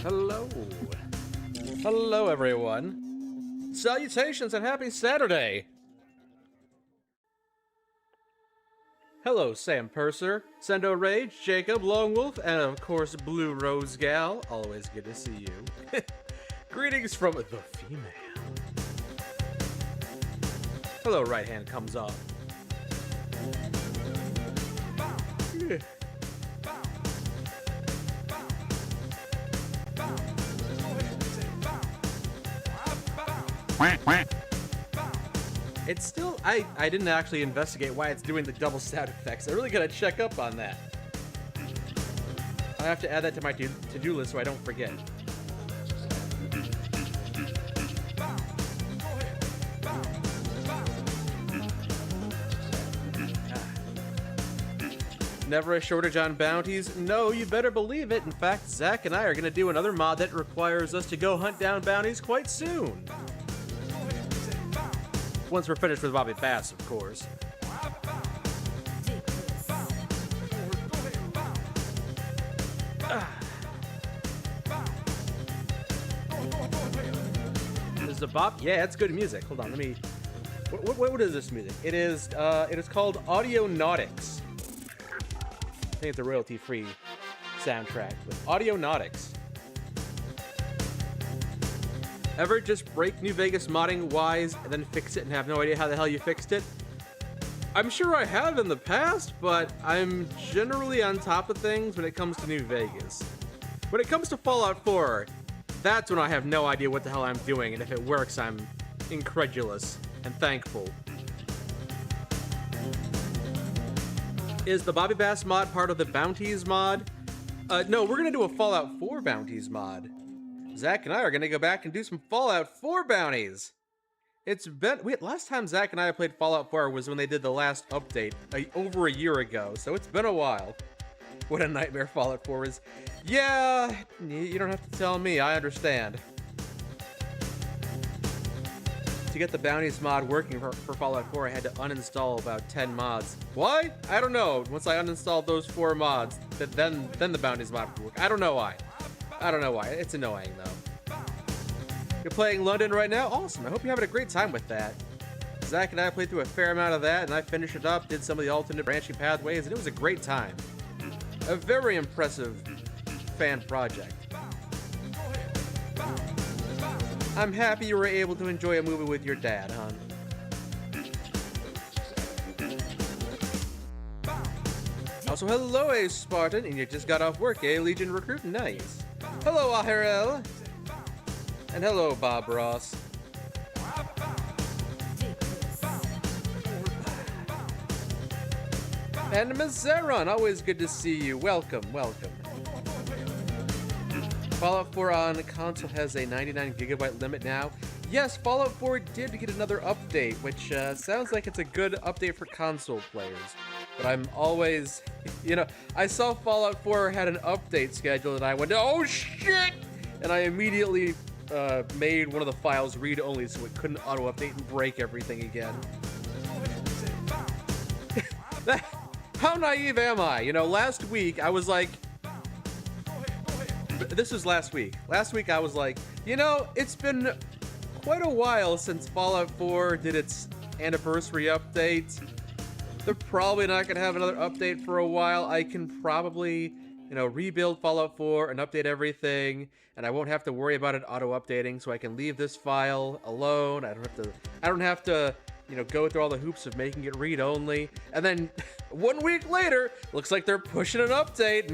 Hello. Hello, everyone. Salutations and happy Saturday. Hello, Sam Purser, Sendo Rage, Jacob, Lone Wolf, and of course, Blue Rose Gal. Always good to see you. Greetings from the female. Hello, right hand comes off. It's still, I didn't actually investigate why it's doing the double sound effects. I really gotta check up on that. I have to add that to my to-do list so I don't forget. Never a shortage on bounties? No, you better believe it. In fact, Zach and I are gonna do another mod that requires us to go hunt down bounties quite soon. Once we're finished with Bobby Bass, of course. Is the bop? Yeah, it's good music. Hold on, let me. What is this music? It is called Audionautics. I think it's a royalty-free soundtrack with Audionautics. Ever just break New Vegas modding wise and then fix it and have no idea how the hell you fixed it? I'm sure I have in the past, but I'm generally on top of things when it comes to New Vegas. When it comes to Fallout 4, that's when I have no idea what the hell I'm doing, and if it works, I'm incredulous and thankful. Is the Bobby Bass mod part of the Bounties mod? No, we're gonna do a Fallout 4 Bounties mod. Zach and I are gonna go back and do some Fallout 4 bounties. It's been, last time Zach and I played Fallout 4 was when they did the last update, over a year ago, so it's been a while. What a nightmare Fallout 4 is. Yeah, you don't have to tell me, I understand. To get the bounties mod working for Fallout 4, I had to uninstall about 10 mods. Why? I don't know. Once I uninstalled those 4 mods, then the bounties mod would work. I don't know why. I don't know why. It's annoying, though. You're playing London right now? Awesome. I hope you're having a great time with that. Zach and I played through a fair amount of that, and I finished it up, did some of the alternate branching pathways, and it was a great time. A very impressive fan project. I'm happy you were able to enjoy a movie with your dad, hon. Also, hello, A Spartan, and you just got off work, A Legion recruit? Nice. Hello, Ahirel. And hello, Bob Ross. And Ms. Zeron, always good to see you. Welcome, welcome. Fallout 4 on console has a 99 gigabyte limit now. Yes, Fallout 4 did get another update, which sounds like it's a good update for console players. But I'm always, you know, I saw Fallout 4 had an update scheduled and I went, oh shit! And I immediately made one of the files read-only so it couldn't auto-update and break everything again. How naive am I? You know, last week I was like... This was last week. Last week I was like, you know, it's been quite a while since Fallout 4 did its anniversary update. They're probably not going to have another update for a while. I can probably, you know, rebuild Fallout 4 and update everything, and I won't have to worry about it auto-updating, so I can leave this file alone. I don't have to, you know, go through all the hoops of making it read-only. And then 1 week later, looks like they're pushing an update.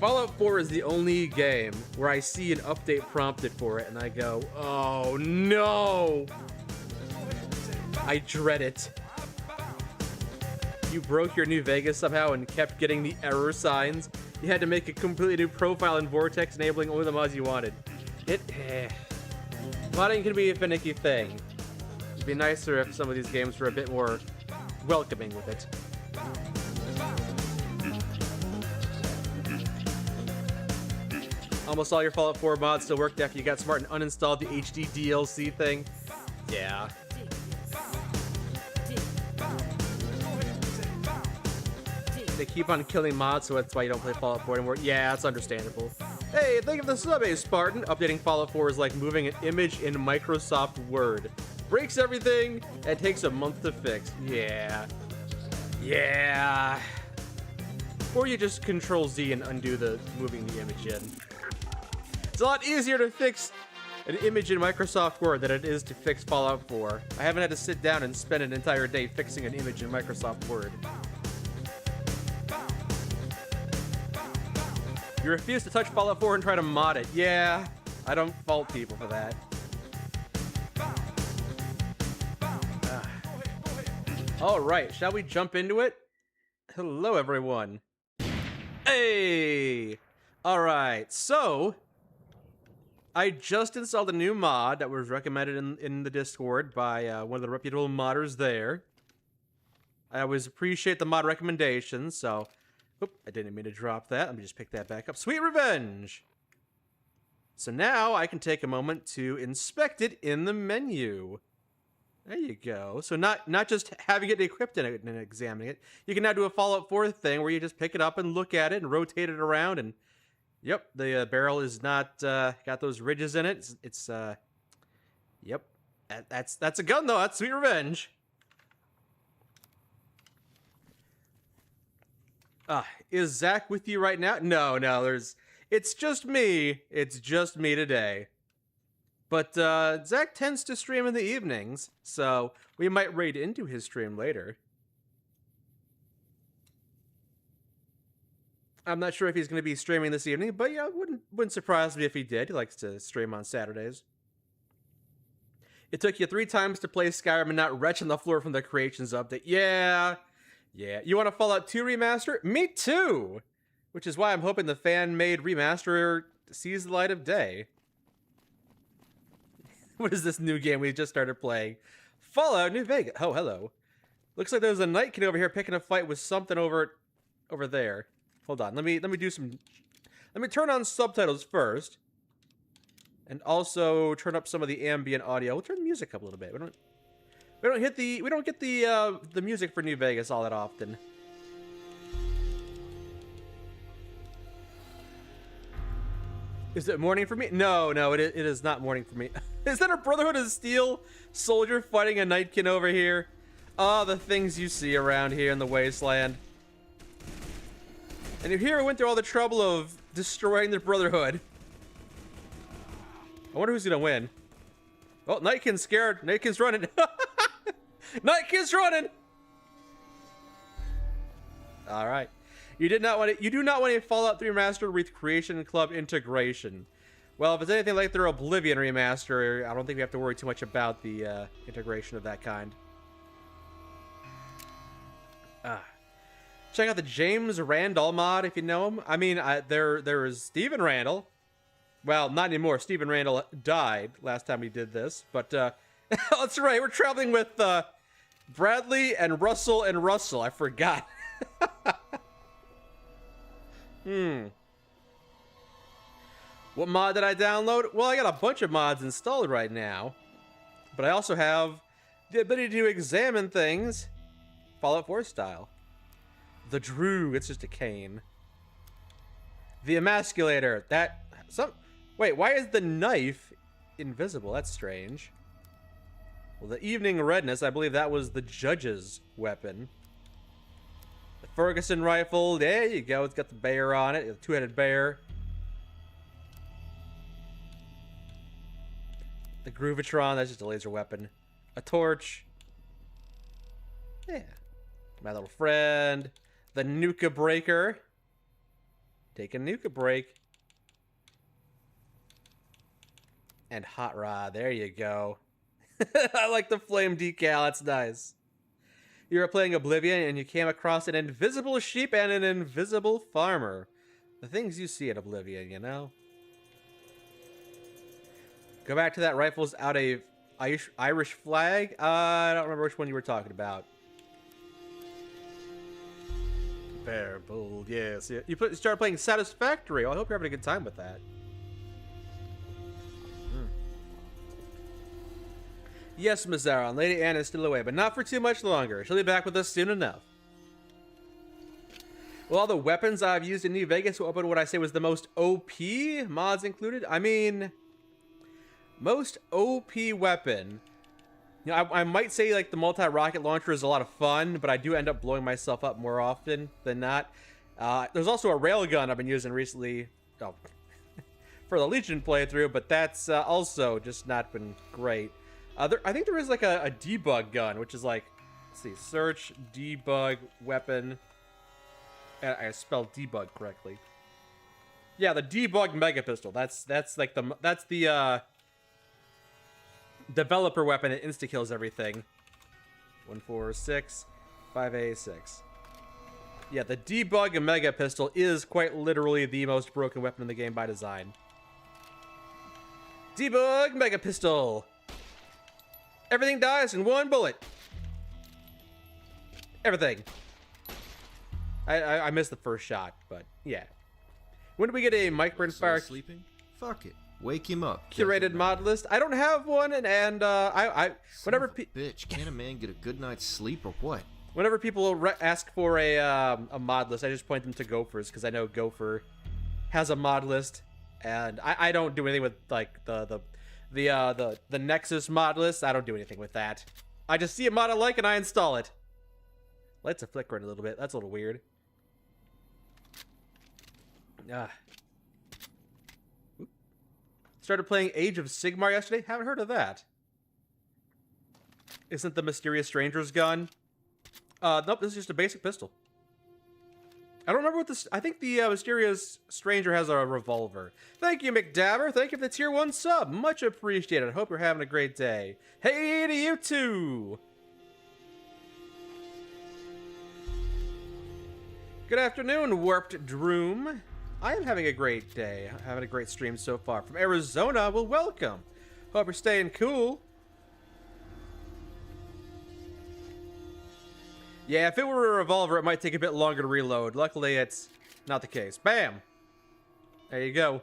Fallout 4 is the only game where I see an update prompted for it, and I go, oh no! I dread it. You broke your New Vegas somehow and kept getting the error signs. You had to make a completely new profile in Vortex, enabling only the mods you wanted. Modding can be a finicky thing. It'd be nicer if some of these games were a bit more welcoming with it. Almost all your Fallout 4 mods still worked after you got smart and uninstalled the HD DLC thing. Yeah. They keep on killing mods, so that's why you don't play Fallout 4 anymore. Yeah, that's understandable. Hey, think of the sub, Spartan. Updating Fallout 4 is like moving an image in Microsoft Word. Breaks everything and takes a month to fix. Yeah. Yeah. Or you just Control Z and undo the moving the image in. It's a lot easier to fix an image in Microsoft Word than it is to fix Fallout 4. I haven't had to sit down and spend an entire day fixing an image in Microsoft Word. You refuse to touch Fallout 4 and try to mod it. Yeah, I don't fault people for that. All right, shall we jump into it? Hello, everyone. Hey! All right, so I just installed a new mod that was recommended in the Discord by one of the reputable modders there. I always appreciate the mod recommendations, so... Oop, I didn't mean to drop that. Let me just pick that back up. Sweet Revenge! So now I can take a moment to inspect it in the menu. There you go. So not just having it equipped and examining it. You can now do a Fallout 4 thing where you just pick it up and look at it and rotate it around and... Yep, the barrel is not got those ridges in it. It's yep, that's a gun though. That's Sweet Revenge. Is Zach with you right now? No, it's just me. It's just me today. But Zach tends to stream in the evenings, so we might raid into his stream later. I'm not sure if he's going to be streaming this evening, but yeah, wouldn't surprise me if he did. He likes to stream on Saturdays. It took you 3 times to play Skyrim and not retch on the floor from the Creations update. Yeah. You want a Fallout 2 remaster? Me too! Which is why I'm hoping the fan-made remaster sees the light of day. What is this new game we just started playing? Fallout New Vegas. Oh, hello. Looks like there's a Nightkin over here picking a fight with something over there. Hold on, let me do some... Let me turn on subtitles first. And also turn up some of the ambient audio. We'll turn the music up a little bit. We don't get the music for New Vegas all that often. Is it morning for me? No, it is not morning for me. Is that a Brotherhood of Steel soldier fighting a Nightkin over here? Oh, the things you see around here in the wasteland. And here we went through all the trouble of destroying the Brotherhood. I wonder who's gonna win. Oh, Nightkin's scared. Nightkin's running. Nightkin's running. All right. You do not want a Fallout 3 remaster with Creation Club integration. Well, if it's anything like their Oblivion remaster, I don't think we have to worry too much about the integration of that kind. Check out the James Randall mod if you know him. I mean, there is Stephen Randall. Well, not anymore. Stephen Randall died last time we did this, but that's right. We're traveling with Bradley and Russell and Russell. I forgot. What mod did I download? Well, I got a bunch of mods installed right now, but I also have the ability to examine things Fallout 4 style. The Droog, it's just a cane. The Emasculator, wait, why is the knife invisible? That's strange. Well, the Evening Redness, I believe that was the judge's weapon. The Ferguson rifle, there you go, it's got the bear on it, the two-headed bear. The Groovatron, that's just a laser weapon. A torch. Yeah. My little friend. The Nuka Breaker. Take a Nuka break. And Hot Rod, there you go. I like the flame decal, that's nice. You were playing Oblivion and you came across an invisible sheep and an invisible farmer. The things you see at Oblivion, you know? Go back to that rifle's out a Irish flag. I don't remember which one you were talking about. Bear Bull, yes. You started playing Satisfactory. Oh, I hope you're having a good time with that. Yes, Mazzaron, Lady Anna is still away, but not for too much longer. She'll be back with us soon enough. Well, all the weapons I've used in New Vegas will open what I say was the most OP mods included. I mean, most OP weapon. You know, I might say like the multi-rocket launcher is a lot of fun, but I do end up blowing myself up more often than not. There's also a railgun I've been using recently for the Legion playthrough, but that's also just not been great. I think there is like a debug gun, which is like, let's see, search debug weapon. I spelled debug correctly. Yeah, the debug mega pistol. That's like the developer weapon. It insta kills everything. 146 5A6. Yeah, the debug mega pistol is quite literally the most broken weapon in the game by design. Debug mega pistol. Everything dies in one bullet. Everything. I missed the first shot, but yeah. When do we get a Mike Burnfire sleeping? Fuck it. Wake him up. Curated mod list? I don't have one, and whenever bitch, can a man get a good night's sleep or what? Whenever people ask for a mod list, I just point them to Gophers because I know Gopher has a mod list, and I don't do anything with like the Nexus mod list. I don't do anything with that. I just see a mod I like and I install it. Lights are flickering a little bit. That's a little weird. Started playing Age of Sigmar yesterday. Haven't heard of that. Isn't the Mysterious Stranger's gun? Nope, this is just a basic pistol. I don't remember what this... I think the Mysterious Stranger has a revolver. Thank you, McDabber. Thank you for the tier 1 sub. Much appreciated. I hope you're having a great day. Hey to you too! Good afternoon, Warped Droom. I am having a great day. I'm having a great stream so far. From Arizona, well, welcome. Hope you're staying cool. Yeah, if it were a revolver, it might take a bit longer to reload. Luckily, it's not the case. Bam! There you go.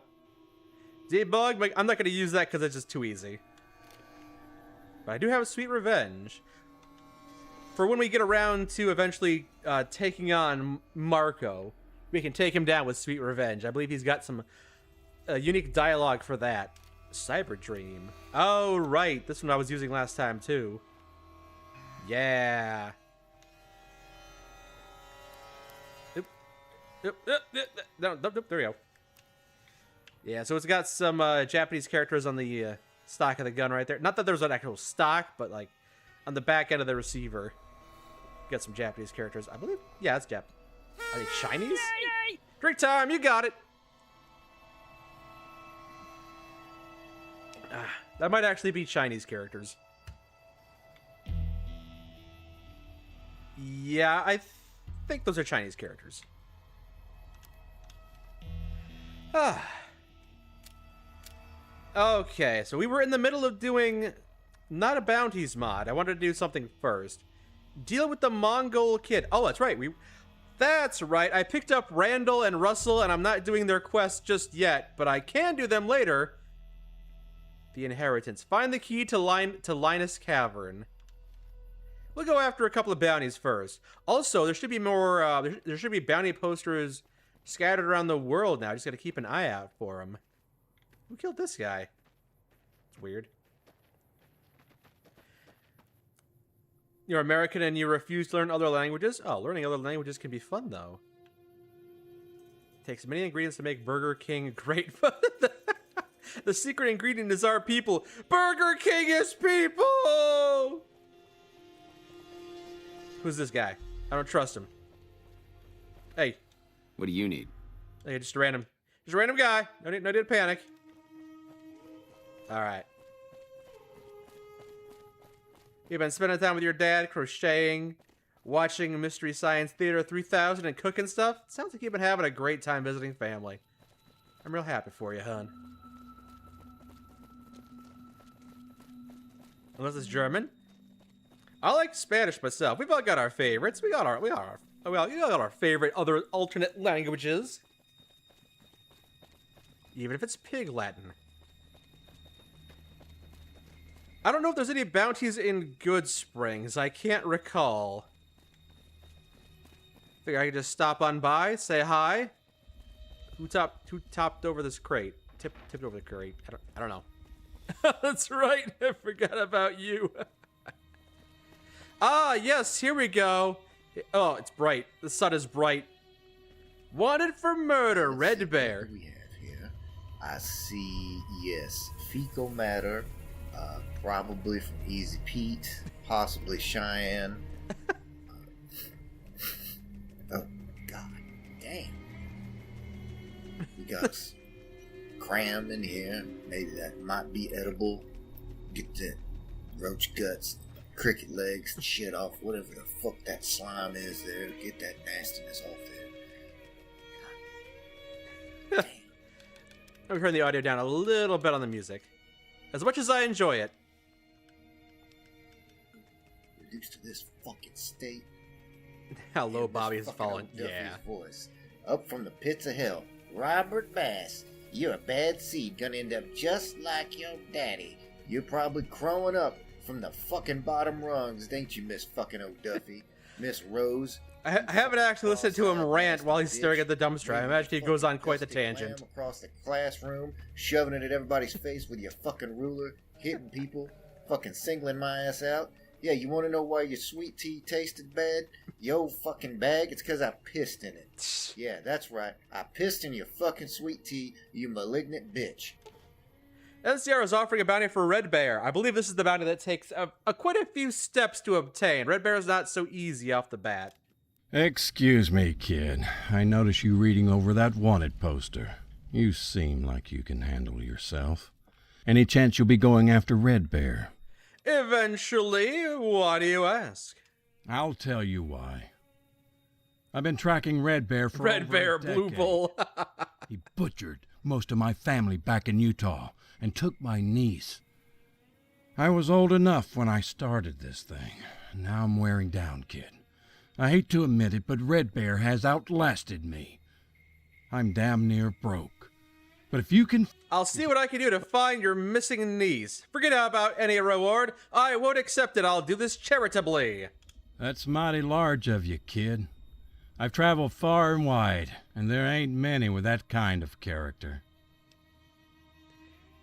Debug, I'm not going to use that because it's just too easy. But I do have a Sweet Revenge. For when we get around to eventually taking on Marco, we can take him down with Sweet Revenge. I believe he's got some unique dialogue for that. Cyber Dream. Oh, right. This one I was using last time, too. Yeah. No, there we go. Yeah, so it's got some Japanese characters on the stock of the gun right there. Not that there's an actual stock, but like on the back end of the receiver. Got some Japanese characters. I believe, yeah, that's Jap. Are they Chinese? Drink time, you got it. That might actually be Chinese characters. Yeah, I think those are Chinese characters. Okay, so we were in the middle of doing not a bounties mod. I wanted to do something first. Deal with the Mongol kid. Oh, that's right. That's right. I picked up Randall and Russell, and I'm not doing their quests just yet, but I can do them later. The Inheritance. Find the key to Linus Cavern. We'll go after a couple of bounties first. Also, there should be more. There should be bounty posters scattered around the world now. Just got to keep an eye out for them. Who killed this guy? It's weird. You're American and you refuse to learn other languages? Oh, learning other languages can be fun, though. Takes many ingredients to make Burger King great. The secret ingredient is our people. Burger King is people! Who's this guy? I don't trust him. Hey. What do you need? Hey, just a random guy. No need to panic. All right. You've been spending time with your dad, crocheting, watching Mystery Science Theater 3000, and cooking stuff? Sounds like you've been having a great time visiting family. I'm real happy for you, hon. Unless it's German. I like Spanish myself. We've all got our favorites. We got our favorite other alternate languages. Even if it's Pig Latin. I don't know if there's any bounties in Goodsprings. I can't recall. Figure I could just stop on by, say hi. Who topped over this crate? Tipped over the crate. I don't know. That's right. I forgot about you. Ah, yes. Here we go. Oh, it's bright. The sun is bright. Wanted for murder, Red Bear. What do we have here? I see, yes, fecal matter, probably from Easy Pete, possibly Cheyenne. Oh, God damn. We got cram in here. Maybe that might be edible. Get the roach guts, cricket legs, and shit off, whatever the fuck that slime is there. Get that nastiness off there. God damn. I'm turning the audio down a little bit on the music. As much as I enjoy it. Reduced to this fucking state. How low And this Bobby has fucking fallen. old Duffy's Yeah. voice. Up from the pits of hell. Robert Bass, you're a bad seed. Gonna end up just like your daddy. You're probably crowing up from the fucking bottom rungs, ain't you, Miss fucking O'Duffy? Miss Rose. I haven't actually listened to him rant while he's staring at the dumpster. I imagine he goes on quite the Dusty tangent. clam across the classroom, shoving it at everybody's face with your fucking ruler, hitting people, fucking singling my ass out. Yeah, you want to know why your sweet tea tasted bad? Your old fucking bag? It's because I pissed in it. Yeah, that's right. I pissed in your fucking sweet tea, you malignant bitch. NCR is offering a bounty for Red Bear. I believe this is the bounty that takes quite a few steps to obtain. Red Bear is not so easy off the bat. Excuse me, kid. I notice you reading over that wanted poster. You seem like you can handle yourself. Any chance you'll be going after Red Bear? Eventually, why do you ask? I'll tell you why. I've been tracking Red Bear for Red over Bear, a Blue decade. Bull. He butchered most of my family back in Utah and took my niece. I was old enough when I started this thing. Now I'm wearing down, kid. I hate to admit it, but Red Bear has outlasted me. I'm damn near broke. But if you can... I'll see what I can do to find your missing niece. Forget about any reward. I won't accept it. I'll do this charitably. That's mighty large of you, kid. I've traveled far and wide, and there ain't many with that kind of character.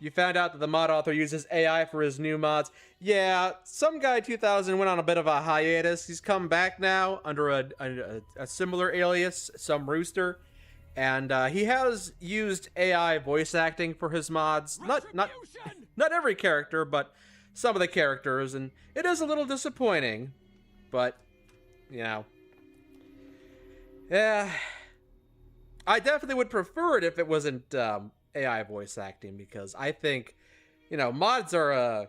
You found out that the mod author uses AI for his new mods. Yeah, some guy 2000 went on a bit of a hiatus. He's come back now under a similar alias, some rooster. And he has used AI voice acting for his mods. Not every character, but some of the characters. And it is a little disappointing. But, you know. Yeah. I definitely would prefer it if it wasn't AI voice acting. Because I think, you know, mods are a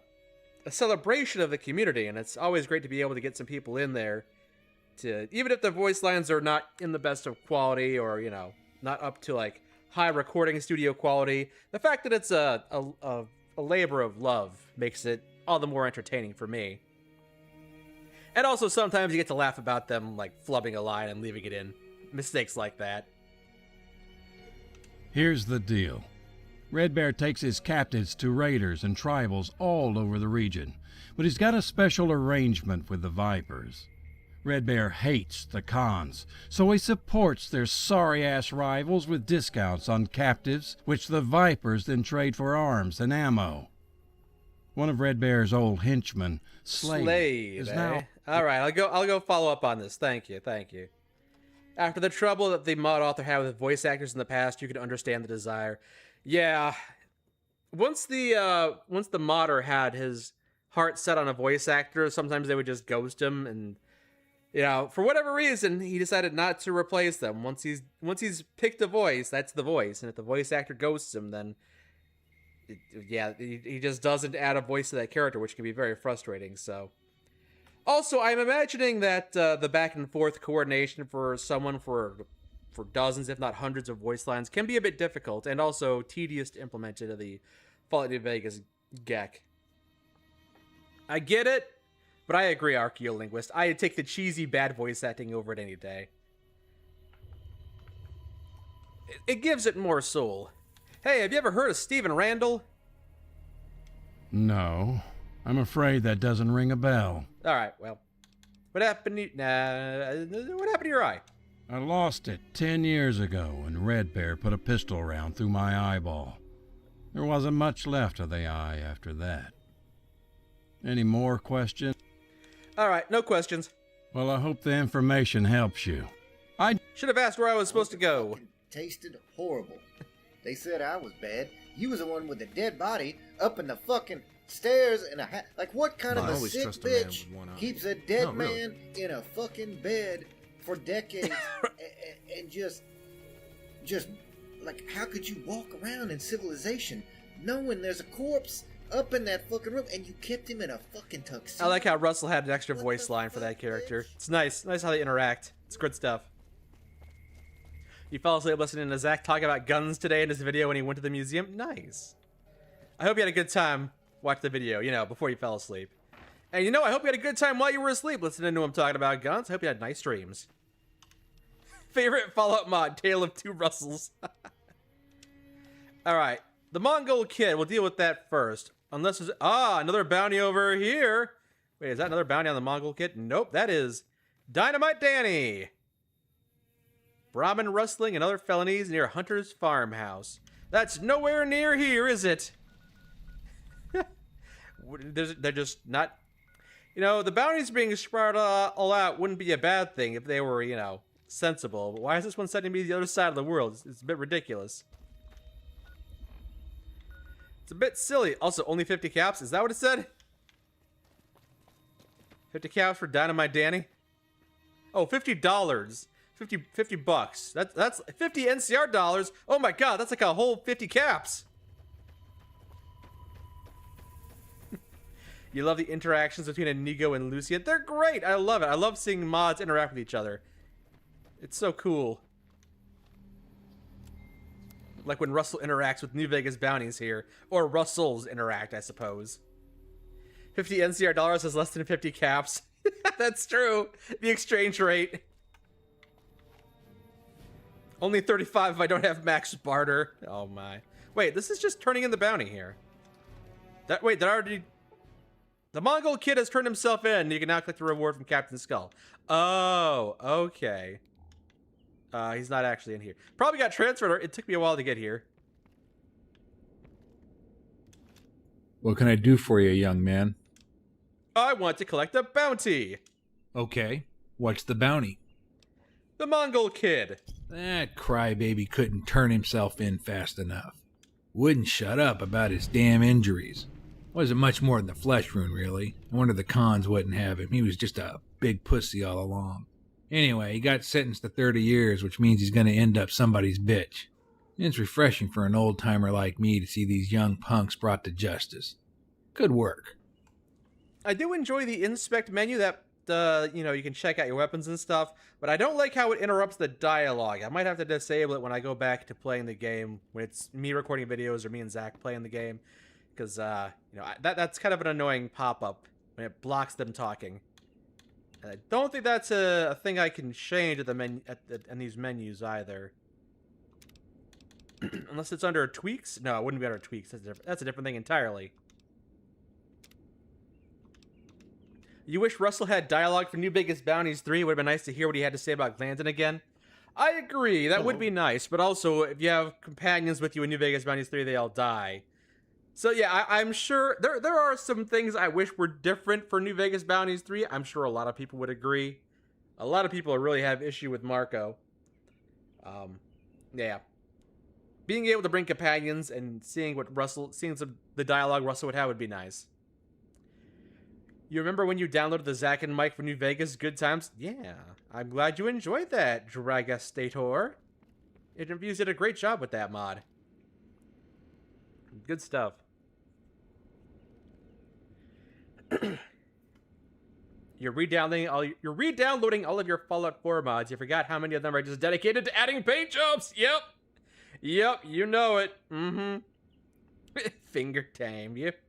celebration of the community. And it's always great to be able to get some people in there. Even if the voice lines are not in the best of quality or, you know, not up to like high recording studio quality. The fact that it's a labor of love makes it all the more entertaining for me. And also sometimes you get to laugh about them like flubbing a line and leaving it in. mistakes like that. Here's the deal. Red Bear takes his captives to raiders and tribals all over the region, but he's got a special arrangement with the Vipers. Red Bear hates the Khans, so he supports their sorry-ass rivals with discounts on captives, which the Vipers then trade for arms and ammo. One of Red Bear's old henchmen, Slade, is now... All right, I'll go follow up on this. Thank you. After the trouble that the mod author had with voice actors in the past, you can understand the desire. Yeah, once the modder had his heart set on a voice actor, sometimes they would just ghost him, and for whatever reason, he decided not to replace them. Once he's picked a voice, that's the voice, and if the voice actor ghosts him, then he just doesn't add a voice to that character, which can be very frustrating. So, also, I'm imagining that the back and forth coordination for someone for dozens, if not hundreds, of voice lines can be a bit difficult and also tedious to implement into the Fallout New Vegas GEC. I get it, but I agree, Archaeolinguist. I'd take the cheesy bad voice acting over it any day. It gives it more soul. Hey, have you ever heard of Stephen Randall? No, I'm afraid that doesn't ring a bell. All right, well, what happened to your eye? I lost it 10 years ago when Red Bear put a pistol round through my eyeball. There wasn't much left of the eye after that. Any more questions? All right, no questions. Well, I hope the information helps you. I should have asked where I was supposed to go. Tasted horrible. They said I was bad. You was the one with the dead body up in the fucking stairs in a hat. Like, what kind of a sick bitch keeps a dead man in a fucking bed for decades and just like, how could you walk around in civilization knowing there's a corpse up in that fucking room and you kept him in a fucking tuxedo? I like how Russell had an extra voice line for that character. Bitch? It's nice how they interact. It's good stuff. You fell asleep listening to Zach talk about guns today in his video when he went to the museum. Nice. I hope you had a good time watching the video, before you fell asleep. And I hope you had a good time while you were asleep listening to him talking about guns. I hope you had nice dreams. Favorite Fallout mod, Tale of Two Russells. Alright, the Mongol Kid, we'll deal with that first. Unless there's, another bounty over here. Wait, is that another bounty on the Mongol Kid? Nope, that is Dynamite Danny. Brahmin rustling and other felonies near Hunter's farmhouse. That's nowhere near here, is it? They're just not... the bounties being spread all out wouldn't be a bad thing if they were, sensible. But why is this one sending me to the other side of the world? It's a bit ridiculous. It's a bit silly. Also, only 50 caps? Is that what it said? 50 caps for Dynamite Danny? Oh, $50. 50 bucks. That's 50 NCR dollars. Oh my god, that's like a whole 50 caps. You love the interactions between Inigo and Lucia. They're great. I love it. I love seeing mods interact with each other. It's so cool. Like when Russell interacts with New Vegas bounties here. Or Russells interact, I suppose. 50 NCR dollars is less than 50 caps. That's true. The exchange rate. Only 35 if I don't have max barter. Oh my. Wait, this is just turning in the bounty here. That already... The Mongol Kid has turned himself in. You can now collect the reward from Captain Skull. Oh, okay. He's not actually in here. Probably got transferred, or it took me a while to get here. What can I do for you, young man? I want to collect a bounty. Okay. What's the bounty? The Mongol Kid. That crybaby couldn't turn himself in fast enough. Wouldn't shut up about his damn injuries. Wasn't much more than the flesh wound, really. No wonder the Khans wouldn't have him. He was just a big pussy all along. Anyway, he got sentenced to 30 years, which means he's going to end up somebody's bitch. It's refreshing for an old-timer like me to see these young punks brought to justice. Good work. I do enjoy the inspect menu that, you can check out your weapons and stuff, but I don't like how it interrupts the dialogue. I might have to disable it when I go back to playing the game, when it's me recording videos or me and Zach playing the game, because, that's kind of an annoying pop-up when it blocks them talking. I don't think that's a thing I can change at the in these menus either. Unless it's under tweaks. No, it wouldn't be under tweaks. That's a different thing entirely. You wish Russell had dialogue for New Vegas Bounties 3. It would have been nice to hear what he had to say about Glandon again. I agree. That would be nice. But also, if you have companions with you in New Vegas Bounties 3, they all die. So yeah, I'm sure there are some things I wish were different for New Vegas Bounties 3. I'm sure a lot of people would agree. A lot of people really have issue with Marco. Yeah. Being able to bring companions and seeing the dialogue Russell would have would be nice. You remember when you downloaded the Zack and Mike for New Vegas? Good times? Yeah. I'm glad you enjoyed that, Dragastator. Interviews did a great job with that mod. Good stuff. You're re-downloading all of your Fallout 4 mods. You forgot how many of them are just dedicated to adding paint jobs. Yep. Yep, you know it. Mm-hmm. Finger time, yep.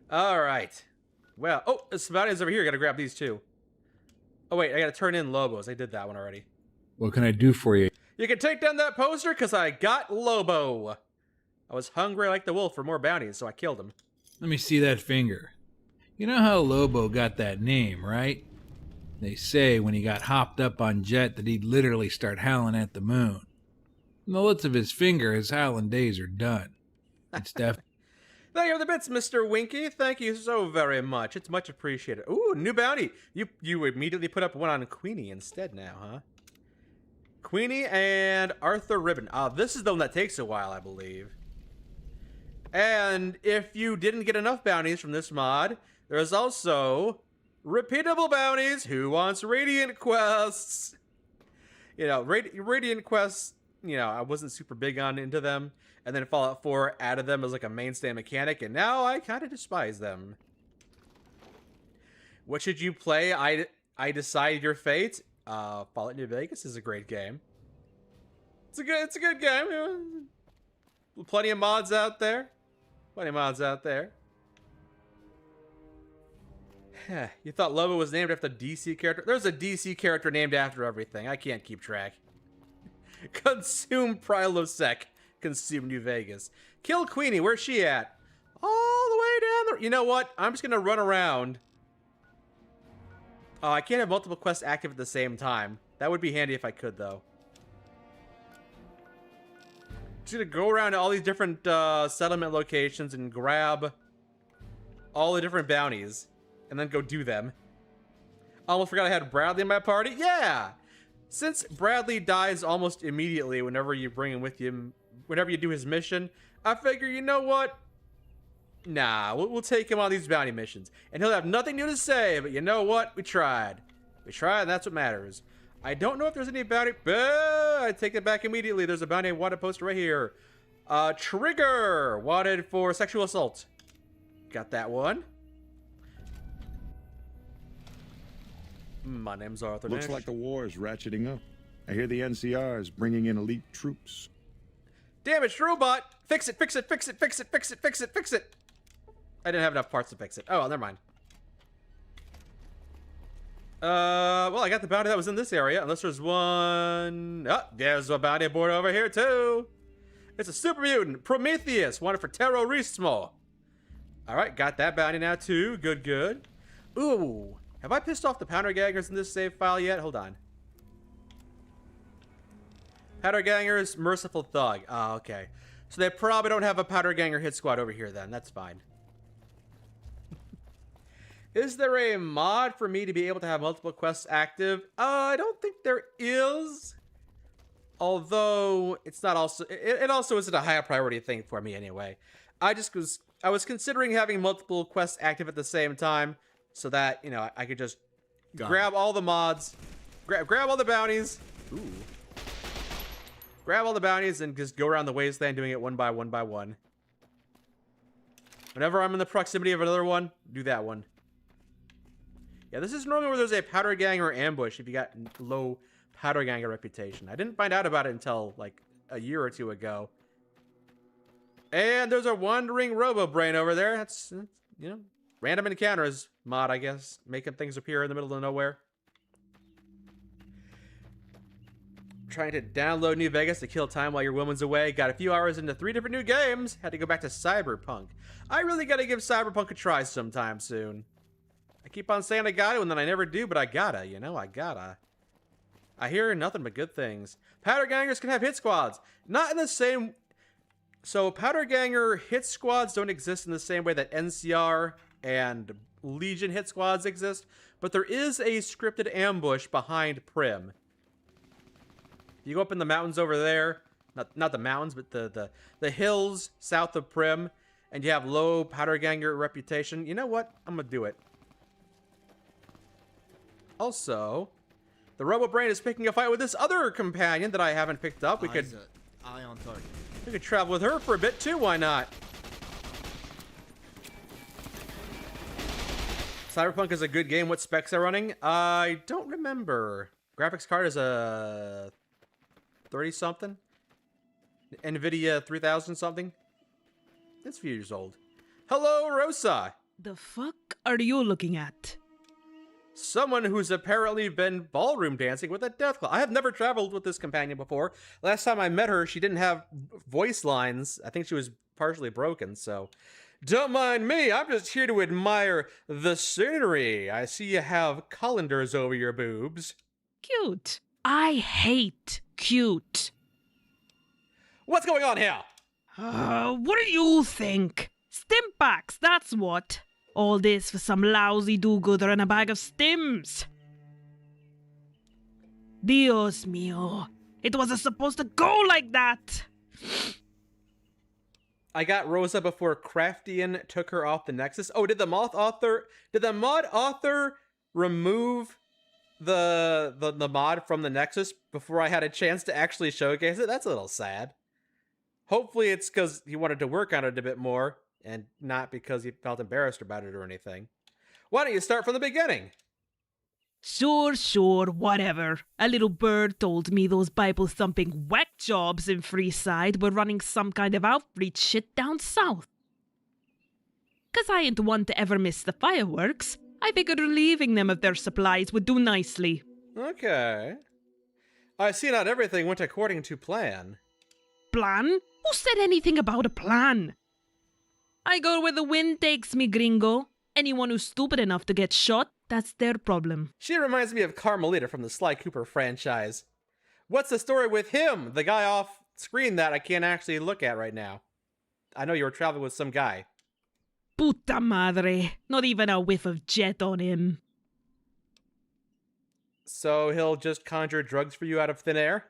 Alright. Well, oh, Savannah's over here. Gotta grab these too. Oh wait, I gotta turn in Lobos. I did that one already. What can I do for you? You can take down that poster because I got Lobo. I was hungry like the wolf for more bounties, so I killed him. Let me see that finger. You know how Lobo got that name, right? They say when he got hopped up on Jet that he'd literally start howling at the moon. From the looks of his finger, his howling days are done. It's definitely... Thank you for the bits, Mr. Winky. Thank you so very much. It's much appreciated. Ooh, new bounty. You immediately put up one on Queenie instead now, huh? Queenie and Arthur Ribbon. This is the one that takes a while, I believe. And if you didn't get enough bounties from this mod, there's also repeatable bounties. Who wants Radiant Quests? You know, Radiant Quests, you know, I wasn't super big into them. And then Fallout 4 added them as like a mainstay mechanic, and now I kind of despise them. What should you play? I Decide Your Fate. Fallout New Vegas is a great game. It's a good game. Plenty of mods out there. Plenty of mods out there. You thought Lobo was named after a DC character? There's a DC character named after everything. I can't keep track. Consume Prilosec. Consume New Vegas. Kill Queenie. Where's she at? All the way down there. You know what? I'm just gonna run around. Oh, I can't have multiple quests active at the same time. That would be handy if I could, though. Just gonna go around to all these different settlement locations and grab all the different bounties, and then go do them. Almost forgot I had Bradley in my party. Yeah. Since Bradley dies almost immediately whenever you bring him with you, whenever you do his mission, I figure, you know what? Nah, we'll take him on these bounty missions. And he'll have nothing new to say, but you know what? We tried. We tried, and that's what matters. I don't know if there's any bounty... I take it back immediately. There's a bounty wanted poster right here. Trigger! Wanted for sexual assault. Got that one. My name's Arthur Looks Nash. like the war is ratcheting up. I hear the NCR is bringing in elite troops. Damaged robot! Fix it, fix it, fix it, fix it, fix it, fix it, fix it! I didn't have enough parts to fix it. Oh, well, never mind. Well, I got the bounty that was in this area, unless there's one... Oh, there's a bounty board over here, too! It's a super mutant, Prometheus, wanted for terrorismo. Alright, got that bounty now, too. Good, good. Ooh, have I pissed off the Powder Gangers in this save file yet? Hold on. Powder Gangers, Merciful Thug. Oh, okay. So they probably don't have a Powder Ganger hit squad over here then. That's fine. Is there a mod for me to be able to have multiple quests active? I don't think there is. Although it's not also it also isn't a high priority thing for me anyway. I was considering having multiple quests active at the same time so that, you know, I could just grab all the mods, grab all the bounties. Ooh. Grab all the bounties and just go around the wasteland doing it one by one by one. Whenever I'm in the proximity of another one, do that one. Yeah, this is normally where there's a Powder Ganger ambush if you got low Powder Ganger reputation. I didn't find out about it until like a year or two ago. And there's a wandering Robo Brain over there. That's, you know, random encounters. mod, I guess, making things appear in the middle of nowhere. Trying to download New Vegas to kill time while your woman's away. Got a few hours into 3 different new games. Had to go back to Cyberpunk. I really gotta give Cyberpunk a try sometime soon. I keep on saying I gotta, and then I never do, but I gotta, you know, I gotta. I hear nothing but good things. Powder Gangers can have hit squads. Not in the same... So, Powder Ganger hit squads don't exist in the same way that NCR and Legion hit squads exist, but there is a scripted ambush behind Prim. You go up in the mountains over there, not the mountains, but the hills south of Prim, and you have low Powder Ganger reputation. You know what? I'm gonna do it. Also, the Robo Brain is picking a fight with this other companion that I haven't picked up. We could Eye on target. travel with her for a bit too. Why not? Cyberpunk is a good game. What specs are running? I don't remember. Graphics card is a 30 something. Nvidia 3000 something. It's a few years old. Hello, Rosa. The fuck are you looking at? Someone who's apparently been ballroom dancing with a Deathclaw. I have never traveled with this companion before. Last time I met her, she didn't have voice lines. I think she was partially broken, so... Don't mind me, I'm just here to admire the scenery. I see you have colanders over your boobs. Cute. I hate cute. What's going on here? What do you think? Stimpaks, that's what. All this for some lousy do-gooder and a bag of stims. Dios mío. It wasn't supposed to go like that. I got Rosa before Craftian took her off the Nexus. Oh, did the mod author remove the mod from the Nexus before I had a chance to actually showcase it? That's a little sad. Hopefully it's because he wanted to work on it a bit more, and not because he felt embarrassed about it or anything. Why don't you start from the beginning? Sure, whatever. A little bird told me those Bible-thumping whack jobs in Freeside were running some kind of outreach shit down south. 'Cause I ain't one to ever miss the fireworks, I figured relieving them of their supplies would do nicely. Okay. I see not everything went according to plan. Plan? Who said anything about a plan? I go where the wind takes me, gringo. Anyone who's stupid enough to get shot, that's their problem. She reminds me of Carmelita from the Sly Cooper franchise. What's the story with him? The guy off screen that I can't actually look at right now. I know you were traveling with some guy. Puta madre. Not even a whiff of jet on him. So he'll just conjure drugs for you out of thin air?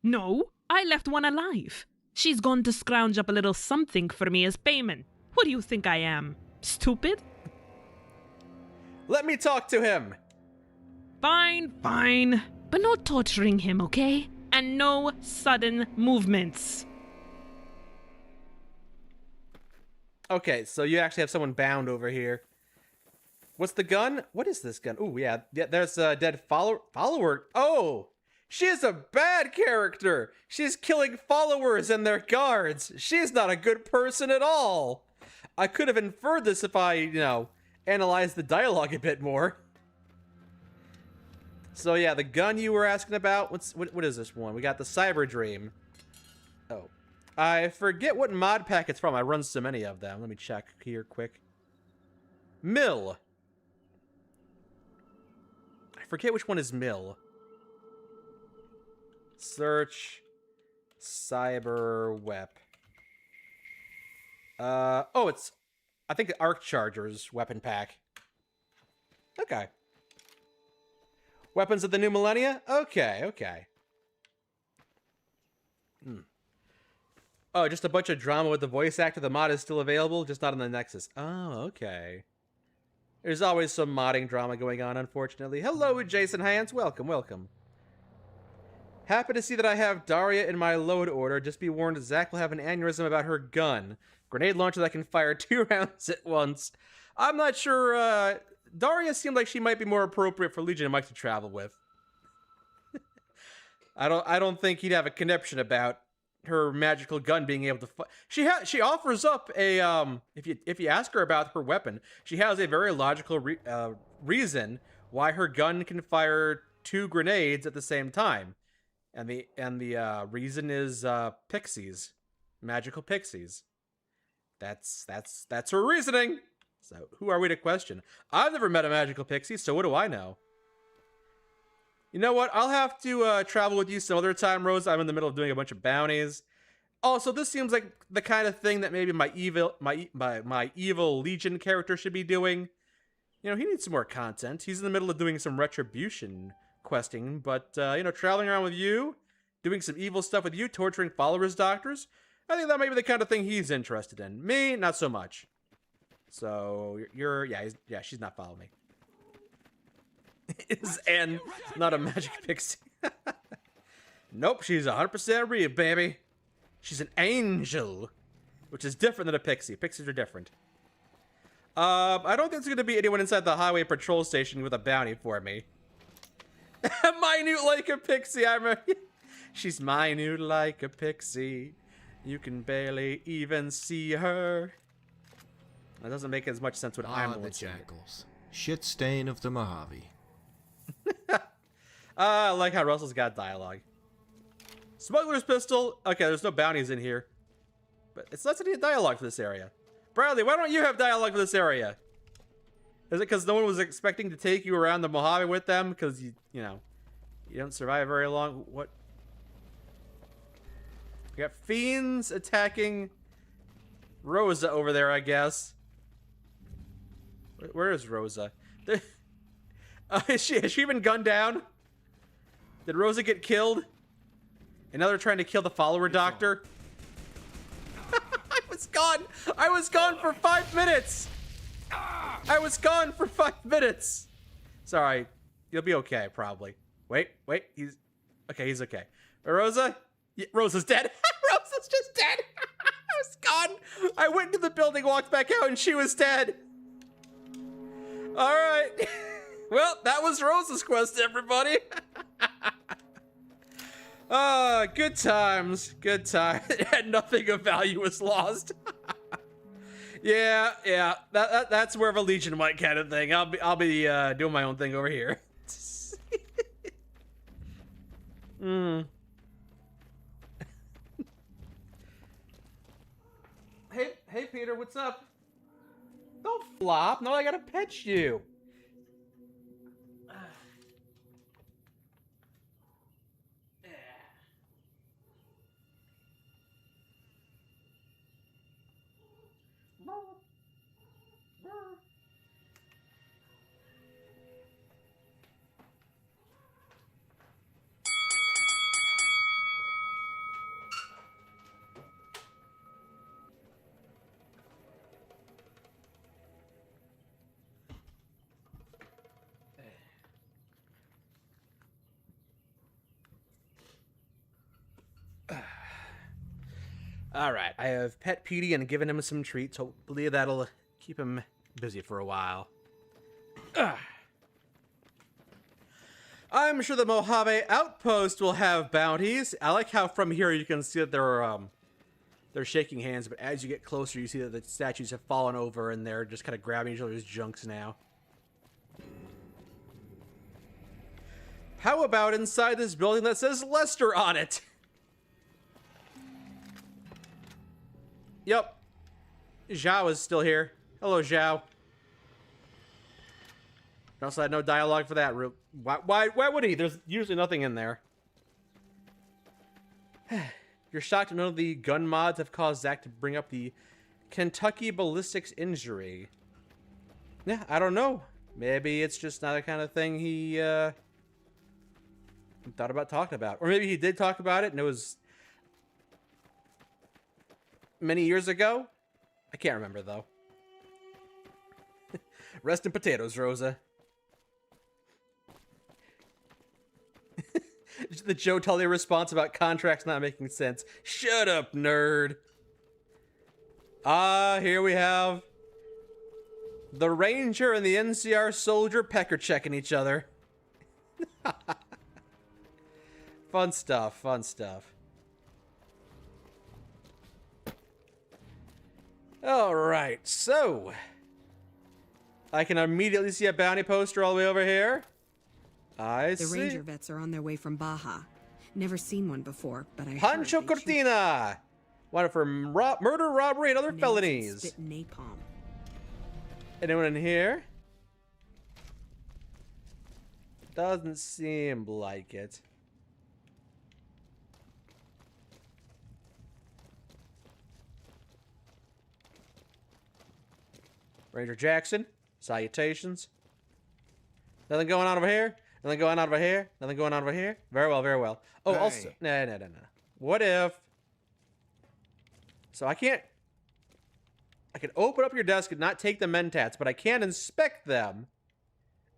No, I left one alive. She's gone to scrounge up a little something for me as payment. What do you think I am? Stupid? Let me talk to him! Fine. But no torturing him, okay? And no sudden movements. Okay, so you actually have someone bound over here. What's the gun? What is this gun? Oh, yeah, there's a dead follower. Oh! She is a bad character! She's killing followers and their guards! She's not a good person at all! I could have inferred this if I, analyzed the dialogue a bit more. So yeah, the gun you were asking about, what is this one? We got the Cyber Dream. Oh. I forget what mod pack it's from. I run so many of them. Let me check here quick. Mill. I forget which one is Mill. Search Cyber Wep. It's I think the Arc Charger's weapon pack. Okay. Weapons of the New Millennia? Okay. Oh, just a bunch of drama with the voice actor. The mod is still available, just not on the Nexus. Oh, okay. There's always some modding drama going on, unfortunately. Hello, Jason Hans. Welcome. Happy to see that I have Daria in my load order. Just be warned, Zach will have an aneurysm about her gun. Grenade launcher that can fire 2 rounds at once. I'm not sure, Daria seemed like she might be more appropriate for Legion and Mike to travel with. I don't think he'd have a conniption about her magical gun being able to she offers up a if you ask her about her weapon, she has a very logical reason why her gun can fire 2 grenades at the same time. And the reason is pixies. Magical pixies. That's her reasoning. So who are we to question? I've never met a magical pixie, so what do I know? You know what? I'll have to travel with you some other time, Rose. I'm in the middle of doing a bunch of bounties. Also, this seems like the kind of thing that maybe my evil Legion character should be doing. You know, he needs some more content. He's in the middle of doing some retribution questing, but you know, traveling around with you, doing some evil stuff with you, torturing followers, doctors, I think that may be the kind of thing he's interested in. Me, not so much. So she's not following me. Is Anne not a magic pixie? Nope, she's 100% real, baby. She's an angel, which is different than a pixie. Pixies are different. I don't think there's going to be anyone inside the highway patrol station with a bounty for me. Minute like a pixie. She's minute like a pixie. You can barely even see her. That doesn't make as much sense when I'm the jackals. Shit stain of the Mojave. I like how Russell's got dialogue. Smuggler's pistol. Okay, there's no bounties in here. But it's less than dialogue for this area. Bradley, why don't you have dialogue for this area? Is it because no one was expecting to take you around the Mojave with them? Because, you know, you don't survive very long. What? We got fiends attacking Rosa over there, I guess. Where is Rosa? Has she been gunned down? Did Rosa get killed? And now they're trying to kill the follower doctor? I was gone! I was gone for 5 minutes! I was gone for 5 minutes! Sorry. You'll be okay, probably. Wait. He's okay. Rosa? Yeah, Rosa's dead. Rosa's just dead! I was gone! I went into the building, walked back out, and she was dead! Alright. Well, that was Rosa's quest, everybody. Good times. Good times. And nothing of value was lost. Yeah. That's more of a Legion White kind of thing. I'll be doing my own thing over here. Hey, Peter, what's up? Don't flop. No, I gotta pet you. All right, I have pet Petey and given him some treats. Hopefully that'll keep him busy for a while. I'm sure the Mojave Outpost will have bounties. I like how from here you can see that they're shaking hands, but as you get closer, you see that the statues have fallen over and they're just kind of grabbing each other's junks now. How about inside this building that says Lester on it? Yep. Zhao is still here. Hello, Zhao. Also had no dialogue for that. Why would he? There's usually nothing in there. You're shocked none of the gun mods have caused Zach to bring up the Kentucky ballistics injury. Yeah, I don't know. Maybe it's just not the kind of thing he thought about talking about. Or maybe he did talk about it and it was many years ago. I can't remember, though. Rest in potatoes, Rosa. The Joe Tully response about contracts not making sense. Shut up, nerd. Here we have the Ranger and the NCR soldier pecker checking each other. Fun stuff, fun stuff. All right, so I can immediately see a bounty poster all the way over here. I The see. ranger vets are on their way from Baja. Never seen one before, but I Pancho heard they shoot Cortina, wanted for murder, robbery, and other nails and felonies. spit napalm. Anyone in here? Doesn't seem like it. Ranger Jackson, salutations. Nothing going on over here? Nothing going on over here? Nothing going on over here? Very well, very well. Oh, Hey. also, no. What if? So I can open up your desk and not take the mentats, but I can inspect them.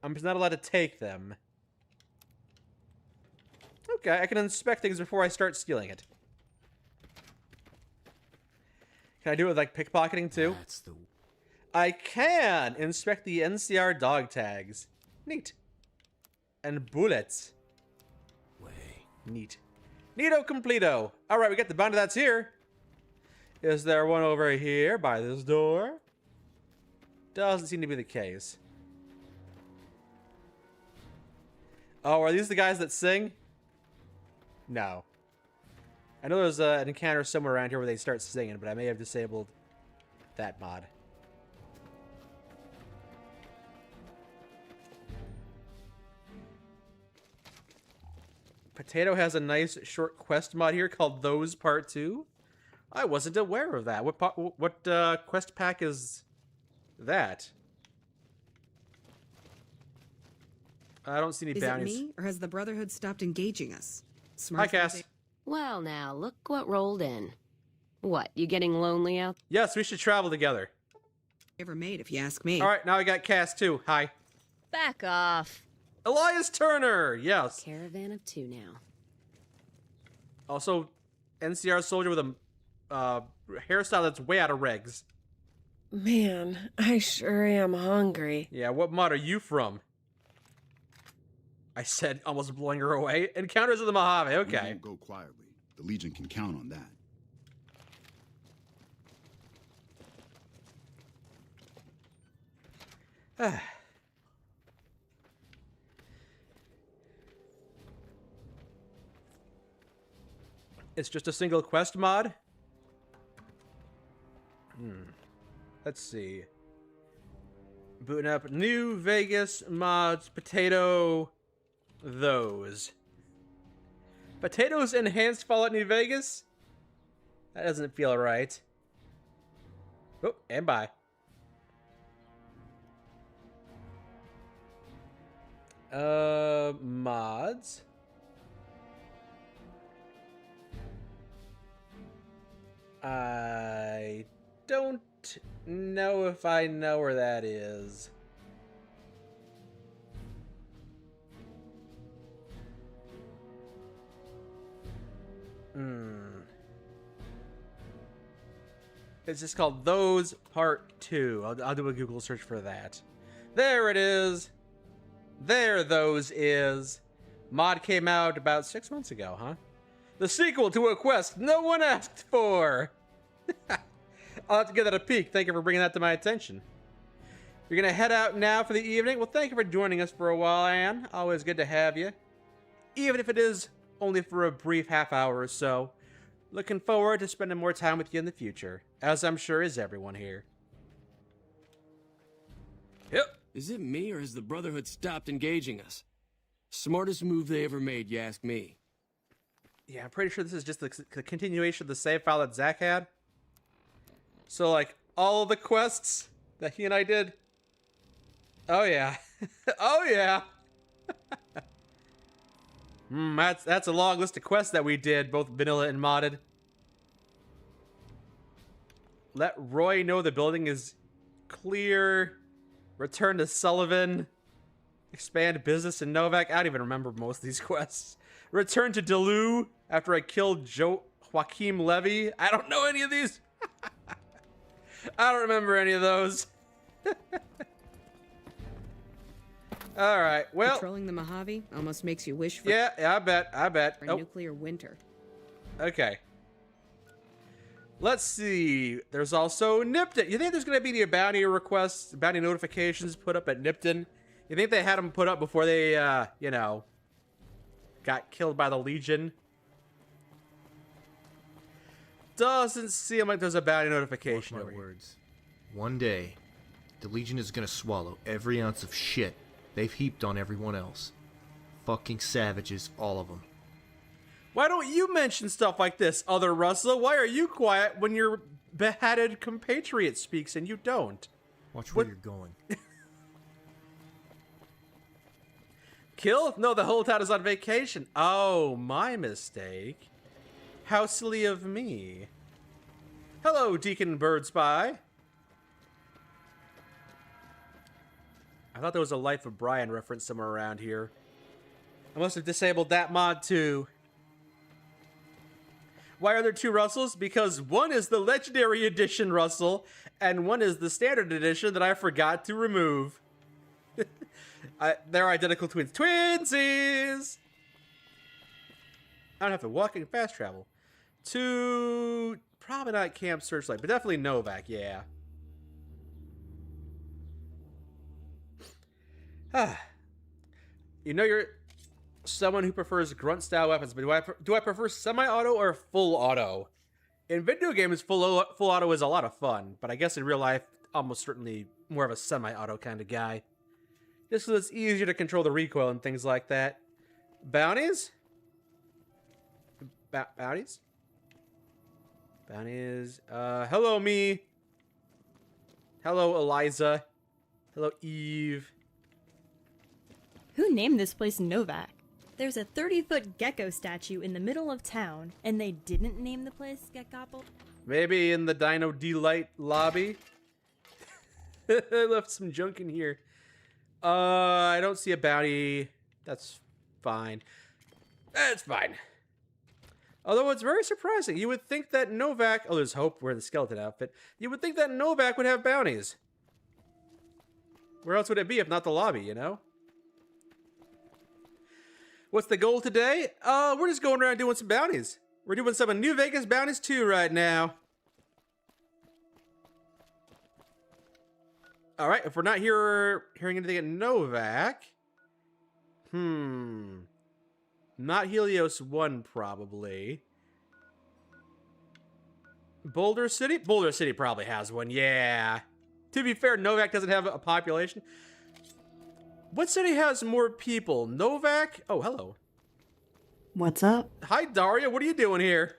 I'm just not allowed to take them. Okay, I can inspect things before I start stealing it. Can I do it with, like, pickpocketing, too? That's the I can inspect the NCR dog tags. Neat. And bullets. way. Neat. Neato completo. Alright, we got the bounty that's here. Is there one over here by this door? Doesn't seem to be the case. Oh, are these the guys that sing? No. I know there's an encounter somewhere around here where they start singing, but I may have disabled that mod. Potato has a nice short quest mod here called Those Part 2. I wasn't aware of that. What quest pack is that? I don't see any Is it bounties. me, or has the Brotherhood stopped engaging us? Hi, Smart Cass. Well, now, look what rolled in. What, you getting lonely out? Yes, we should travel together. ever made, if you ask me. All right, now I got Cass too. Hi. Back off. Elias Turner. Yes. Caravan of two now. Also, NCR soldier with a hairstyle that's way out of regs. Man, I sure am hungry. Yeah, what mod are you from? I said, almost blowing her away. Encounters of the Mojave. We Okay. won't go quietly. The Legion can count on that. It's just a single quest mod? Let's see. Booting up New Vegas mods, potato, those. Potatoes enhanced Fallout New Vegas? That doesn't feel right. Oh, and bye. Mods. I don't know if I know where that is. It's just called Those Part 2. I'll do a Google search for that. There it is. There those is. Mod came out about 6 months ago, huh? The sequel to a quest no one asked for. I'll have to give that a peek. Thank you for bringing that to my attention. You're going to head out now for the evening. Well, thank you for joining us for a while, Anne. Always good to have you. Even if it is only for a brief half hour or so. Looking forward to spending more time with you in the future, as I'm sure is everyone here. Yep. Is it me, or has the Brotherhood stopped engaging us? Smartest move they ever made, you ask me. Yeah, I'm pretty sure this is just the continuation of the save file that Zach had. So, like, all of the quests that he and I did. Oh, yeah. Oh, yeah. That's a long list of quests that we did, both vanilla and modded. Let Roy know the building is clear. Return to Sullivan. Expand business in Novak. I don't even remember most of these quests. Return to Delu after I killed Joaquim Levy. I don't know any of these. I don't remember any of those. All right, well. Patrolling the Mojave almost makes you wish for, Yeah, I bet. for a nuclear winter. Okay. Let's see. There's also Nipton. You think there's going to be any bounty requests, bounty notifications put up at Nipton? You think they had them put up before they, you know, got killed by the Legion? Doesn't seem like there's a bounty notification Mark over my here. words. One day, the Legion is gonna swallow every ounce of shit they've heaped on everyone else. Fucking savages, all of them. Why don't you mention stuff like this, other Russell? Why are you quiet when your beheaded compatriot speaks and you don't? Watch where you're going. Kill? No, the whole town is on vacation. Oh, my mistake. How silly of me. Hello, Deacon Birdspy. I thought there was a Life of Brian reference somewhere around here. I must have disabled that mod too. Why are there two Russells? Because one is the Legendary Edition Russell, and one is the Standard Edition that I forgot to remove. They're identical twins. Twinsies! I don't have to walk and fast travel. To probably not Camp Searchlight, but definitely Novak, yeah. You know you're someone who prefers grunt style weapons, but do I prefer semi-auto or full auto? In video games, full auto is a lot of fun, but I guess in real life, almost certainly more of a semi-auto kind of guy. Just so it's easier to control the recoil and things like that. Bounties? Bounties? Bounties. Hello, me. Hello, Eliza. Hello, Eve. Who named this place Novak? There's a 30-foot gecko statue in the middle of town, and they didn't name the place Gekapel? Maybe in the Dino Delight lobby? I left some junk in here. I don't see a bounty. That's fine. That's fine. Although it's very surprising. You would think that Novak... Oh, there's Hope wearing the skeleton outfit. You would think that Novak would have bounties. Where else would it be if not the lobby, you know? What's the goal today? We're just going around doing some bounties. We're doing some of New Vegas bounties too right now. Alright, if we're not hearing anything at Novak... Not Helios 1, probably. Boulder City? Boulder City probably has one, yeah. To be fair, Novak doesn't have a population. What city has more people? Novak? Oh, hello. What's up? Hi, Daria. What are you doing here?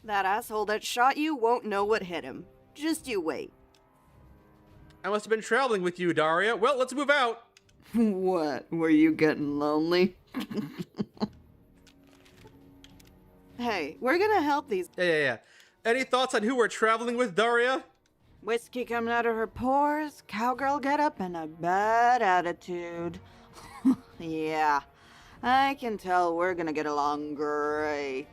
That asshole that shot you won't know what hit him. Just you wait. I must have been traveling with you, Daria. Well, let's move out. What? Were you getting lonely? Hey, we're gonna help these. Yeah. Any thoughts on who we're traveling with, Daria? Whiskey coming out of her pores, cowgirl get up, and a bad attitude. Yeah, I can tell we're gonna get along great.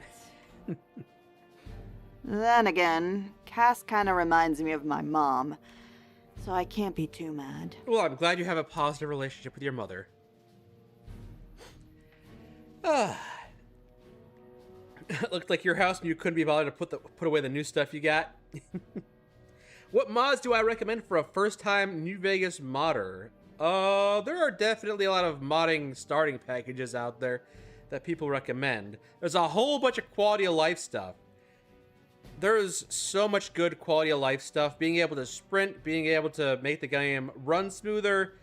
Then again, Cass kinda reminds me of my mom, so I can't be too mad. Well, I'm glad you have a positive relationship with your mother. Looked like your house and you couldn't be bothered to put away the new stuff you got. What mods do I recommend for a first-time New Vegas modder? There are definitely a lot of modding starting packages out there that people recommend. There's a whole bunch of quality of life stuff. There's so much good quality of life stuff. Being able to sprint, being able to make the game run smoother,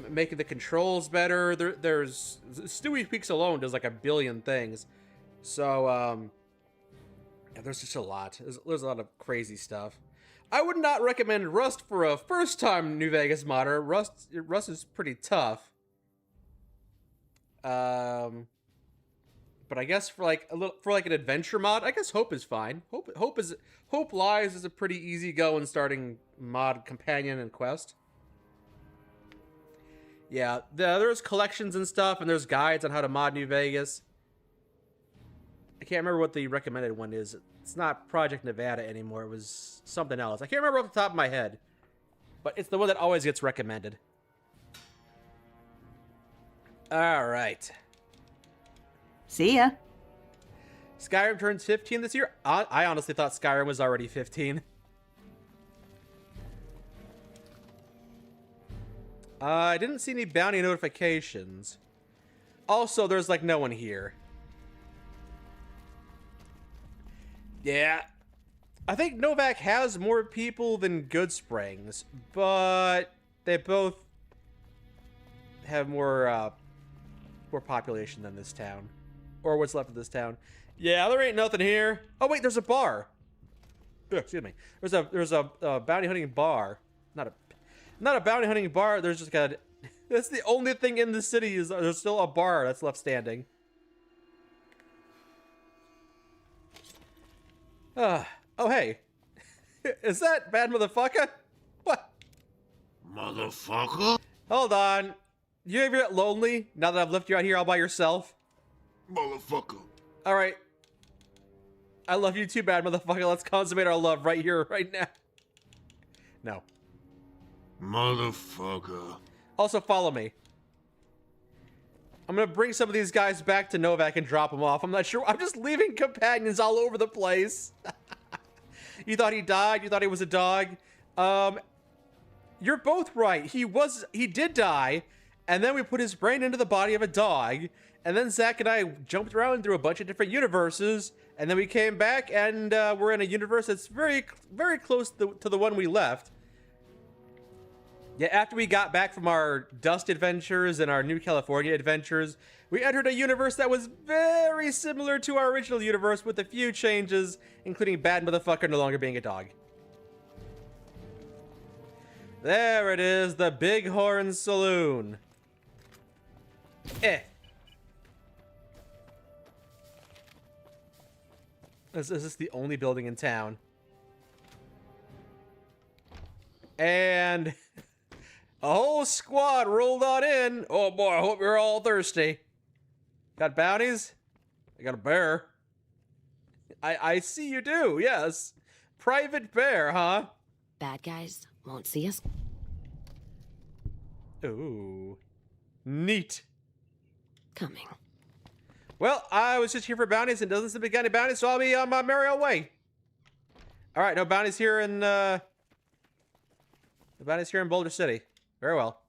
making the controls better. There's Stewie Peaks alone does like a billion things. So, yeah, there's just a lot. There's a lot of crazy stuff. I would not recommend Rust for a first-time New Vegas modder. Rust is pretty tough. But I guess for like an adventure mod, I guess Hope is fine. Hope Lies is a pretty easy go in starting mod companion and quest. Yeah, there's collections and stuff, and there's guides on how to mod New Vegas. I can't remember what the recommended one is. It's not Project Nevada anymore. It was something else. I can't remember off the top of my head. But it's the one that always gets recommended. All right. See ya. Skyrim turns 15 this year? I honestly thought Skyrim was already 15. I didn't see any bounty notifications. Also, there's like no one here. Yeah. I think Novak has more people than Goodsprings, but they both have more population than this town. Or what's left of this town. Yeah, there ain't nothing here. Oh wait, there's a bar. Ugh, excuse me. There's a bounty hunting bar. Not a bounty hunting bar. There's just got. That's the only thing in the city is there's still a bar that's left standing. Oh hey, is that bad motherfucker? What? Motherfucker? Hold on. You ever get lonely now that I've left you out here all by yourself? Motherfucker. All right. I love you too, bad motherfucker. Let's consummate our love right here, right now. No. Motherfucker. Also, follow me. I'm gonna bring some of these guys back to Novak and drop them off. I'm not sure. I'm just leaving companions all over the place. You thought he died? You thought he was a dog? You're both right. He did die, and then we put his brain into the body of a dog, and then Zach and I jumped around through a bunch of different universes, and then we came back, and we're in a universe that's very, very close to the one we left. Yeah, after we got back from our Dust adventures and our New California adventures, we entered a universe that was very similar to our original universe with a few changes, including Bad Motherfucker no longer being a dog. There it is, the Bighorn Saloon. Is this the only building in town? And a whole squad rolled on in. Oh boy, I hope you're all thirsty. Got bounties? I got a bear. I see you do, yes. Private Bear, huh? Bad guys won't see us. Ooh. Neat. Coming. Well, I was just here for bounties and doesn't seem to be any bounties, so I'll be on my merry old way. Alright, no bounties here in no bounties here in Boulder City. Very well.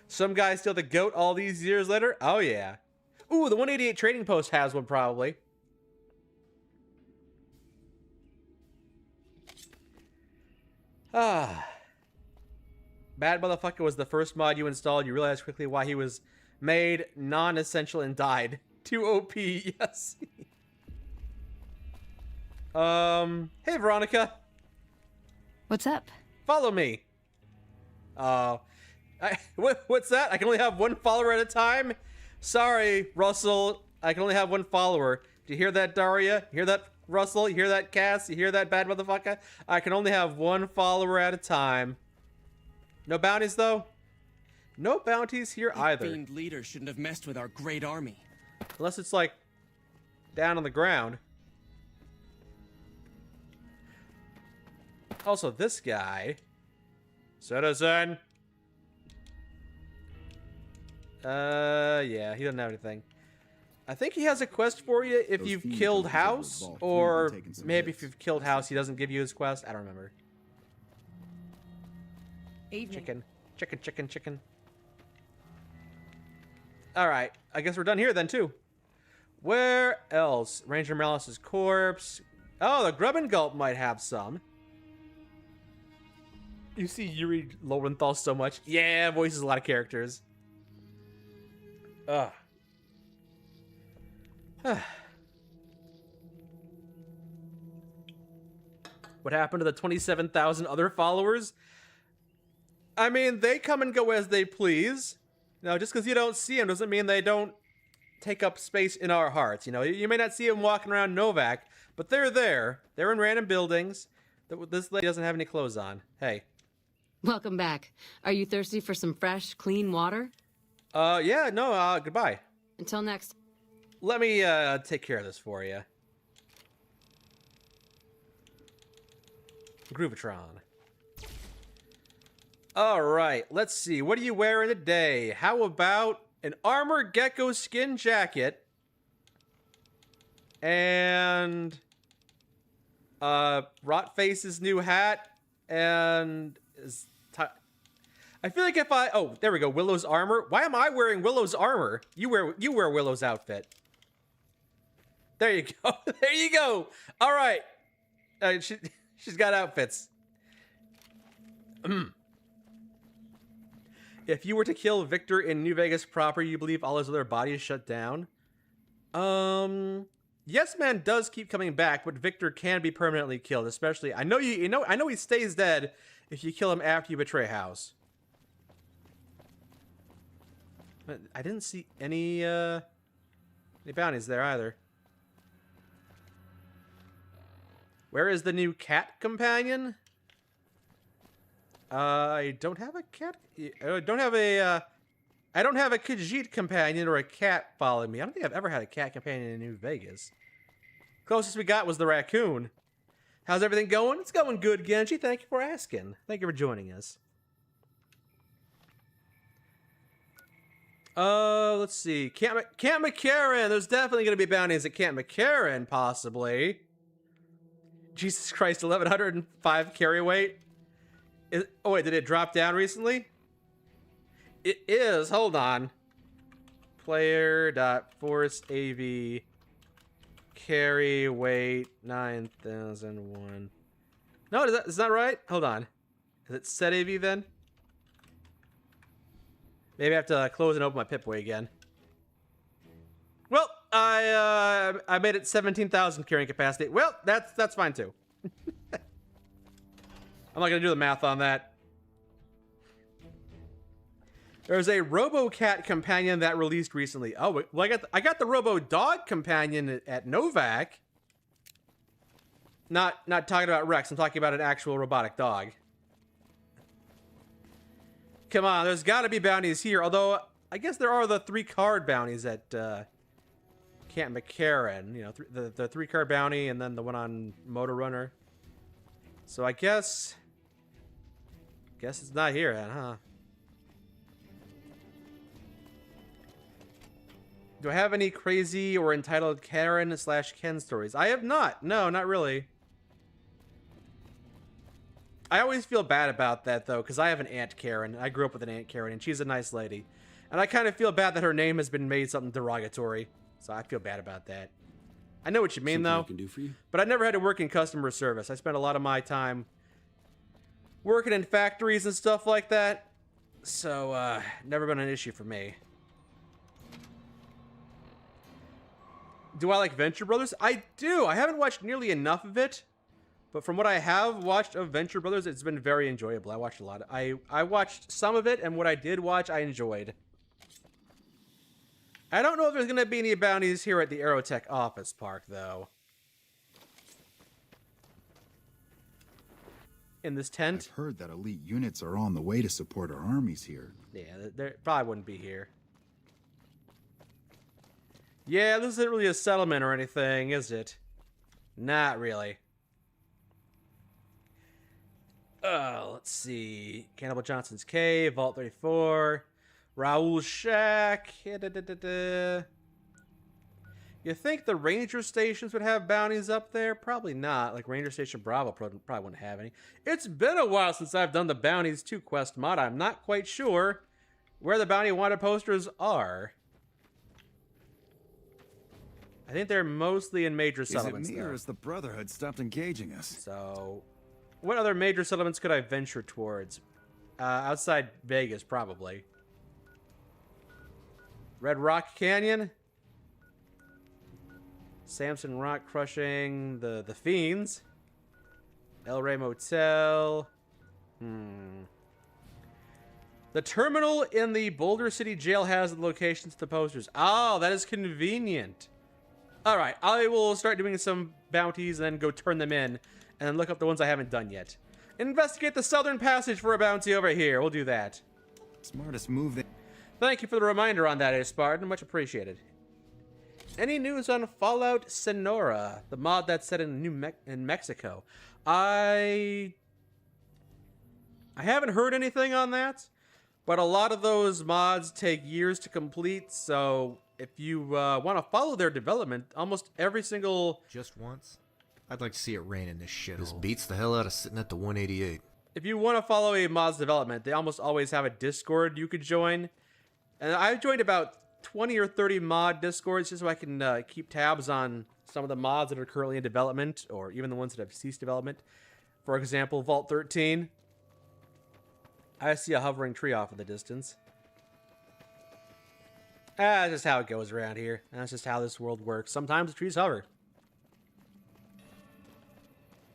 Some guy steal the goat all these years later? Oh yeah. Ooh, the 188 Trading Post has one probably. Ah. Bad Motherfucker was the first mod you installed. You realized quickly why he was made non-essential and died. Too OP, yes. Hey Veronica. What's up? Follow me. What's that? I can only have one follower at a time? Sorry, Russell. I can only have one follower. Do you hear that, Daria? You hear that, Russell? You hear that, Cass? You hear that, Bad Motherfucker? I can only have one follower at a time. No bounties, though? No bounties here either. The fiend leader shouldn't have messed with our great army. Unless it's, like, down on the ground. Also, this guy... Citizen! Yeah, he doesn't have anything. I think he has a quest for you if you've killed House, or maybe if you've killed House, he doesn't give you his quest. I don't remember. Evening. Chicken. Alright, I guess we're done here then, too. Where else? Ranger Morales' corpse. Oh, the Grub and Gulp might have some. You see Yuri Lowenthal so much. Yeah, voices a lot of characters. Ugh. What happened to the 27,000 other followers? I mean, they come and go as they please. Now, just because you don't see them doesn't mean they don't take up space in our hearts. You know, you may not see them walking around Novak, but they're there. They're in random buildings. This lady doesn't have any clothes on. Hey. Welcome back. Are you thirsty for some fresh, clean water? Yeah, no, goodbye. Until next. Let me, take care of this for you. Groovatron. Alright, let's see. What are you wearing today? How about an armor gecko skin jacket? And Rotface's new hat, and I feel like if oh, there we go, Willow's armor. Why am I wearing Willow's armor? You wear Willow's outfit. There you go. There you go. All right. She's got outfits. If you were to kill Victor in New Vegas proper, you believe all his other bodies shut down? Yes Man does keep coming back, but Victor can be permanently killed, especially I know he stays dead if you kill him after you betray House. But I didn't see any bounties there either. Where is the new cat companion? I don't have a cat. I don't have a Khajiit companion or a cat following me. I don't think I've ever had a cat companion in New Vegas. Closest we got was the raccoon. How's everything going? It's going good, Genji. Thank you for asking. Thank you for joining us. Let's see. Camp McCarran. There's definitely going to be bounties at Camp McCarran, possibly. Jesus Christ, 1105 carry weight. Oh wait, did it drop down recently? It is. Hold on. Player.forceAV carry weight 9001. No, is that right? Hold on. Is it set AV then? Maybe I have to close and open my Pip-Boy again. Well, I made it 17,000 carrying capacity. Well, that's fine too. I'm not gonna do the math on that. There's a RoboCat companion that released recently. Oh, well, I got the RoboDog companion at Novak. Not talking about Rex. I'm talking about an actual robotic dog. Come on, there's got to be bounties here. Although I guess there are the 3-card bounties at Camp McCarran. You know, the 3-card bounty and then the one on Motor Runner. So I guess it's not here then, huh? Do I have any crazy or entitled Karen/Ken stories? I have not. No, not really. I always feel bad about that, though, because I have an Aunt Karen. I grew up with an Aunt Karen, and she's a nice lady. And I kind of feel bad that her name has been made something derogatory. So I feel bad about that. I know what you mean, though. I can do for you? But I never had to work in customer service. I spent a lot of my time working in factories and stuff like that. So, never been an issue for me. Do I like Venture Brothers? I do. I haven't watched nearly enough of it. But from what I have watched of Venture Brothers, it's been very enjoyable. I watched a lot. I watched some of it, and what I did watch, I enjoyed. I don't know if there's going to be any bounties here at the Aerotech office park, though. In this tent? I've heard that elite units are on the way to support our armies here. Yeah, they probably wouldn't be here. Yeah, this isn't really a settlement or anything, is it? Not really. Let's see. Cannibal Johnson's Cave, Vault 34, Raoul's Shack. You think the ranger stations would have bounties up there? Probably not. Like Ranger Station Bravo probably wouldn't have any. It's been a while since I've done the Bounties 2 quest mod. I'm not quite sure where the bounty wanted posters are. I think they're mostly in major settlements. Is it me, or has the Brotherhood stopped engaging us? So, what other major settlements could I venture towards? Outside Vegas, probably. Red Rock Canyon? Samson Rock crushing the Fiends. El Rey Motel. The terminal in the Boulder City jail has the locations to the posters. Oh, that is convenient. Alright, I will start doing some bounties and then go turn them in. And then look up the ones I haven't done yet. Investigate the Southern Passage for a bounty over here. We'll do that. Smartest move that... Thank you for the reminder on that, Spartan. Much appreciated. Any news on Fallout Sonora, the mod that's set in Mexico? I haven't heard anything on that, but a lot of those mods take years to complete, so if you want to follow their development, almost every single... Just once? I'd like to see it rain in this shithole. This beats the hell out of sitting at the 188. If you want to follow a mod's development, they almost always have a Discord you could join. And I've joined about 20 or 30 mod Discords just so I can keep tabs on some of the mods that are currently in development, or even the ones that have ceased development. For example, Vault 13. I see a hovering tree off in the distance. That's just how it goes around here. That's just how this world works. Sometimes the trees hover.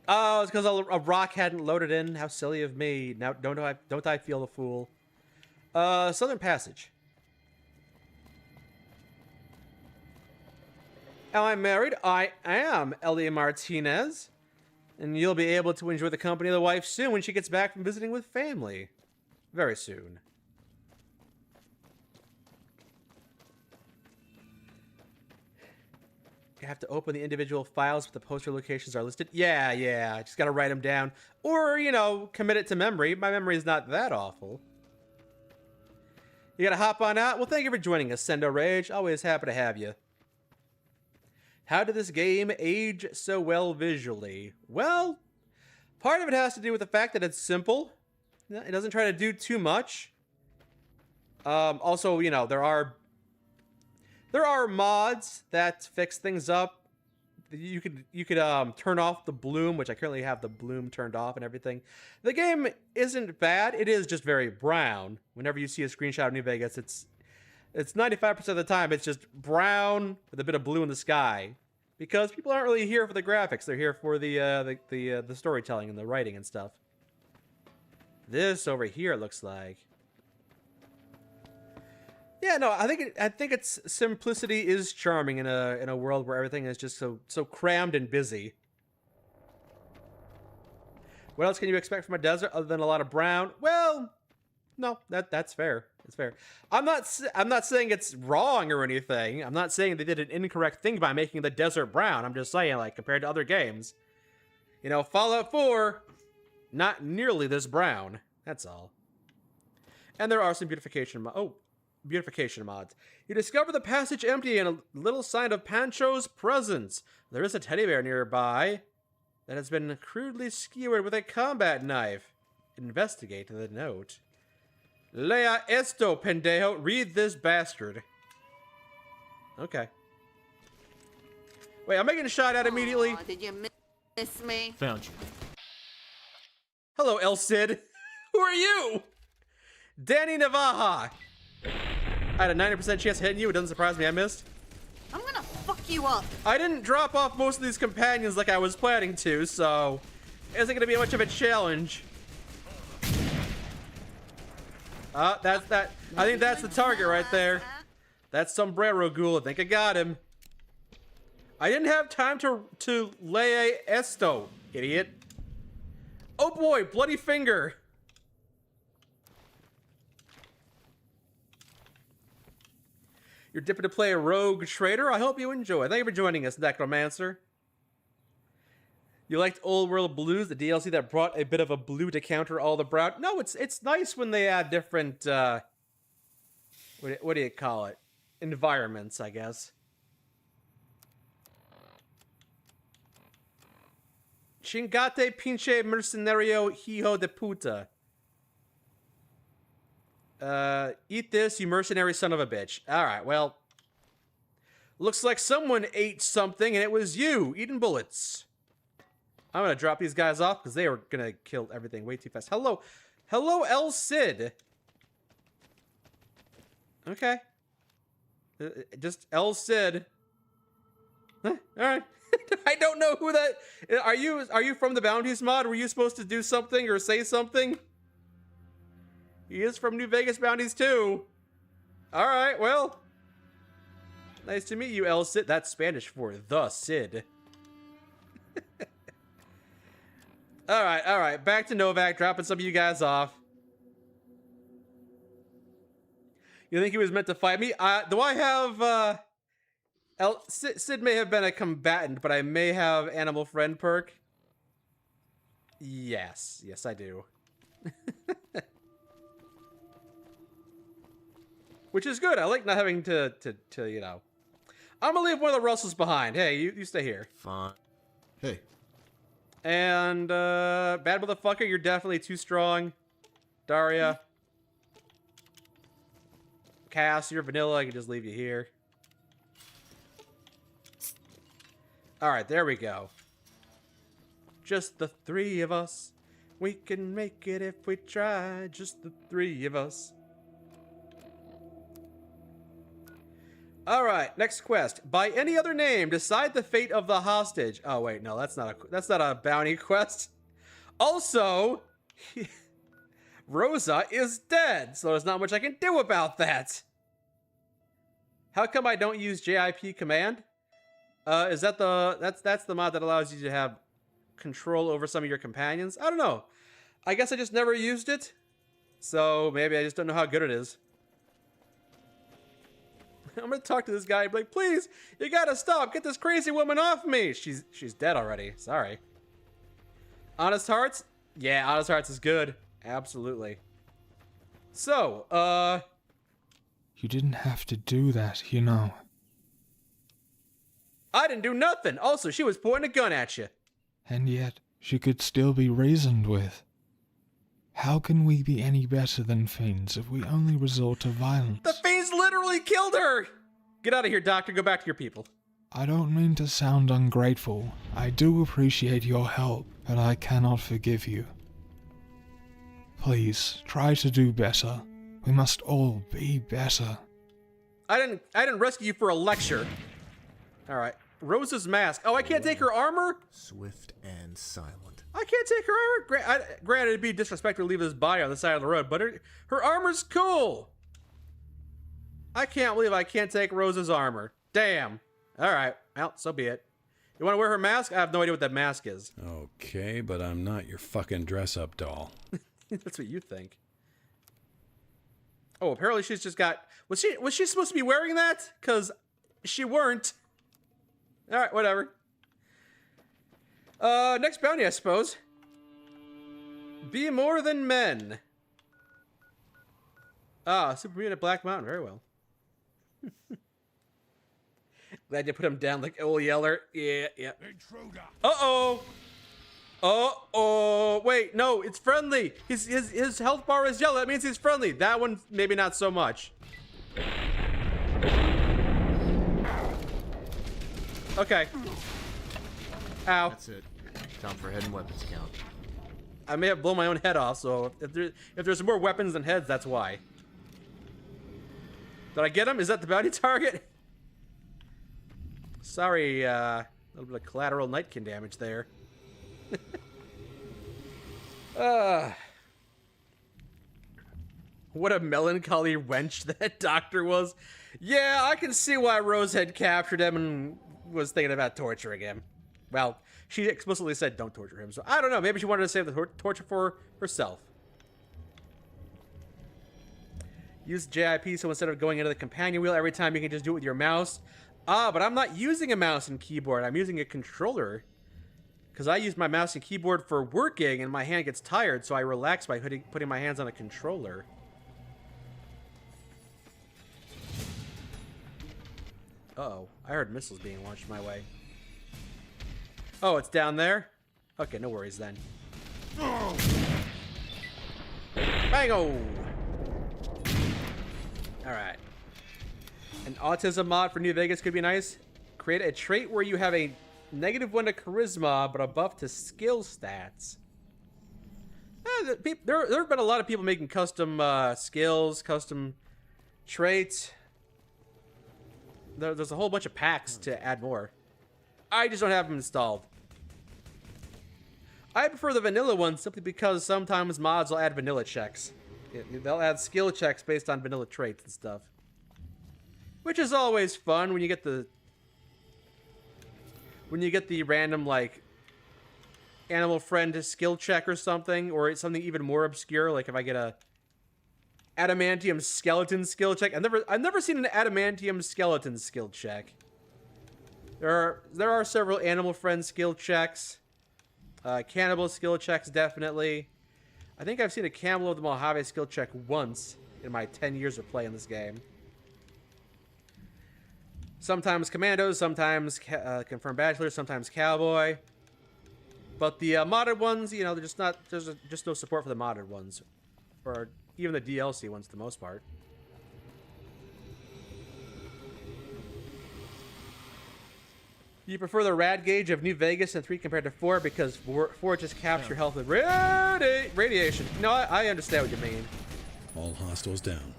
Oh, it's because a rock hadn't loaded in. How silly of me. Now, don't I feel the fool? Southern Passage. Am I married? I am, Ellie Martinez. And you'll be able to enjoy the company of the wife soon when she gets back from visiting with family. Very soon. You have to open the individual files, but the poster locations are listed. Yeah. Just gotta write them down. Or, you know, commit it to memory. My memory is not that awful. You gotta hop on out? Well, thank you for joining us, Sendo Rage. Always happy to have you. How did this game age so well visually? Well, part of it has to do with the fact that it's simple. It doesn't try to do too much. Also, you know, there are mods that fix things up. You could turn off the bloom, which I currently have the bloom turned off and everything. The game isn't bad. It is just very brown. Whenever you see a screenshot of New Vegas, it's 95% of the time it's just brown with a bit of blue in the sky, because people aren't really here for the graphics. They're here for the storytelling and the writing and stuff. This over here looks like. Yeah, no, I think its simplicity is charming in a world where everything is just so crammed and busy. What else can you expect from a desert other than a lot of brown? Well, no, that's fair. It's fair. I'm not saying it's wrong or anything. I'm not saying they did an incorrect thing by making the desert brown. I'm just saying, like, compared to other games, you know, Fallout 4, not nearly this brown. That's all. And there are some beautification mods. You discover the passage empty and a little sign of Pancho's presence. There is a teddy bear nearby that has been crudely skewered with a combat knife. Investigate the note. Lea esto, pendejo. Read this bastard. Okay. Wait, I'm making a shot at immediately. Did you miss me? Found you. Hello, El Cid. Who are you? Danny Navaja. I had a 90% chance of hitting you. It doesn't surprise me I missed. I'm gonna fuck you up. I didn't drop off most of these companions like I was planning to, so it isn't gonna be much of a challenge. That's that. I think that's the target right there. That's Sombrero Ghoul. I think I got him. I didn't have time to lay esto, idiot. Oh boy, bloody finger. You're dipping to play a rogue trader? I hope you enjoy. Thank you for joining us, Necromancer. You liked Old World Blues, the DLC that brought a bit of a blue to counter all the brown? No, it's nice when they add different, what do you call it? Environments, I guess. Chingate pinche mercenario hijo de puta. Eat this, you mercenary son of a bitch. Alright, well. Looks like someone ate something and it was you, eating bullets. I'm gonna drop these guys off because they are gonna kill everything way too fast. Hello, El Cid. Okay. Just El Cid. Alright. I don't know who that... Are you from the Bounties mod? Were you supposed to do something or say something? He is from New Vegas Bounties too. Alright, well. Nice to meet you, El Cid. That's Spanish for the Cid. Alright. Back to Novak, dropping some of you guys off. You think he was meant to fight me? Do I have, Cid may have been a combatant, but I may have Animal Friend perk. Yes, I do. which is good. I like not having to you know. I'm gonna leave one of the Russells behind. Hey, you stay here. Fine. Hey. And bad motherfucker, you're definitely too strong. Daria. Cass, you're vanilla. I can just leave you here. Alright, there we go. Just the three of us. We can make it if we try. Just the three of us. Alright, next quest. By any other name, decide the fate of the hostage. Oh wait, no, that's not a bounty quest. Also, Rosa is dead, so there's not much I can do about that. How come I don't use JIP command? Is that that's the mod that allows you to have control over some of your companions? I don't know. I guess I just never used it. So maybe I just don't know how good it is. I'm gonna talk to this guy and be like, please, you gotta stop. Get this crazy woman off me. She's dead already. Sorry. Honest Hearts? Yeah, Honest Hearts is good. Absolutely. So, You didn't have to do that, you know. I didn't do nothing. Also, she was pointing a gun at you. And yet, she could still be reasoned with. How can we be any better than fiends if we only resort to violence? The fiends literally killed her! Get out of here, Doctor. Go back to your people. I don't mean to sound ungrateful. I do appreciate your help, but I cannot forgive you. Please, try to do better. We must all be better. I didn't rescue you for a lecture. Alright. Rosa's mask. Oh, I can't take her armor? Swift and silent. I can't take her armor? Granted, it'd be disrespectful to leave this body on the side of the road, but her armor's cool. I can't believe I can't take Rosa's armor. Damn. Alright. Well, so be it. You want to wear her mask? I have no idea what that mask is. Okay, but I'm not your fucking dress-up doll. That's what you think. Oh, apparently she's just got... Was she supposed to be wearing that? Because she weren't. Alright, whatever. Next bounty, I suppose. Be more than men. Ah, Super Mutant at Black Mountain. Very well. Glad you put him down like old Yeller. Yeah, yeah. Uh-oh. Uh-oh. Wait, no, it's friendly. His health bar is yellow. That means he's friendly. That one, maybe not so much. Okay. Ow. That's it. Time for head and weapons count. I may have blown my own head off, so if there's more weapons than heads, that's why. Did I get him? Is that the bounty target? Sorry, a little bit of collateral nightkin damage there. What a melancholy wench that doctor was. Yeah, I can see why Rose had captured him and was thinking about torturing him. Well, she explicitly said don't torture him, so I don't know. Maybe she wanted to save the torture for herself. Use JIP, so instead of going into the companion wheel every time, you can just do it with your mouse. Ah, but I'm not using a mouse and keyboard. I'm using a controller. Because I use my mouse and keyboard for working, and my hand gets tired, so I relax by putting my hands on a controller. Uh-oh. I heard missiles being launched my way. Oh, it's down there? Okay, no worries then. Bango! Alright. An autism mod for New Vegas could be nice. Create a trait where you have a -1 to charisma, but a buff to skill stats. There have been a lot of people making custom skills, custom traits. There's a whole bunch of packs to add more. I just don't have them installed. I prefer the vanilla one simply because sometimes mods will add vanilla checks. They'll add skill checks based on vanilla traits and stuff. Which is always fun when you get the random, like, animal friend skill check or something, or it's something even more obscure, like if I get a adamantium skeleton skill check. I've never seen an adamantium skeleton skill check. There are several animal friend skill checks. Cannibal skill checks, definitely. I think I've seen a Camel of the Mojave skill check once in my 10 years of playing this game. Sometimes commandos, sometimes confirmed bachelors, sometimes cowboy. But the modded ones, you know, they're just not. There's just no support for the modded ones, or even the DLC ones, for the most part. You prefer the rad gauge of New Vegas in 3 compared to 4 because 4 just caps your health with radiation. No, I understand what you mean. All hostiles down.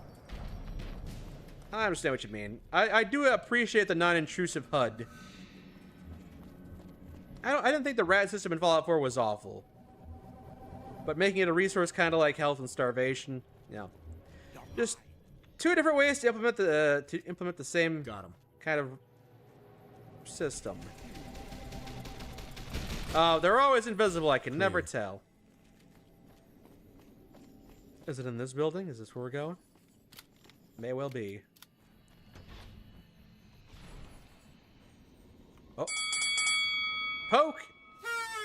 I understand what you mean. I do appreciate the non-intrusive HUD. I didn't think the rad system in Fallout 4 was awful. But making it a resource kind of like health and starvation, you know. Just 2 different ways to implement the same kind of system. They're always invisible, I can never tell. Is it in this building? Is this where we're going? May well be. Oh. Poke!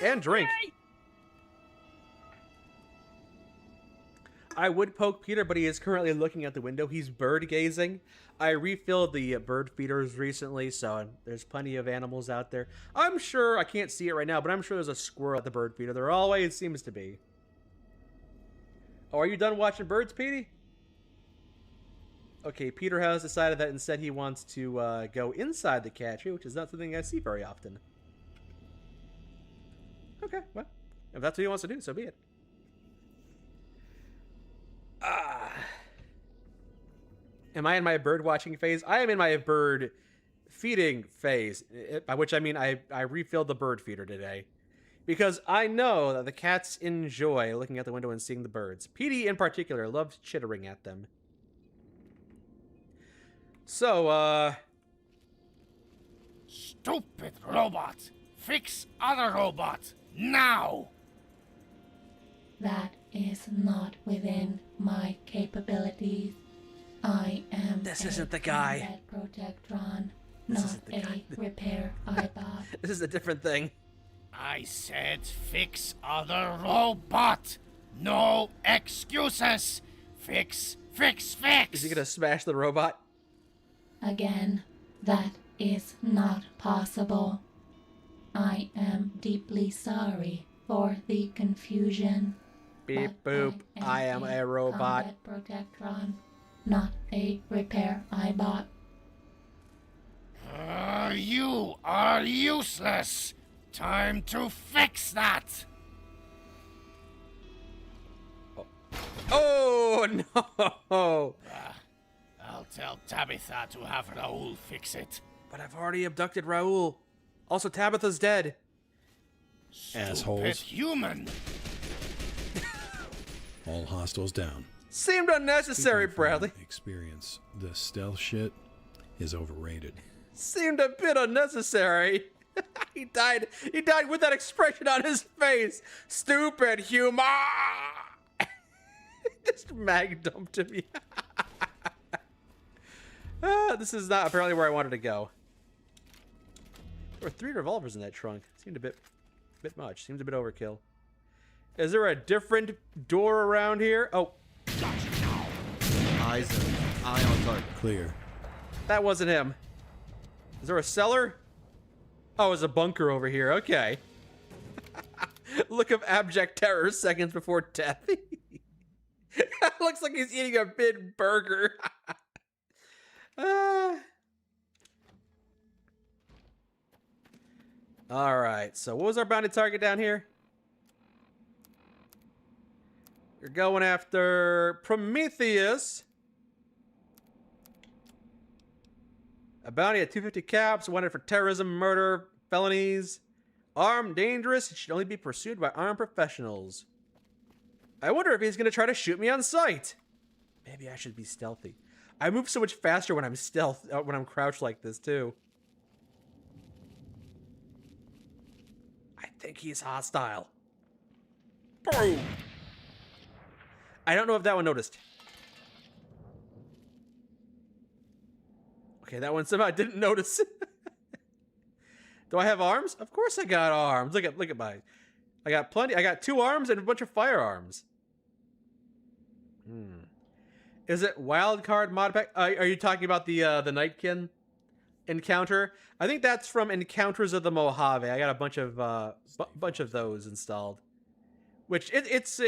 And drink. I would poke Peter, but he is currently looking at the window. He's bird gazing. I refilled the bird feeders recently, so there's plenty of animals out there. I'm sure, I can't see it right now, but I'm sure there's a squirrel at the bird feeder. There always seems to be. Oh, are you done watching birds, Petey? Okay, Peter has decided that instead he wants to go inside the cat tree, which is not something I see very often. Okay, well, if that's what he wants to do, so be it. Am I in my bird watching phase? I am in my bird feeding phase, by which I mean I refilled the bird feeder today. Because I know that the cats enjoy looking out the window and seeing the birds. Petey, in particular, loves chittering at them. So, Stupid robot! Fix other robot! Now! That is not within my capabilities. I am This isn't the guy. Protectron, not a repair iBot. This is a different thing. I said fix other robot! No excuses! Fix, fix, fix! Is he gonna smash the robot? Again, that is not possible. I am deeply sorry for the confusion. Beep boop, I am a robot. Protectron, not a repair iBot. You are useless! Time to fix that! Oh no! I'll tell Tabitha to have Raoul fix it. But I've already abducted Raoul. Also, Tabitha's dead. Assholes. Human. All hostiles down. Seemed unnecessary, Bradley. Experience. The stealth shit is overrated. Seemed a bit unnecessary. He died with that expression on his face. Stupid human. Just mag dumped me. This is not apparently where I wanted to go. There were 3 revolvers in that trunk. Seemed a bit much. Seems a bit overkill. Is there a different door around here? Oh. Eye on target. Clear. That wasn't him. Is there a cellar? Oh, there's a bunker over here. Okay. Look of abject terror seconds before death. Looks like he's eating a big burger. Alright, so what was our bounty target down here? You're going after Prometheus. A bounty at 250 caps, wanted for terrorism, murder, felonies. Armed, dangerous, it should only be pursued by armed professionals. I wonder if he's going to try to shoot me on sight. Maybe I should be stealthy. I move so much faster when I'm when I'm crouched like this, too. I think he's hostile. Boom! I don't know if that one noticed. Okay, that one somehow didn't notice. Do I have arms? Of course I got arms. Look at my... I got plenty. I got 2 arms and a bunch of firearms. Is it wildcard mod pack? Are you talking about the Nightkin? encounter. I think that's from Encounters of the Mojave. I got a bunch of bunch of those installed. Which it's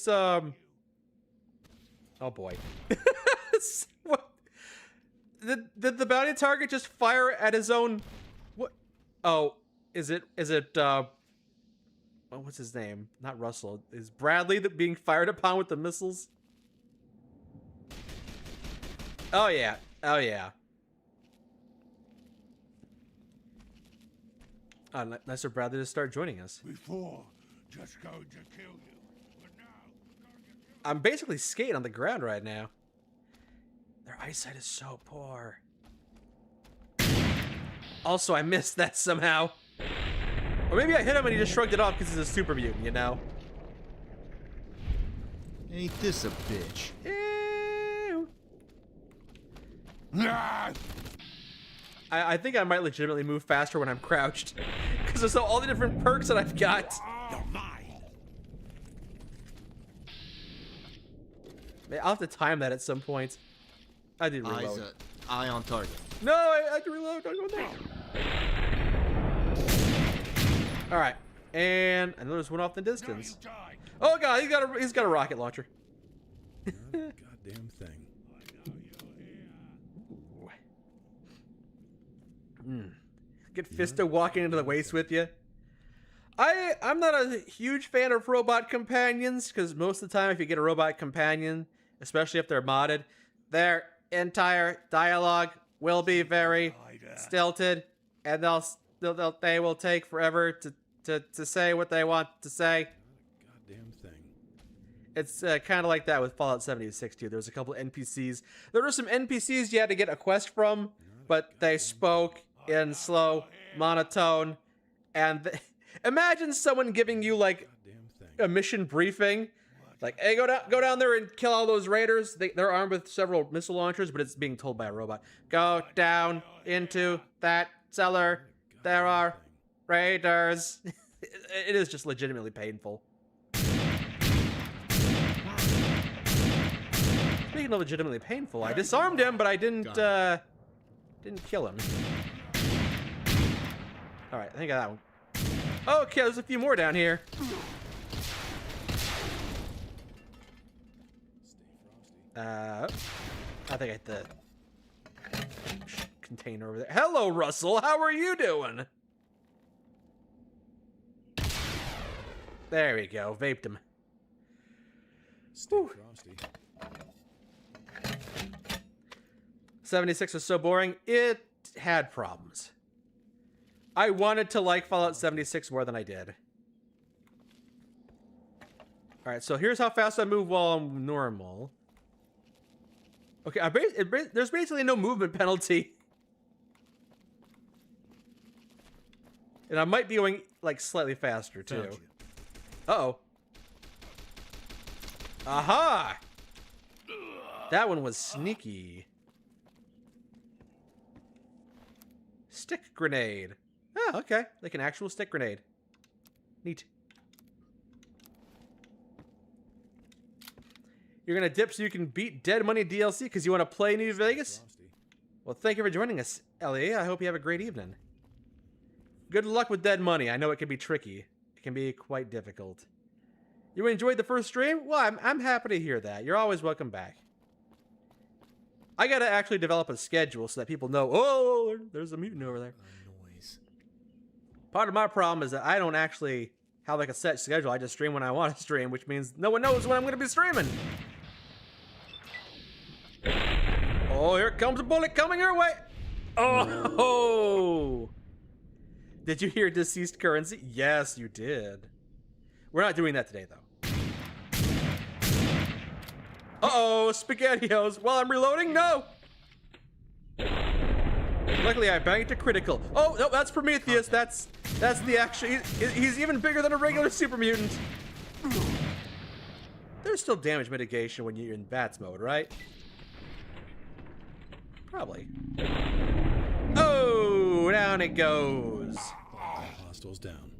oh boy. What? Did the bounty target just fire at his own? What? Oh, is it oh, what's his name? Not Russell. Is Bradley being fired upon with the missiles? Oh yeah. Oh yeah. Nice for Bradley to start joining us. Before, just going to kill you. I'm basically skating on the ground right now. Their eyesight is so poor. Also, I missed that somehow. Or maybe I hit him and he just shrugged it off because he's a super mutant, you know? Ain't this a bitch? Ew. I think I might legitimately move faster when I'm crouched. Because of all the different perks that I've got. I'll have to time that at some point. I did reload. Eye on target. No, I had to reload. Don't go there. All right, and I know there's one off in the distance. Oh god, he's got a rocket launcher. Goddamn thing. Get Fisto walking into the waste with you. I'm not a huge fan of robot companions because most of the time if you get a robot companion, especially if they're modded, their entire dialogue will be very stilted, and they will take forever to say what they want to say. Goddamn thing. It's kind of like that with Fallout 76 too. There was a couple of NPCs. There were some NPCs you had to get a quest from, but they spoke in slow monotone, and imagine someone giving you like a mission briefing. Like, hey, go down there and kill all those raiders. They're armed with several missile launchers, but it's being told by a robot. Go down into that cellar. There are raiders. It is just legitimately painful. Speaking of legitimately painful, I disarmed him, but I didn't kill him. All right, I think I got that one. Okay, there's a few more down here. I think I hit the container over there. Hello, Russell. How are you doing? There we go. Vaped him. Stay frosty. 76 was so boring. It had problems. I wanted to like Fallout 76 more than I did. All right, so here's how fast I move while I'm normal. Okay, there's basically no movement penalty. And I might be going, like, slightly faster, too. Uh-oh. Aha! That one was sneaky. Stick grenade. Oh, okay. Like an actual stick grenade. Neat. You're gonna dip so you can beat Dead Money DLC because you want to play New Vegas? Well, thank you for joining us, Ellie. I hope you have a great evening. Good luck with Dead Money. I know it can be tricky. It can be quite difficult. You enjoyed the first stream? Well, I'm happy to hear that. You're always welcome back. I gotta actually develop a schedule so that people know, oh, there's a mutant over there. Noise. Part of my problem is that I don't actually have like a set schedule. I just stream when I want to stream, which means no one knows when I'm gonna be streaming. Oh, here comes a bullet coming your way. Oh! Did you hear deceased currency? Yes, you did. We're not doing that today, though. Uh-oh, SpaghettiOs. While I'm reloading? No! Luckily, I banged to critical. Oh, no, that's Prometheus. That's the actual... He's even bigger than a regular super mutant. There's still damage mitigation when you're in VATS mode, right? Probably. Oh, down it goes. Hostiles down.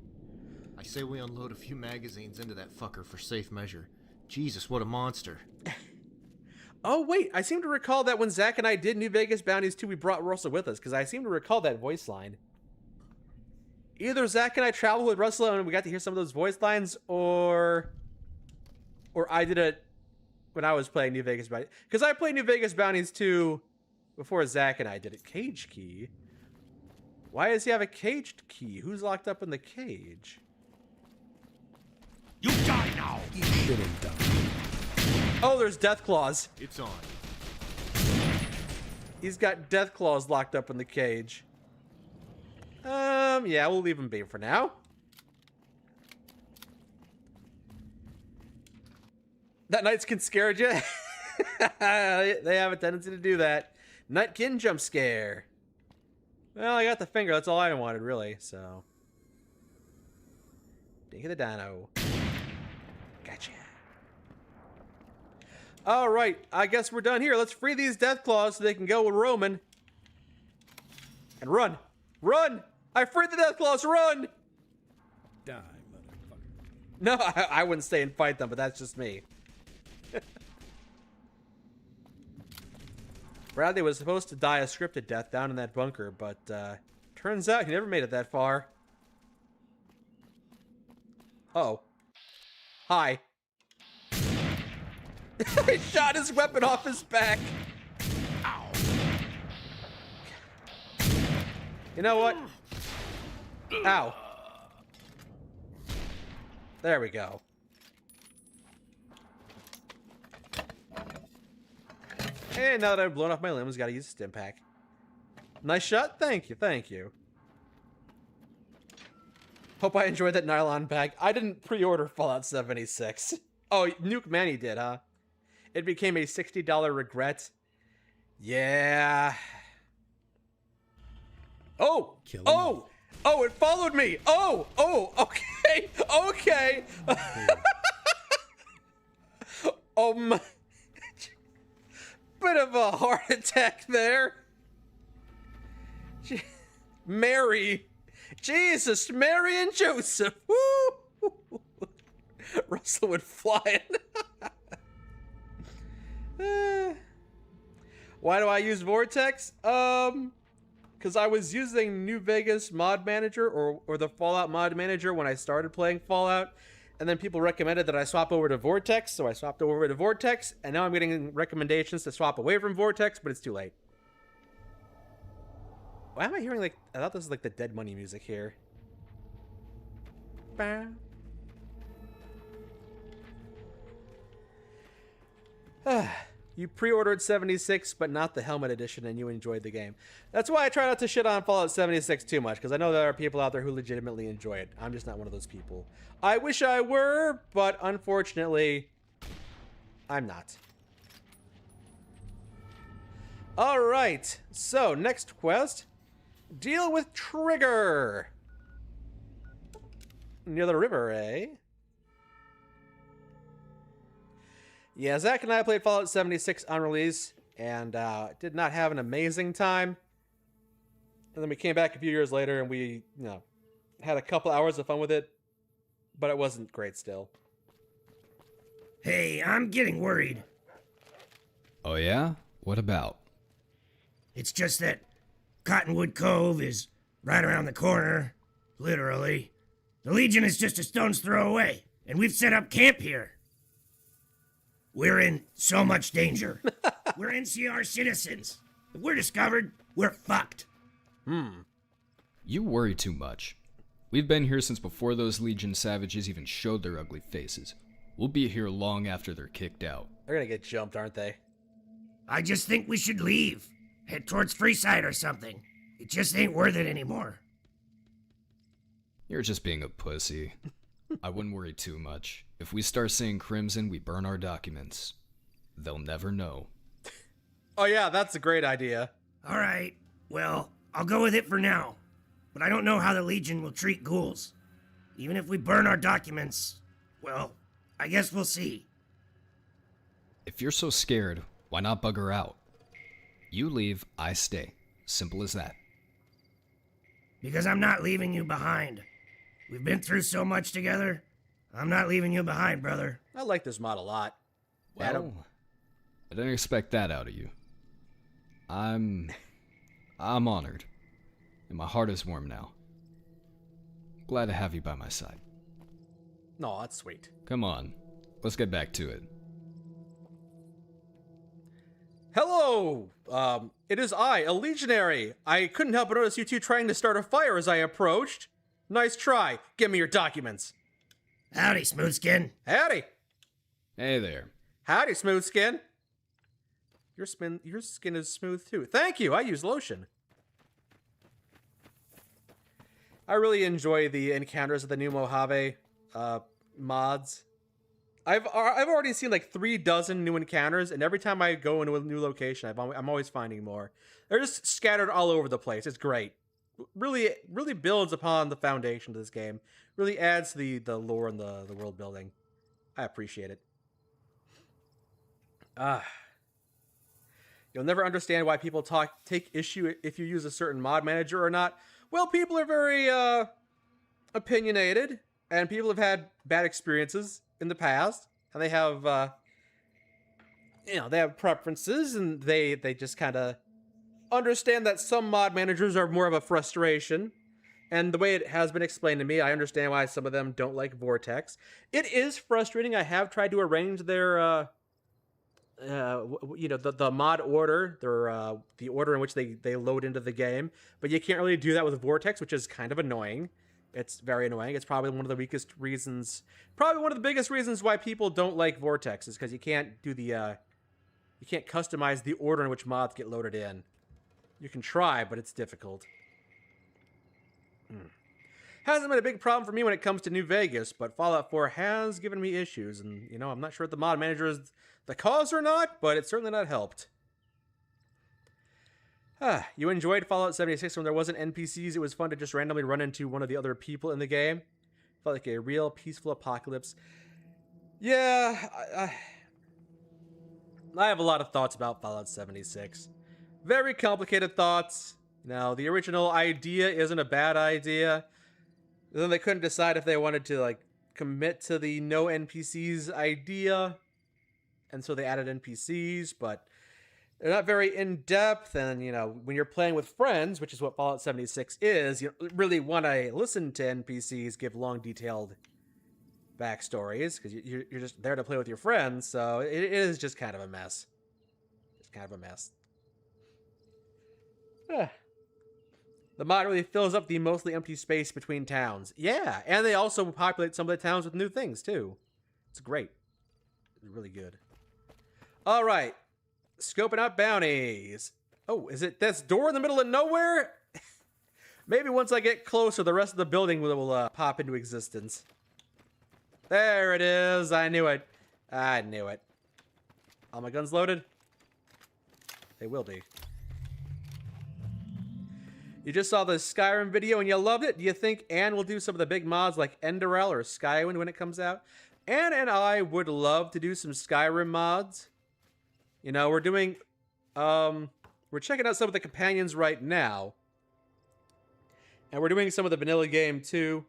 I say we unload a few magazines into that fucker for safe measure. Jesus, what a monster. Oh, wait. I seem to recall that when Zach and I did New Vegas Bounties 2, we brought Russell with us, because I seem to recall that voice line. Either Zach and I traveled with Russell and we got to hear some of those voice lines, or I did it when I was playing New Vegas Bounties. Because I played New Vegas Bounties 2 before Zach and I did it. Cage key? Why does he have a caged key? Who's locked up in the cage? You die now! You shouldn't die. Oh, there's Death Claws. It's on. He's got Death Claws locked up in the cage. Yeah, we'll leave him be for now. That Nightkin scared you? They have a tendency to do that. Nightkin jump scare. Well, I got the finger. That's all I wanted, really, so. Dinky the Dino. Gotcha. All right, I guess we're done here. Let's free these Death Claws so they can go with Roman. And run. Run! I freed the Death Claws. Run! Die, motherfucker. No, I wouldn't stay and fight them, but that's just me. Bradley was supposed to die a scripted death down in that bunker, but turns out he never made it that far. Uh-oh. Hi. He shot his weapon off his back. Ow. You know what? Ow. There we go. And now that I've blown off my limbs, gotta use a stim pack. Nice shot. Thank you. Thank you. Hope I enjoyed that nylon bag. I didn't pre-order Fallout 76. Oh, Nuke Manny did, huh? It became a $60 regret. Yeah. Oh! Oh! Oh, it followed me! Oh! Oh! Okay! Okay! Bit of a heart attack there. Mary. Jesus, Mary and Joseph. Woo! Russell would fly. Why do I use Vortex? Because I was using New Vegas Mod Manager or the Fallout Mod Manager when I started playing Fallout, and then people recommended that I swap over to Vortex, so I swapped over to Vortex, and now I'm getting recommendations to swap away from Vortex, but it's too late. Why am I hearing, like, I thought this was like the Dead Money music here. You pre-ordered 76, but not the Helmet Edition, and you enjoyed the game. That's why I try not to shit on Fallout 76 too much, because I know there are people out there who legitimately enjoy it. I'm just not one of those people. I wish I were, but unfortunately, I'm not. All right, so next quest. Deal with Trigger. Near the river, eh? Yeah, Zach and I played Fallout 76 on release, and did not have an amazing time. And then we came back a few years later, and we, you know, had a couple hours of fun with it, but it wasn't great still. Hey, I'm getting worried. Oh yeah? What about? It's just that Cottonwood Cove is right around the corner, literally. The Legion is just a stone's throw away, and we've set up camp here. We're in so much danger. We're NCR citizens. If we're discovered, we're fucked. You worry too much. We've been here since before those Legion savages even showed their ugly faces. We'll be here long after they're kicked out. They're gonna get jumped, aren't they? I just think we should leave. Head towards Freeside or something. It just ain't worth it anymore. You're just being a pussy. I wouldn't worry too much. If we start seeing Crimson, we burn our documents. They'll never know. Oh yeah, that's a great idea. All right, well, I'll go with it for now. But I don't know how the Legion will treat ghouls. Even if we burn our documents, well, I guess we'll see. If you're so scared, why not bug her out? You leave, I stay. Simple as that. Because I'm not leaving you behind. We've been through so much together. I'm not leaving you behind, brother. I like this mod a lot. Well, I didn't expect that out of you. I'm honored, and my heart is warm now. Glad to have you by my side. No, that's sweet. Come on, let's get back to it. Hello! It is I, a legionary. I couldn't help but notice you two trying to start a fire as I approached. Nice try. Give me your documents. Howdy, Smoothskin. Howdy. Hey there. Howdy, Smoothskin. Your skin is smooth too. Thank you. I use lotion. I really enjoy the encounters of the new Mojave mods. I've already seen like 36 new encounters, and every time I go into a new location, I'm always finding more. They're just scattered all over the place. It's great. Really builds upon the foundation of this game. Really adds to the lore and the world building. I appreciate it. You'll never understand why people take issue if you use a certain mod manager or not. Well, people are very opinionated, and people have had bad experiences in the past, and they have they have preferences, and they just kind of understand that some mod managers are more of a frustration. And the way it has been explained to me, I understand why some of them don't like Vortex. It is frustrating. I have tried to arrange their the mod order, the order in which they load into the game, but you can't really do that with Vortex, which is kind of annoying. It's very annoying. It's probably one of the weakest reasons, probably one of the biggest reasons why people don't like Vortex, is because you can't do you can't customize the order in which mods get loaded in. You can try, but it's difficult. Hasn't been a big problem for me when it comes to New Vegas, but Fallout 4 has given me issues, and I'm not sure if the mod manager is the cause or not, but it's certainly not helped. You enjoyed Fallout 76 when there wasn't NPCs. It was fun to just randomly run into one of the other people in the game. Felt like a real peaceful apocalypse. Yeah, I have a lot of thoughts about Fallout 76. Very complicated thoughts. Now, the original idea isn't a bad idea. Then they couldn't decide if they wanted to commit to the no NPCs idea, and so they added NPCs, but they're not very in-depth, and when you're playing with friends, which is what Fallout 76 is, you really want to listen to NPCs give long, detailed backstories, because you're just there to play with your friends, so it is just kind of a mess. It's kind of a mess. The mod really fills up the mostly empty space between towns. Yeah, and they also populate some of the towns with new things, too. It's great. It's really good. All right. Scoping out bounties. Oh, is it this door in the middle of nowhere? Maybe once I get closer, the rest of the building will pop into existence. There it is. I knew it. I knew it. All my guns loaded? They will be. You just saw the Skyrim video and you loved it. Do you think Anne will do some of the big mods like Enderal or Skywind when it comes out? Anne and I would love to do some Skyrim mods. We're doing, we're checking out some of the companions right now. And we're doing some of the vanilla game too.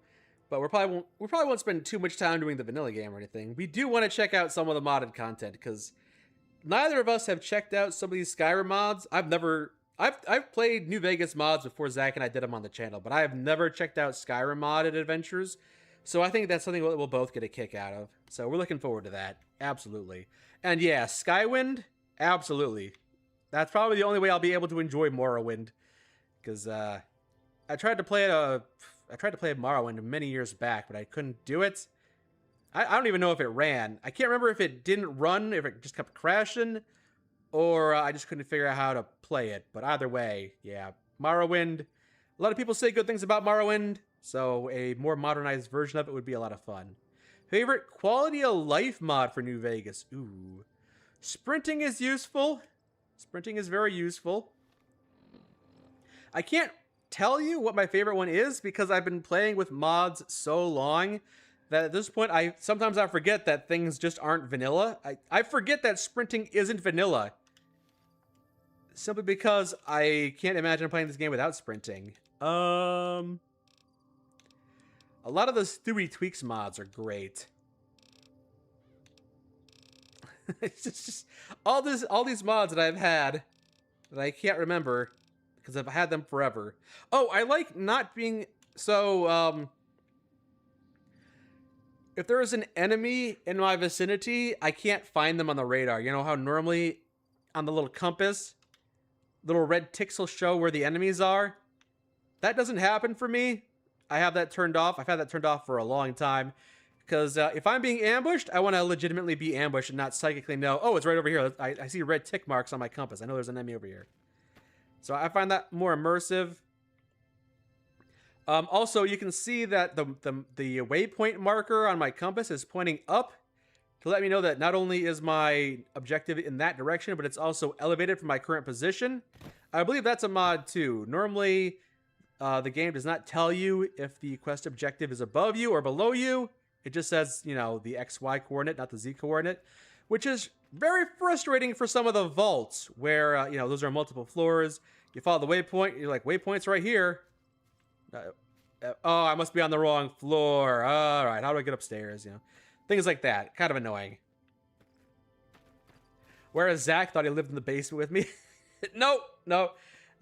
But we probably won't spend too much time doing the vanilla game or anything. We do want to check out some of the modded content because neither of us have checked out some of these Skyrim mods. I've played New Vegas mods before Zach and I did them on the channel, but I have never checked out Skyrim modded adventures. So I think that's something we'll both get a kick out of. So we're looking forward to that. Absolutely. And yeah, Skywind, absolutely. That's probably the only way I'll be able to enjoy Morrowind. Because I tried to play Morrowind many years back, but I couldn't do it. I don't even know if it ran. I can't remember if it didn't run, if it just kept crashing, or I just couldn't figure out how to play it. But either way, yeah, Morrowind. A lot of people say good things about Morrowind, so a more modernized version of it would be a lot of fun. Favorite quality of life mod for New Vegas? Ooh. Sprinting is useful. Sprinting is very useful. I can't tell you what my favorite one is because I've been playing with mods so long that at this point sometimes I forget that things just aren't vanilla. I forget that sprinting isn't vanilla. Simply because I can't imagine playing this game without sprinting. A lot of the Stewie Tweaks mods are great. It's just all these mods that I've had that I can't remember because I've had them forever. Oh, I like not being so. If there is an enemy in my vicinity, I can't find them on the radar. You know how normally on the little compass, little red ticks will show where the enemies are? That doesn't happen for me. I have that turned off. I've had that turned off for a long time. Because if I'm being ambushed, I want to legitimately be ambushed and not psychically know, oh, it's right over here. I see red tick marks on my compass. I know there's an enemy over here. So I find that more immersive. Also, you can see that the waypoint marker on my compass is pointing up to let me know that not only is my objective in that direction, but it's also elevated from my current position. I believe that's a mod too. Normally, the game does not tell you if the quest objective is above you or below you. It just says, you know, the XY coordinate, not the Z coordinate, which is very frustrating for some of the vaults where, you know, those are multiple floors. You follow the waypoint, you're like, waypoint's right here. Oh, I must be on the wrong floor. All right, how do I get upstairs? You know, things like that. Kind of annoying. Whereas Zach thought he lived in the basement with me. No.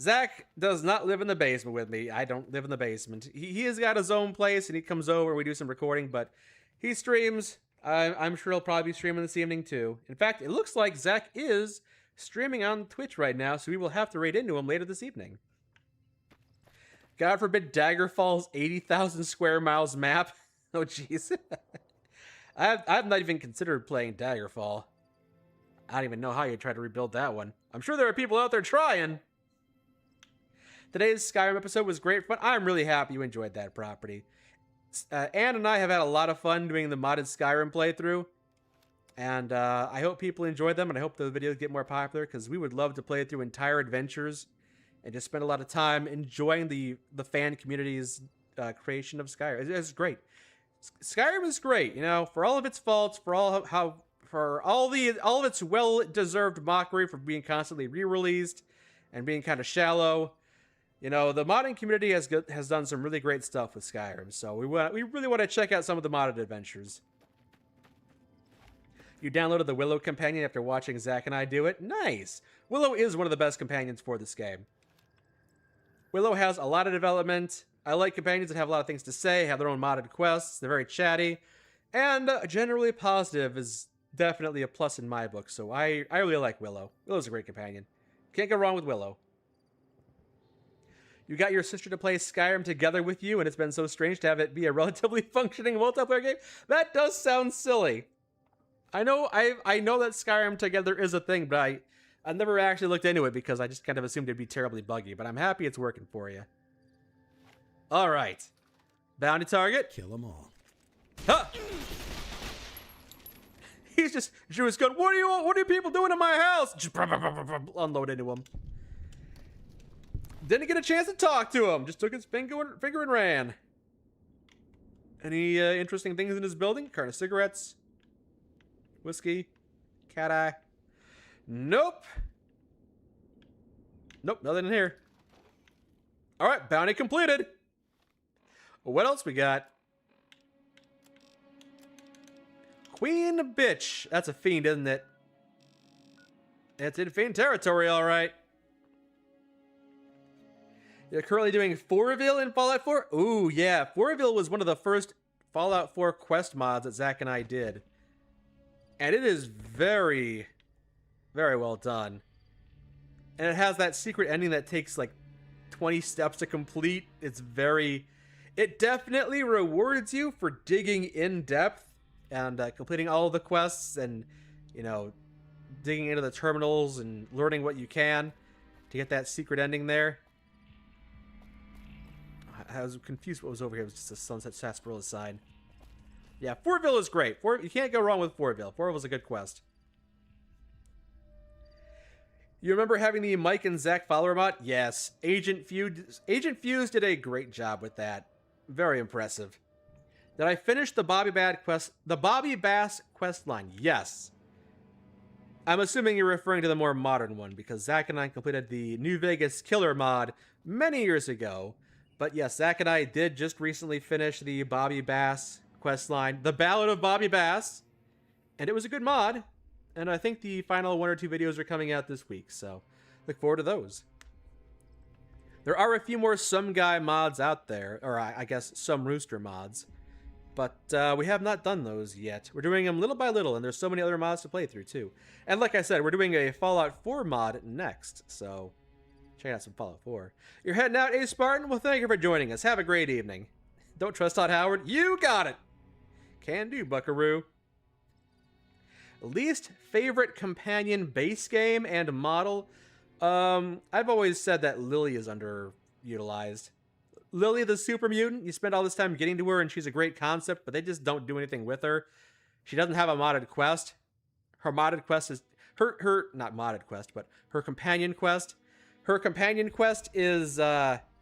Zach does not live in the basement with me. I don't live in the basement. He has got his own place, and he comes over and we do some recording, but he streams. I'm sure he'll probably be streaming this evening, too. In fact, it looks like Zach is streaming on Twitch right now, so we will have to raid into him later this evening. God forbid Daggerfall's 80,000 square miles map. Oh, jeez. I've not even considered playing Daggerfall. I don't even know how you try to rebuild that one. I'm sure there are people out there trying. Today's Skyrim episode was great fun. I'm really happy you enjoyed that property. Anne and I have had a lot of fun doing the modded Skyrim playthrough. And I hope people enjoy them, and I hope the videos get more popular, because we would love to play through entire adventures and just spend a lot of time enjoying the fan community's creation of Skyrim. It's great. Skyrim is great, you know, for all of its faults, for all of its well-deserved mockery for being constantly re-released and being kind of shallow. You know, the modding community has done some really great stuff with Skyrim, so we really want to check out some of the modded adventures. You downloaded the Willow companion after watching Zach and I do it? Nice! Willow is one of the best companions for this game. Willow has a lot of development. I like companions that have a lot of things to say, have their own modded quests, they're very chatty, and generally positive is definitely a plus in my book, so I really like Willow. Willow's a great companion. Can't go wrong with Willow. You got your sister to play Skyrim together with you, and it's been so strange to have it be a relatively functioning multiplayer game? That does sound silly. I know that Skyrim together is a thing, but I never actually looked into it because I just kind of assumed it'd be terribly buggy, but I'm happy it's working for you. All right. Bounty target. Kill them all. Huh! He's just drew his gun. What are you people doing in my house? Just unload into him. Didn't get a chance to talk to him. Just took his finger and ran. Any interesting things in his building? Carton of cigarettes. Whiskey. Cat eye. Nope. Nope, nothing in here. All right, bounty completed. What else we got? Queen Bitch. That's a fiend, isn't it? It's in fiend territory, all right. You're currently doing Fourville in Fallout 4? Ooh, yeah. Fourville was one of the first Fallout 4 quest mods that Zach and I did. And it is very, very well done. And it has that secret ending that takes like 20 steps to complete. It definitely rewards you for digging in depth and completing all of the quests and, you know, digging into the terminals and learning what you can to get that secret ending there. I was confused what was over here. It was just a Sunset Sarsaparilla sign. Yeah, Fourville is great. You can't go wrong with Fourville. Fourville is a good quest. You remember having the Mike and Zach follower mod? Yes. Agent Fuse did a great job with that. Very impressive. Did I finish the Bobby Bass quest line? Yes. I'm assuming you're referring to the more modern one, because Zach and I completed the New Vegas Killer mod many years ago. But yes, Zach and I did just recently finish the Bobby Bass quest line, The Ballad of Bobby Bass, and it was a good mod. And I think the final 1 or 2 videos are coming out this week, so look forward to those. There are a few more Some Guy mods out there, or I guess Some Rooster mods, but we have not done those yet. We're doing them little by little, and there's so many other mods to play through, too. And like I said, we're doing a Fallout 4 mod next, so check out some Fallout 4. You're heading out, A Spartan? Well, thank you for joining us. Have a great evening. Don't trust Todd Howard? You got it! Can do, buckaroo. Least favorite companion base game and model? I've always said that Lily is underutilized. Lily the super mutant, you spend all this time getting to her and she's a great concept, but they just don't do anything with her. She doesn't have a modded quest. Her modded quest is not modded quest, but her companion quest. Her companion quest is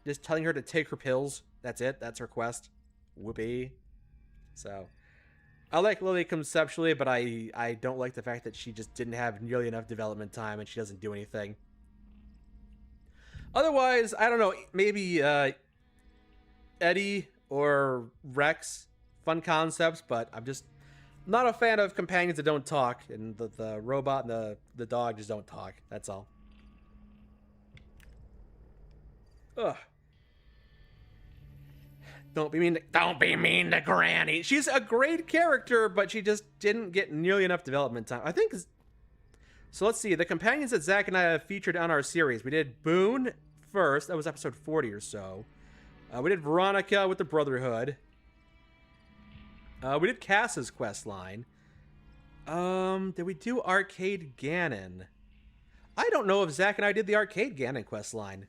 just telling her to take her pills. That's it. That's her quest. Whoopee. So I like Lily conceptually, but I don't like the fact that she just didn't have nearly enough development time and she doesn't do anything. Otherwise, I don't know, maybe Eddie or Rex, fun concepts, but I'm just not a fan of companions that don't talk, and the robot and the dog just don't talk. That's all. Ugh. Don't be mean to Granny. She's a great character, but she just didn't get nearly enough development time. I think. So let's see. The companions that Zach and I have featured on our series. We did Boone first. That was episode 40 or so. We did Veronica with the Brotherhood. We did Cass's quest line. Did we do Arcade Ganon? I don't know if Zach and I did the Arcade Ganon quest line.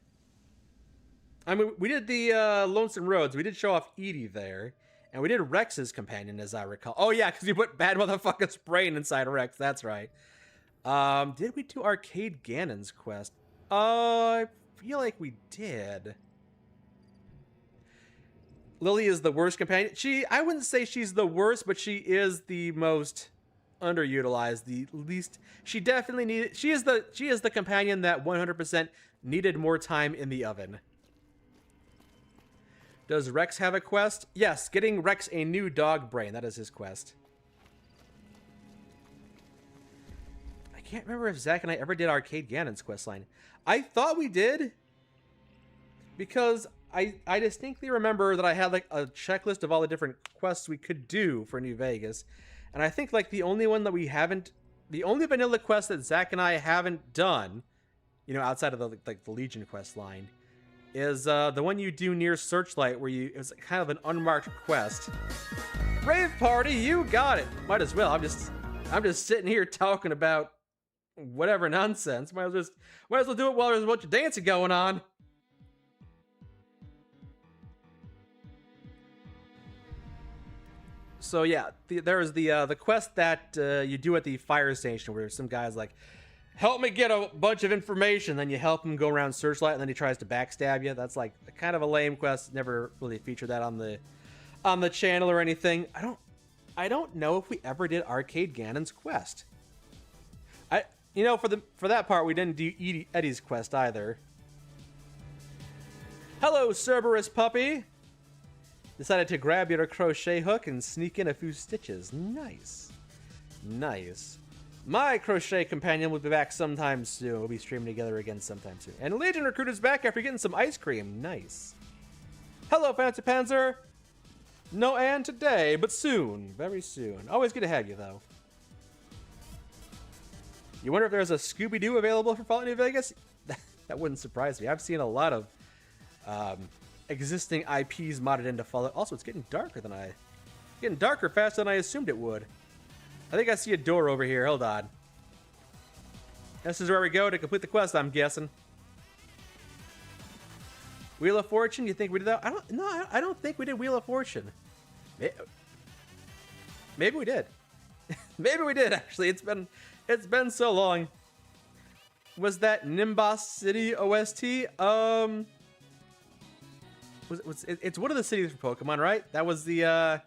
I mean, we did the Lonesome Roads. We did show off Edie there. And we did Rex's companion, as I recall. Oh, yeah, because you put Bad Motherfucker's brain inside Rex. That's right. Did we do Arcade Ganon's quest? I feel like we did. Lily is the worst companion. I wouldn't say she's the worst, but she is the most underutilized, the least. She definitely needed. She is the companion that 100% needed more time in the oven. Does Rex have a quest? Yes, getting Rex a new dog brain. That is his quest. I can't remember if Zach and I ever did Arcade Ganon's quest line. I thought we did, because I distinctly remember that I had like a checklist of all the different quests we could do for New Vegas. And I think like the only one that we haven't, the only vanilla quest that Zach and I haven't done, you know, outside of the Legion quest line, is the one you do near Searchlight, where it was kind of an unmarked quest. Rave party, you got it. Might as well. I'm just sitting here talking about whatever nonsense. Might as well do it while there's a bunch of dancing going on. So yeah, there's the quest that you do at the fire station, where some guy's like, help me get a bunch of information. Then you help him go around Searchlight, and then he tries to backstab you. That's like kind of a lame quest. Never really featured that on the channel or anything. I don't know if we ever did Arcade Ganon's quest. For that part we didn't do Eddie's quest either. Hello, Cerberus puppy. Decided to grab your crochet hook and sneak in a few stitches. Nice. Nice. My crochet companion will be back sometime soon. We'll be streaming together again sometime soon. And Legion Recruit is back after getting some ice cream. Nice. Hello, Fancy Panzer. No Anne today, but soon. Very soon. Always good to have you, though. You wonder if there's a Scooby-Doo available for Fallout New Vegas? That wouldn't surprise me. I've seen a lot of existing IPs modded into Fallout. Also, it's getting darker faster than I assumed it would. I think I see a door over here. Hold on. This is where we go to complete the quest, I'm guessing. Wheel of Fortune? You think we did that? I don't think we did Wheel of Fortune. Maybe we did. Maybe we did, actually. It's been so long. Was that Nimbus City OST? It's one of the cities for Pokemon, right? That was the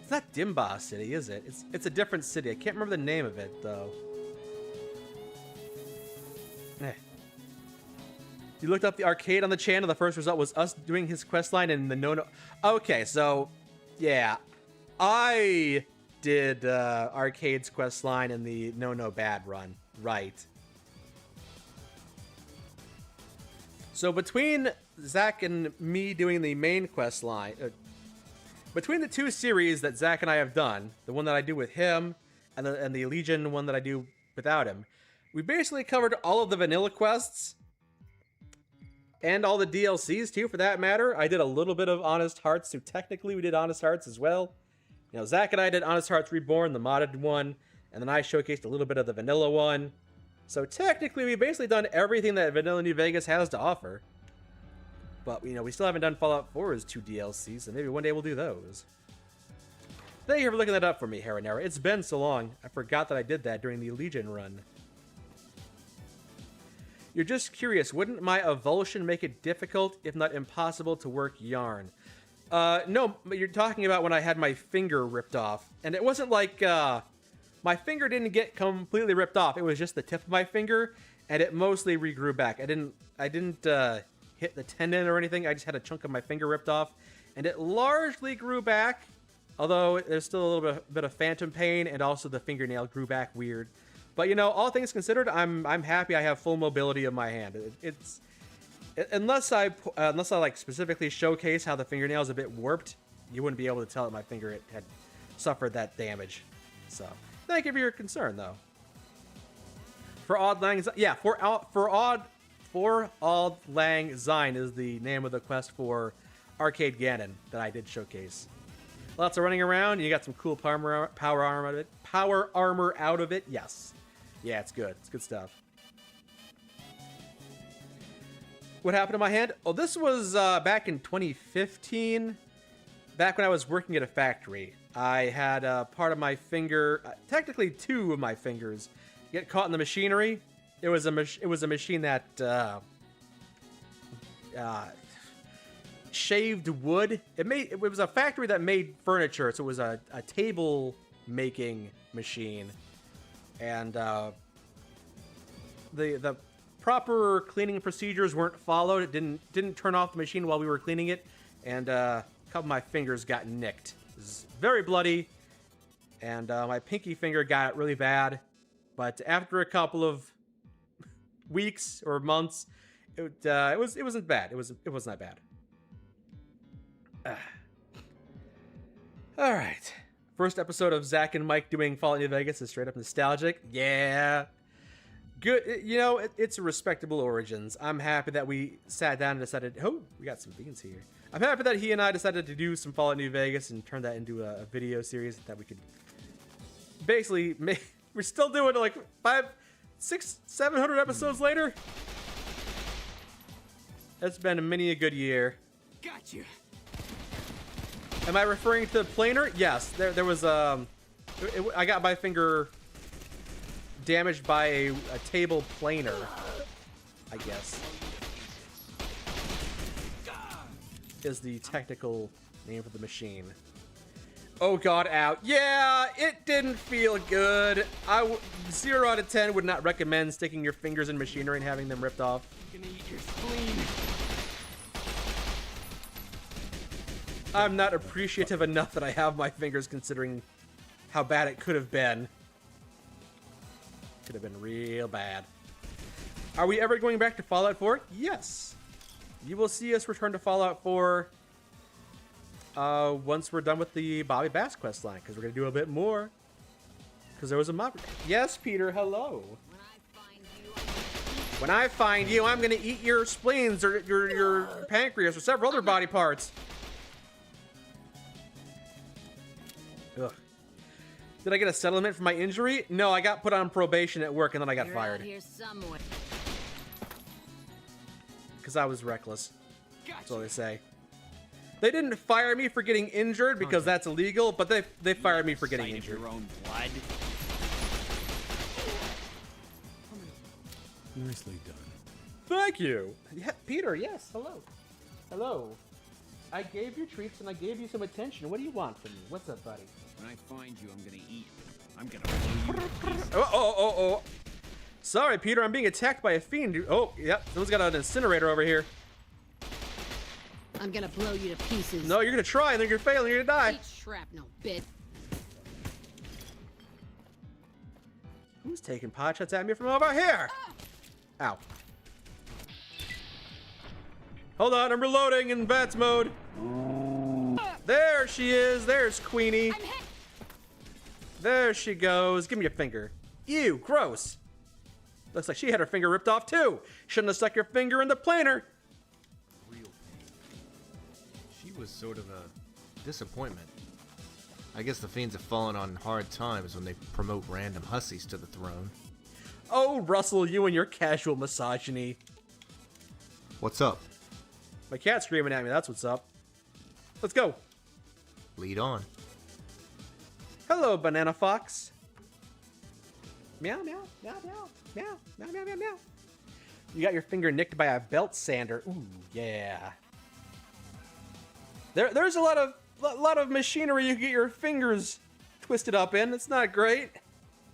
it's not Dimba City, is it? It's a different city. I can't remember the name of it though. You looked up the arcade on the channel. The first result was us doing his quest line and the no. Okay, so yeah, I did Arcade's quest line in the No Bad run. Right. So between Zach and me doing the main quest line, between the two series that Zach and I have done, the one that I do with him and the Legion one that I do without him, we basically covered all of the vanilla quests and all the DLCs too, for that matter. I did a little bit of Honest Hearts, so technically we did Honest Hearts as well. You know, Zach and I did Honest Hearts Reborn, the modded one, and then I showcased a little bit of the vanilla one. So technically, we've basically done everything that Vanilla New Vegas has to offer. But, you know, we still haven't done Fallout 4's 2 DLCs, so maybe one day we'll do those. Thank you for looking that up for me, Haranera. It's been so long, I forgot that I did that during the Legion run. You're just curious, wouldn't my avulsion make it difficult, if not impossible, to work yarn? No, but you're talking about when I had my finger ripped off. And it wasn't like, my finger didn't get completely ripped off. It was just the tip of my finger, and it mostly regrew back. I didn't hit the tendon or anything. I just had a chunk of my finger ripped off, and it largely grew back. Although there's still a little bit of phantom pain, and also the fingernail grew back weird. But you know, all things considered, I'm happy I have full mobility of my hand. Unless I like specifically showcase how the fingernail is a bit warped, you wouldn't be able to tell that my finger had suffered that damage. So. Thank you for your concern, though. For Auld Lang Syne, yeah, for Auld Lang Syne is the name of the quest for Arcade Ganon that I did showcase. Lots of running around. You got some cool power armor out of it. Yes, yeah, it's good. It's good stuff. What happened to my hand? Oh, this was back in 2015. Back when I was working at a factory. I had part of my finger, technically 2 of my fingers, get caught in the machinery. It was a machine that shaved wood. It was a factory that made furniture, so it was a table making machine, and the proper cleaning procedures weren't followed. It didn't turn off the machine while we were cleaning it, and a couple of my fingers got nicked. It was very bloody, and my pinky finger got really bad. But after a couple of weeks or months, it wasn't bad. It wasn't that bad. All right, first episode of Zach and Mike doing Fallout New Vegas is straight up nostalgic. Yeah, good. You know, it's a respectable origins. I'm happy that we sat down and decided. Oh, we got some beans here. I'm happy that he and I decided to do some Fallout New Vegas and turn that into a video series that we could basically make. We're still doing it like 500, 600, 700 episodes later. It's been many a good year. Gotcha. Am I referring to planer? Yes. There was I got my finger damaged by a table planer, I guess. Is the technical name for the machine. Oh god, ow. Yeah, it didn't feel good. 0 out of 10 would not recommend sticking your fingers in machinery and having them ripped off. You're gonna eat your spleen. I'm not appreciative enough that I have my fingers considering how bad it could have been. Could have been real bad. Are we ever going back to Fallout 4? Yes. You will see us return to Fallout 4 once we're done with the Bobby Bass quest line, because we're going to do a bit more. Because there was a mob. Yes, Peter, hello. When I find you, I'm going to eat your spleens or your pancreas or several other body parts. Ugh. Did I get a settlement for my injury? No, I got put on probation at work and then I got fired. Because I was reckless. That's all they say. They didn't fire me for getting injured because that's illegal, but they fired me for getting injured. Your own blood. Nicely done. Thank you. Yeah, Peter, yes, hello. Hello. I gave you treats and I gave you some attention. What do you want from me? What's up, buddy? When I find you, I'm gonna eat. I'm gonna blow you to pieces. Oh. Sorry, Peter, I'm being attacked by a fiend. Oh, yep, someone's got an incinerator over here. I'm gonna blow you to pieces. No, you're gonna try and then you're gonna fail and you're gonna die. Eat shrapnel, bitch. Who's taking pot shots at me from over here? Ow. Hold on, I'm reloading in VATS mode. There she is. There's Queenie. There she goes. Give me your finger. Ew, gross. Looks like she had her finger ripped off too. Shouldn't have stuck your finger in the planer. Real pain. She was sort of a disappointment. I guess the Fiends have fallen on hard times when they promote random hussies to the throne. Oh, Russell, you and your casual misogyny. What's up? My cat's screaming at me, that's what's up. Let's go. Lead on. Hello, Banana Fox. Meow, meow, meow, meow, meow, meow, meow, meow, meow. You got your finger nicked by a belt sander. Ooh, yeah. There's a lot of machinery you can get your fingers twisted up in. It's not great.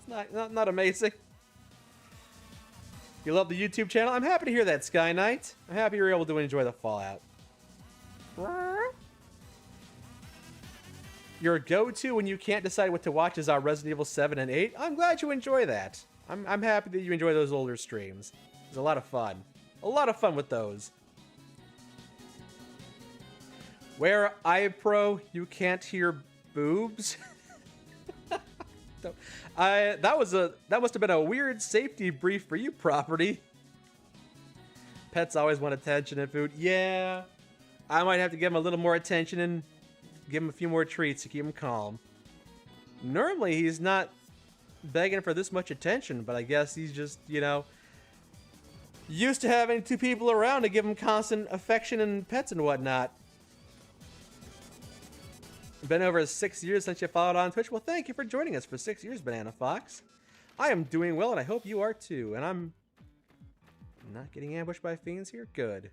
It's not amazing. You love the YouTube channel? I'm happy to hear that, Sky Knight. I'm happy you're able to enjoy the Fallout. Your go-to when you can't decide what to watch is our Resident Evil 7 and 8. I'm glad you enjoy that. I'm happy that you enjoy those older streams. It's a lot of fun. A lot of fun with those. Where iPro, you can't hear boobs. That must have been a weird safety brief for you, property. Pets always want attention and food. Yeah, I might have to give him a little more attention and give him a few more treats to keep him calm. Normally, he's not begging for this much attention, but I guess he's just, you know, used to having two people around to give him constant affection and pets and whatnot. Been over 6 years since you followed on Twitch. Well, thank you for joining us for 6 years, Banana Fox. I am doing well, and I hope you are too. And I'm not getting ambushed by fiends here. Good.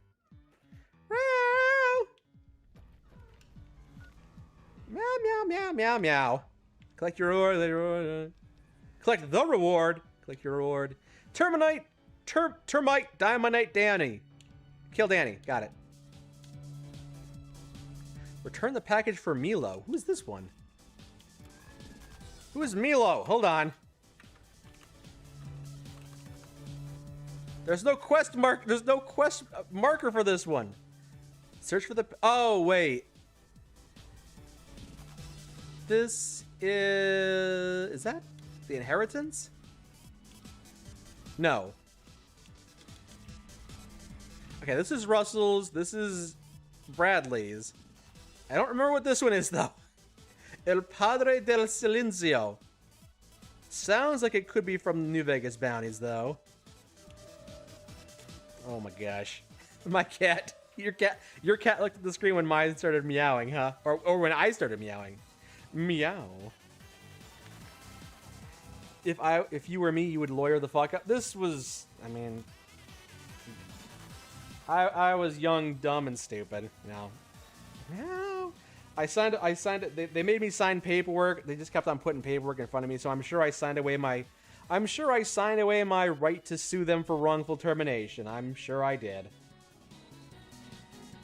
Meow, meow, meow, meow, meow. Collect your reward. Collect the reward. Collect your reward. Termite, Diamonite Danny. Kill Danny. Got it. Return the package for Milo. Who is this one? Who is Milo? Hold on. There's no quest mark. There's no quest marker for this one. Search for the. Oh wait. This is. Is that the inheritance? No. Okay, this is Russell's. This is Bradley's. I don't remember what this one is, though. El Padre del Silencio. Sounds like it could be from the New Vegas bounties, though. Oh my gosh. My cat. Your cat looked at the screen when mine started meowing, huh? Or when I started meowing. Meow. If you were me, you would lawyer the fuck up. This was, I mean... I was young, dumb, and stupid. No. No. I signed it. They made me sign paperwork. They just kept on putting paperwork in front of me, so I'm sure I signed away my right to sue them for wrongful termination. I'm sure I did.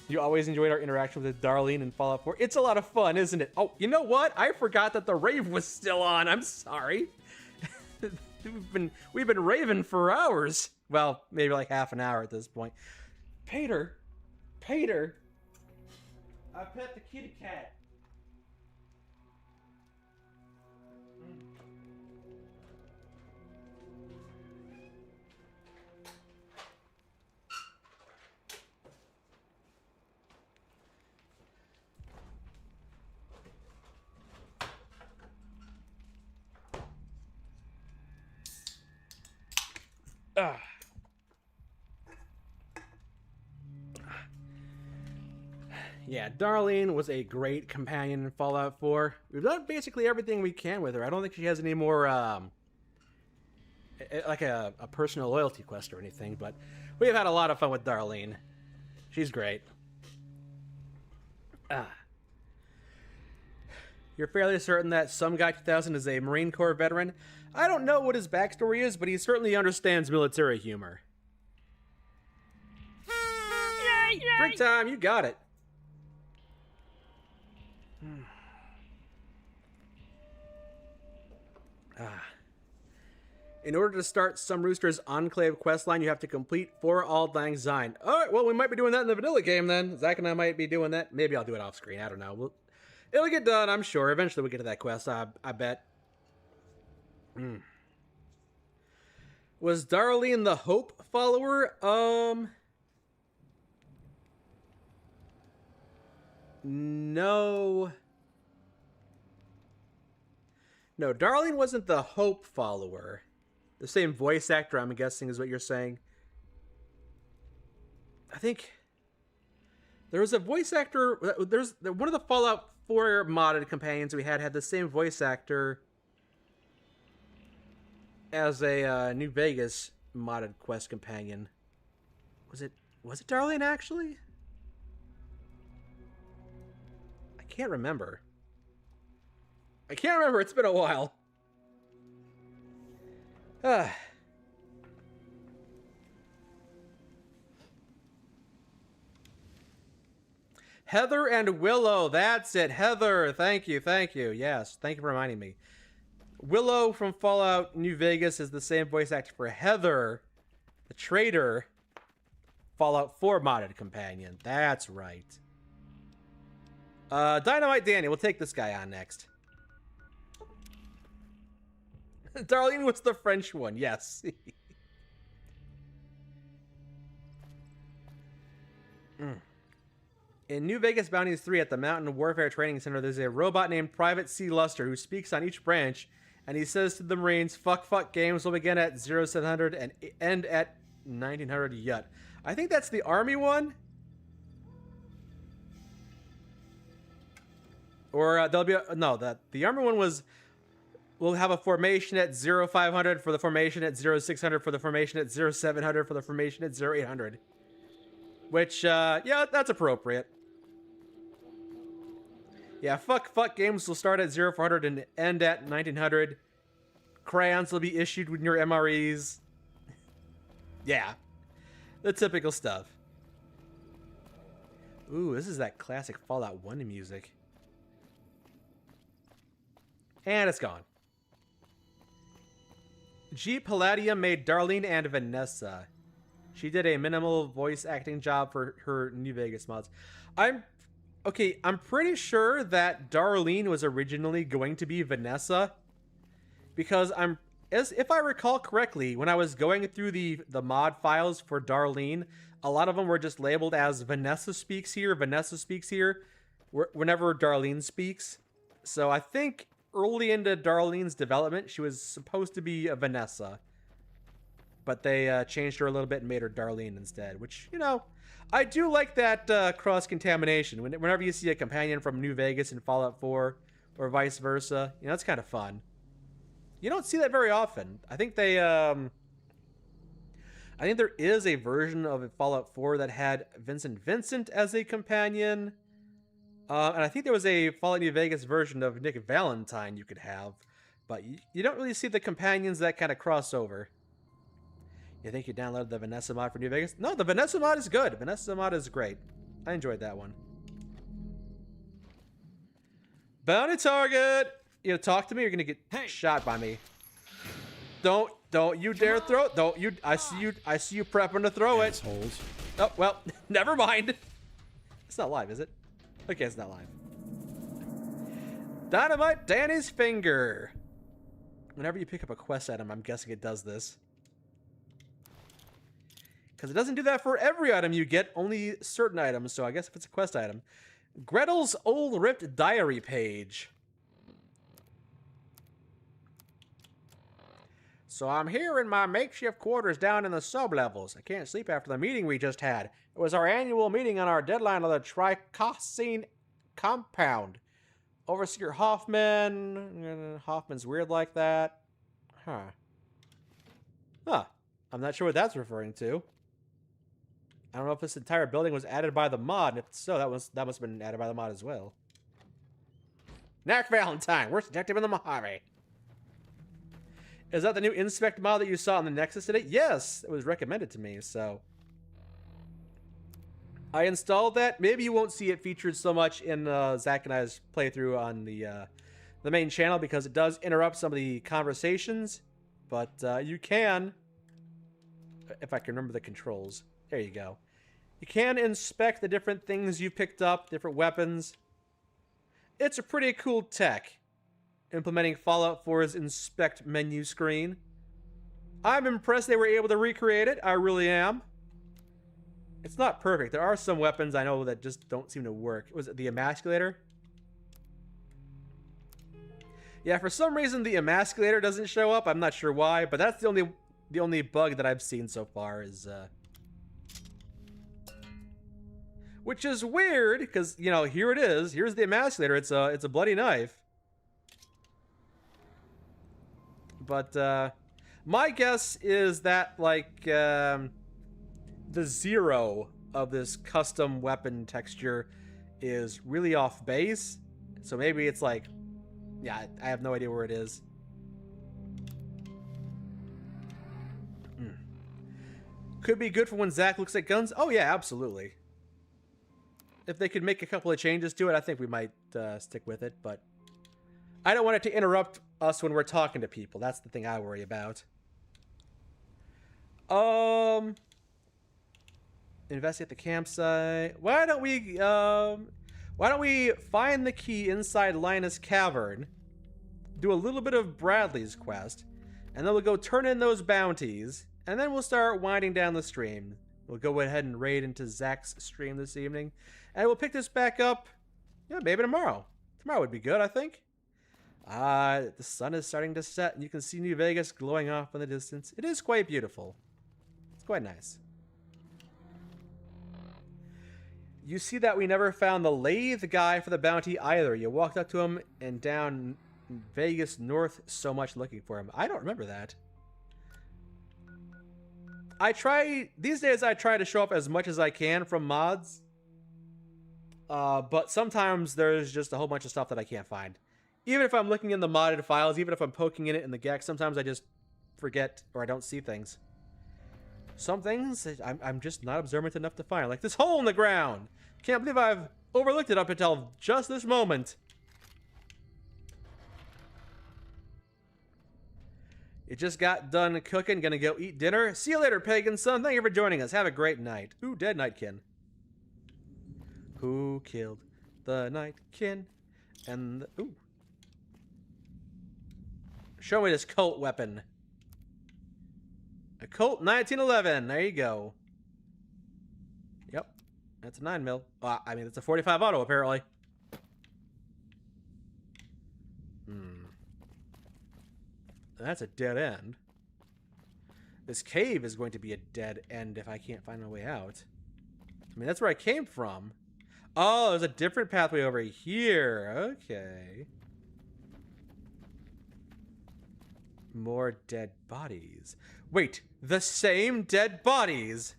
You always enjoyed our interaction with Darlene in Fallout 4. It's a lot of fun, isn't it? Oh, you know what? I forgot that the rave was still on. I'm sorry. We've been raving for hours. Well, maybe like half an hour at this point. Pater. I pet the kitty cat. Yeah, Darlene was a great companion in Fallout 4. We've done basically everything we can with her. I don't think she has any more, like a personal loyalty quest or anything, but we've had a lot of fun with Darlene. She's great. You're fairly certain that Some Guy 2000 is a Marine Corps veteran? I don't know what his backstory is, but he certainly understands military humor. Yay! Drink time, you got it. In order to start some Rooster's Enclave questline, you have to complete 4 Auld Lang Syne. Alright, well, we might be doing that in the vanilla game then. Zach and I might be doing that. Maybe I'll do it off screen. I don't know. It'll get done, I'm sure. Eventually we'll get to that quest, I bet. Was Darlene the Hope follower? No. No, Darlene wasn't the Hope follower. The same voice actor, I'm guessing, is what you're saying. I think there was a voice actor. There's one of the Fallout 4 modded companions we had the same voice actor as a New Vegas modded quest companion. Was it Darlene actually? I can't remember. It's been a while. Heather and Willow, that's it. Heather, thank you. Yes, thank you for reminding me. Willow from Fallout New Vegas is the same voice actor for Heather, the traitor, Fallout 4 modded companion. That's right. Dynamite Danny, we'll take this guy on next. Darlene was the French one, yes. In New Vegas Bounties 3 at the Mountain Warfare Training Center, there's a robot named Private C. Luster who speaks on each branch, and he says to the Marines, fuck, games will begin at 0700 and end at 1900 yut. I think that's the Army one. Or there'll be the Army one was, we'll have a formation at 0500 for the formation at 0600 for the formation at 0700 for the formation at 0800. Which, yeah, that's appropriate. Yeah, fuck games will start at 0400 and end at 1900. Crayons will be issued with your MREs. Yeah, the typical stuff. Ooh, this is that classic Fallout 1 music. And it's gone. G. Palladium made Darlene and Vanessa. She did a minimal voice acting job for her New Vegas mods. I'm pretty sure that Darlene was originally going to be Vanessa, because if I recall correctly, when I was going through the mod files for Darlene, a lot of them were just labeled as Vanessa speaks here, whenever Darlene speaks. So I think early into Darlene's development, she was supposed to be a Vanessa. But they changed her a little bit and made her Darlene instead, which, you know, I do like that cross-contamination. Whenever you see a companion from New Vegas in Fallout 4 or vice versa, you know, it's kind of fun. You don't see that very often. I think there is a version of Fallout 4 that had Vincent as a companion. And I think there was a Fallout New Vegas version of Nick Valentine you could have. But you don't really see the companions that kind of cross over. You think you downloaded the Vanessa mod for New Vegas? No, the Vanessa mod is good. Vanessa mod is great. I enjoyed that one. Bounty target! You gonna talk to me or you're gonna get shot by me? Don't you dare throw it. I see you prepping to throw it. Assholes. Oh, well, never mind. It's not live, is it? Okay, it's not live. Dynamite Danny's finger. Whenever you pick up a quest item, I'm guessing it does this. Because it doesn't do that for every item you get, only certain items, so I guess if it's a quest item. Gretel's old ripped diary page. So I'm here in my makeshift quarters down in the sub-levels. I can't sleep after the meeting we just had. It was our annual meeting on our deadline of the Tricosine compound. Overseer Hoffman. Hoffman's weird like that. Huh. I'm not sure what that's referring to. I don't know if this entire building was added by the mod, and if so, that must have been added by the mod as well. Knack Valentine, worst detective in the Mojave. Is that the new Inspect mod that you saw on the Nexus today? Yes, it was recommended to me, so I installed that. Maybe you won't see it featured so much in Zach and I's playthrough on the main channel because it does interrupt some of the conversations But you can, if I can remember the controls. There you go. You can inspect the different things you picked up, different weapons. It's a pretty cool tech, implementing Fallout 4's inspect menu screen. I'm impressed they were able to recreate it. I really am. It's not perfect. There are some weapons I know that just don't seem to work. Was it the emasculator? Yeah, for some reason the emasculator doesn't show up. I'm not sure why, but that's the only bug that I've seen so far is which is weird because, you know, here it is. Here's the emasculator. It's a bloody knife. But my guess is that like the zero of this custom weapon texture is really off base. So maybe it's like, yeah, I have no idea where it is. Could be good for when Zach looks at guns. Oh yeah, absolutely. If they could make a couple of changes to it, I think we might stick with it. But I don't want it to interrupt us when we're talking to people. That's the thing I worry about. Investigate the campsite. Why don't we find the key inside Linus Cavern, do a little bit of Bradley's quest, and then we'll go turn in those bounties, and then we'll start winding down the stream. We'll go ahead and raid into Zach's stream this evening, and we'll pick this back up, yeah, maybe tomorrow. Tomorrow would be good, I think. The sun is starting to set, and you can see New Vegas glowing off in the distance. It is quite beautiful. It's quite nice. You see that we never found the lathe guy for the bounty either. You walked up to him and down Vegas North so much looking for him. I don't remember that. These days I try to show up as much as I can from mods. But sometimes there's just a whole bunch of stuff that I can't find. Even if I'm looking in the modded files, even if I'm poking in it in the GEX, sometimes I just forget or I don't see things. Some things I'm just not observant enough to find. Like this hole in the ground. Can't believe I've overlooked it up until just this moment. You just got done cooking. Gonna go eat dinner. See you later, pagan son. Thank you for joining us. Have a great night. Ooh, dead Nightkin. Who killed the Nightkin? And the, ooh. Show me this Colt weapon. A Colt 1911. There you go. Yep. That's a 9mm. I mean, it's a 45 auto, apparently. That's a dead end. This cave is going to be a dead end if I can't find my way out. I mean, that's where I came from. Oh, there's a different pathway over here. Okay. More dead bodies. Wait, the same dead bodies?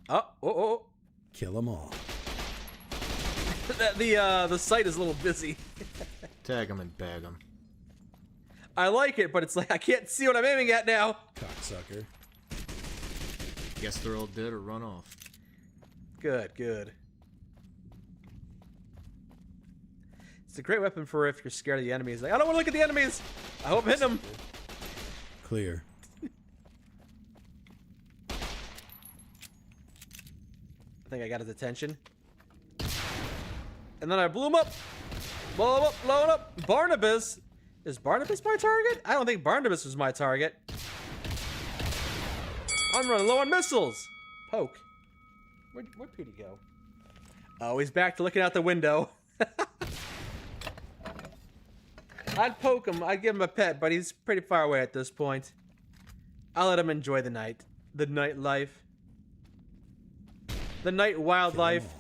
Oh. Kill them all. The site is a little busy. Tag them and bag them. I like it, but it's like I can't see what I'm aiming at now. Cocksucker. Guess they're all dead or run off. Good. It's a great weapon for if you're scared of the enemies. Like, I don't want to look at the enemies. I hope I'm hitting them. Clear. I think I got his attention. And then I blew him up. Blow him up. Barnabas. Is Barnabas my target? I don't think Barnabas was my target. I'm running low on missiles. Poke. Where'd Petey go? Oh, he's back to looking out the window. I'd poke him. I'd give him a pet, but he's pretty far away at this point. I'll let him enjoy the night. The nightlife. The night wildlife.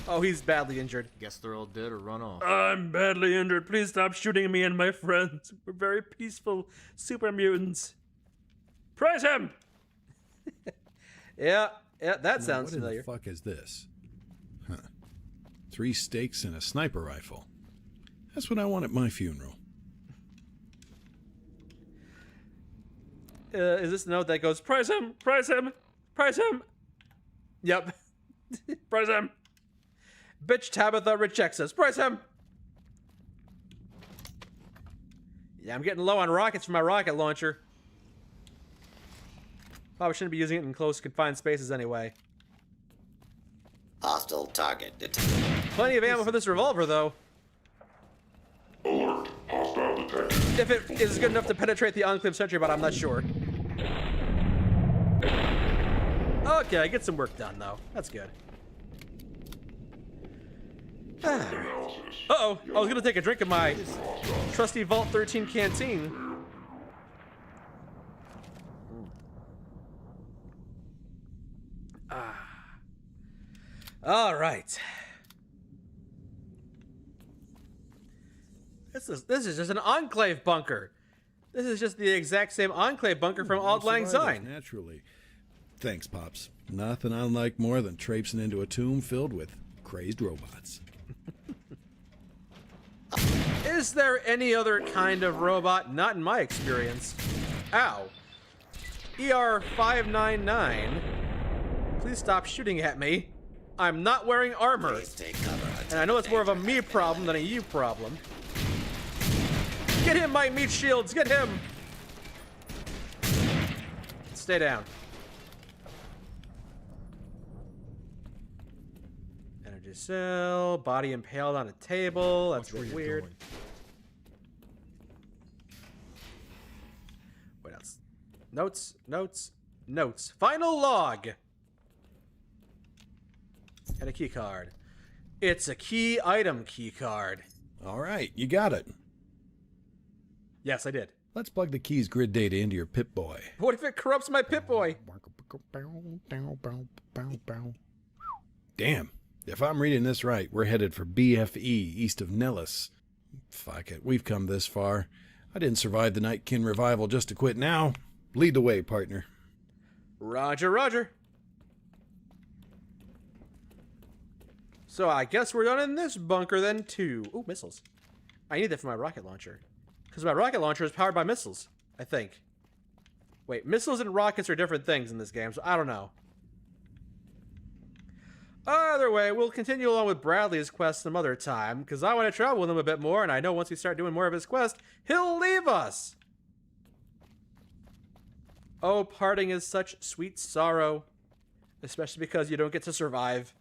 Oh, he's badly injured. Guess they're all dead or run off. I'm badly injured. Please stop shooting me and my friends. We're very peaceful super mutants. Prize him! yeah, that sounds familiar. What the fuck is this? Huh. 3 steaks and a sniper rifle. That's what I want at my funeral. Is this the note that goes, prize him, prize him, prize him? Yep. Prize him. Bitch Tabitha rejects us. Press him! Yeah, I'm getting low on rockets for my rocket launcher. Probably shouldn't be using it in close, confined spaces anyway. Hostile target detected. Plenty of ammo for this revolver, though. Alert. Hostile detected. If it is good enough to penetrate the Enclave sentry bot, I'm not sure. Okay, I get some work done, though. That's good. Uh-oh, I was gonna take a drink of my trusty Vault 13 canteen. All right. This is just an Enclave bunker. This is just the exact same Enclave bunker from Auld Lang Syne. Naturally. Thanks, Pops. Nothing I like more than traipsing into a tomb filled with crazed robots. Is there any other kind of robot? Not in my experience. Ow. ER-599. Please stop shooting at me. I'm not wearing armor. And I know it's more of a me problem than a you problem. Get him, my meat shields! Get him! Stay down. Energy cell, body impaled on a table. That's a bit weird. What else? Notes, notes, notes. Final log! And a key card. It's a key item key card. All right, you got it. Yes, I did. Let's plug the key's grid data into your Pip-Boy. What if it corrupts my Pip-Boy? Damn. If I'm reading this right, we're headed for BFE, east of Nellis. Fuck it, we've come this far. I didn't survive the Nightkin revival just to quit now. Lead the way, partner. Roger, roger. So I guess we're done in this bunker then, too. Ooh, missiles. I need that for my rocket launcher. Because my rocket launcher is powered by missiles, I think. Wait, missiles and rockets are different things in this game, so I don't know. Either way, we'll continue along with Bradley's quest some other time, because I want to travel with him a bit more, and I know once we start doing more of his quest, he'll leave us! Oh, parting is such sweet sorrow. Especially because you don't get to survive.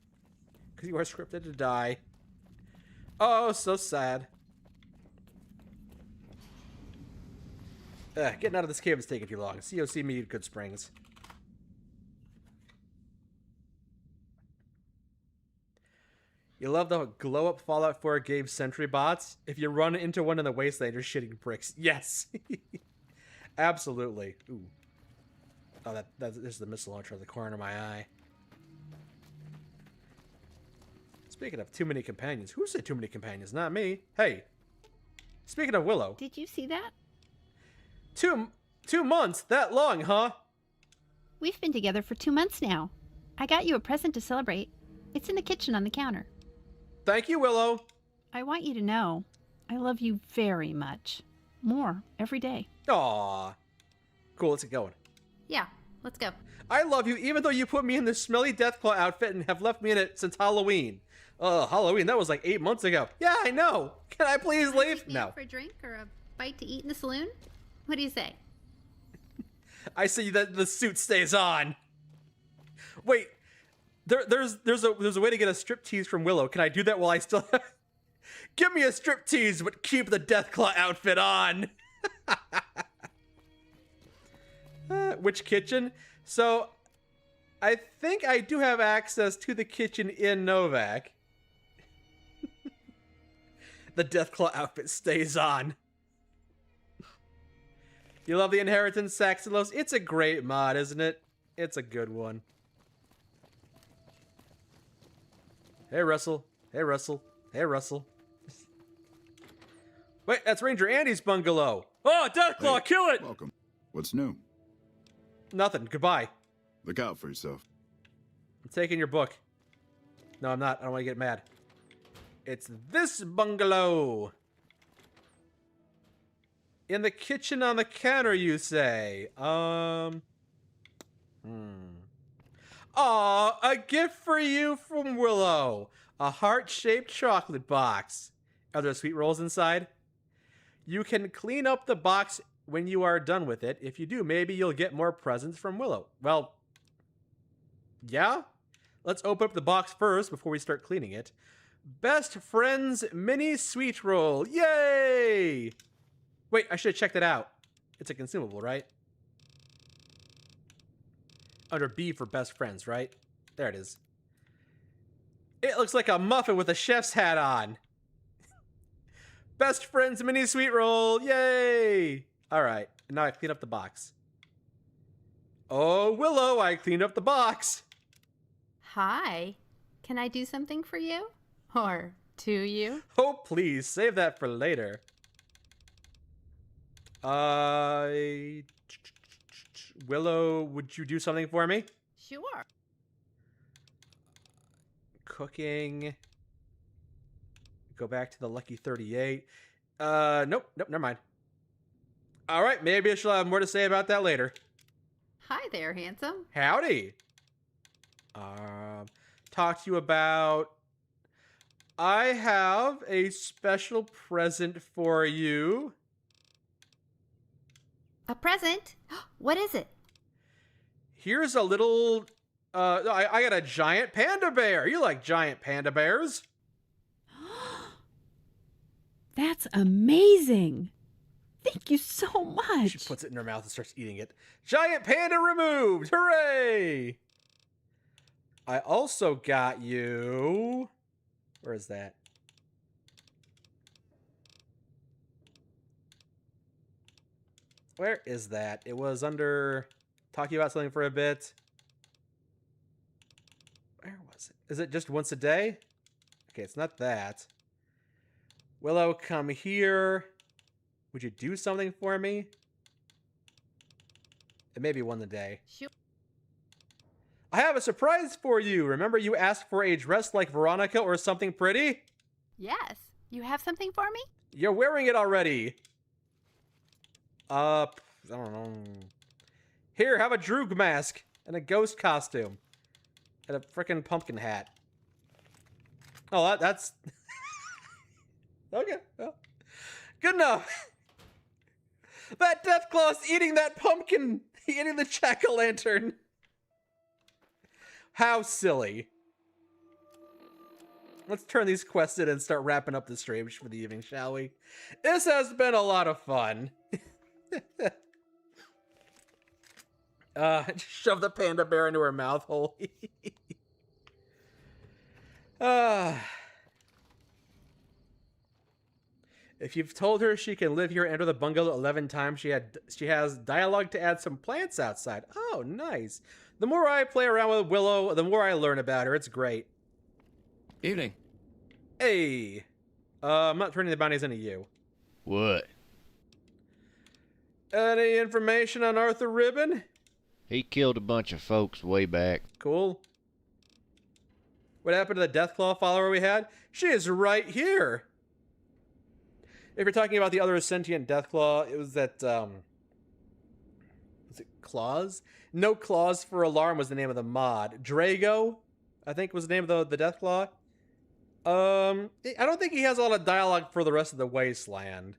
Because you are scripted to die. Oh, so sad. Getting out of this cave is taking too long. COC me Good Springs. You love the glow-up Fallout 4 game sentry bots? If you run into one in the wasteland, you're shitting bricks. Yes! Absolutely. Ooh. Oh, this is the missile launcher in the corner of my eye. Speaking of too many companions. Who said too many companions? Not me. Hey. Speaking of Willow. Did you see that? 2 months? That long, huh? We've been together for 2 months now. I got you a present to celebrate. It's in the kitchen on the counter. Thank you, Willow. I want you to know I love you very much. More every day. Aww. Cool, let's get going. Yeah, let's go. I love you even though you put me in this smelly Deathclaw outfit and have left me in it since Halloween. Halloween, that was like 8 months ago. Yeah, I know. Can I please leave? No. For a drink or a bite to eat in the saloon? What do you say? I see that the suit stays on. Wait, there's a way to get a striptease from Willow. Can I do that while I still have... Give me a striptease, but keep the Deathclaw outfit on. Which kitchen? So, I think I do have access to the kitchen in Novak. The Deathclaw outfit stays on. You love the Inheritance, Saxolos? It's a great mod, isn't it? It's a good one. Hey, Russell. Hey, Russell. Hey, Russell. Wait, that's Ranger Andy's bungalow. Oh, Deathclaw, Hey, kill it! Welcome. What's new? Nothing. Goodbye. Look out for yourself. I'm taking your book. No, I'm not. I don't want to get mad. It's this bungalow. In the kitchen on the counter, you say. Aw, a gift for you from Willow. A heart-shaped chocolate box. Are there sweet rolls inside? You can clean up the box when you are done with it. If you do, maybe you'll get more presents from Willow. Well, yeah? Let's open up the box first before we start cleaning it. Best Friends Mini Sweet Roll. Yay! Wait, I should have checked it out. It's a consumable, right? Under B for Best Friends, right? There it is. It looks like a muffin with a chef's hat on. Best Friends Mini Sweet Roll. Yay! Alright, now I clean up the box. Oh, Willow, I cleaned up the box. Hi. Can I do something for you? Or to you? Oh, please, save that for later. Willow, would you do something for me? Sure. Cooking. Go back to the Lucky 38. Nope, never mind. All right, maybe I shall have more to say about that later. Hi there, handsome. Howdy. Talk to you about... I have a special present for you. A present? What is it? Here's a little... I got a giant panda bear. You like giant panda bears? That's amazing. Thank you so much. She puts it in her mouth and starts eating it. Giant panda removed! Hooray! I also got you... Where is that? Where is that? It was under... Talking about something for a bit. Where was it? Is it just once a day? Okay, it's not that. Willow, come here. Would you do something for me? It may be one a day. Sure. I have a surprise for you. Remember you asked for a dress like Veronica or something pretty? Yes. You have something for me? You're wearing it already. I don't know. Here, have a Droog mask and a ghost costume. And a frickin' pumpkin hat. Oh, that's... Okay, well. Good enough. That Deathclaw's eating that pumpkin. Eating the jack-o'-lantern. How silly. Let's turn these quests in and start wrapping up the stream for the evening, shall we? This has been a lot of fun. Shove the panda bear into her mouth hole. If you've told her she can live here and enter the bungalow 11 times, she has dialogue to add some plants outside. Oh, nice. The more I play around with Willow, the more I learn about her. It's great. Evening. Hey. I'm not turning the bounties into you. What? Any information on Arthur Ribbon? He killed a bunch of folks way back. Cool. What happened to the Deathclaw follower we had? She is right here. If you're talking about the other sentient Deathclaw, it was that, was it Claws? No Claws for Alarm was the name of the mod. Drago, I think, was the name of the Deathclaw. I don't think he has a lot of dialogue for the rest of the Wasteland.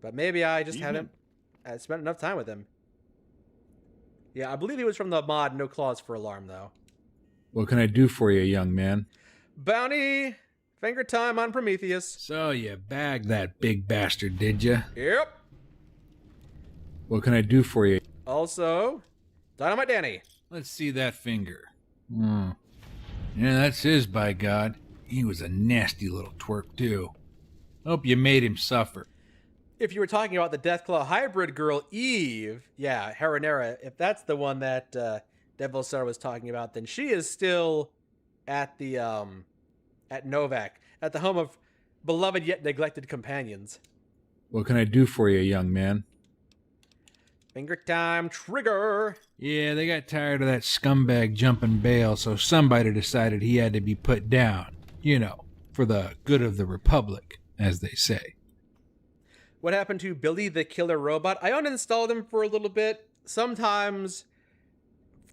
But maybe I just haven't spent enough time with him. Yeah, I believe he was from the mod No Claws for Alarm, though. What can I do for you, young man? Bounty finger time on Prometheus. So you bagged that big bastard, did you? Yep. What can I do for you? Also, Dynamite Danny. Let's see that finger. Yeah, that's his, by God. He was a nasty little twerp, too. Hope you made him suffer. If you were talking about the Deathclaw hybrid girl, Eve, yeah, Haranera, if that's the one that Devil Star was talking about, then she is still at the, at Novak, at the home of beloved yet neglected companions. What can I do for you, young man? Finger time, trigger! Yeah, they got tired of that scumbag jumping bail, so somebody decided he had to be put down. You know, for the good of the Republic, as they say. What happened to Billy the Killer Robot? I uninstalled him for a little bit. Sometimes,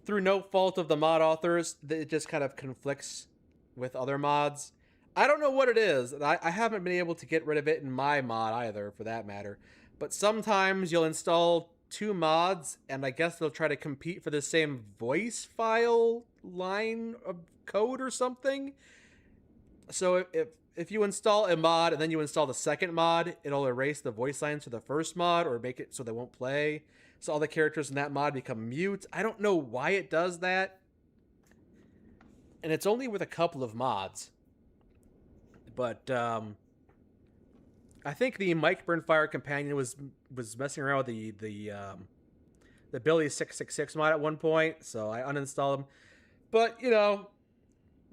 through no fault of the mod authors, it just kind of conflicts with other mods. I don't know what it is. I haven't been able to get rid of it in my mod either, for that matter. But sometimes you'll install 2 mods, and I guess they'll try to compete for the same voice file line of code or something. So if you install a mod and then you install the second mod, it'll erase the voice lines for the first mod or make it so they won't play. So all the characters in that mod become mute. I don't know why it does that. And it's only with a couple of mods. But I think the Mike Burnfire companion was messing around with the Billy 666 mod at one point, so I uninstalled him. But, you know,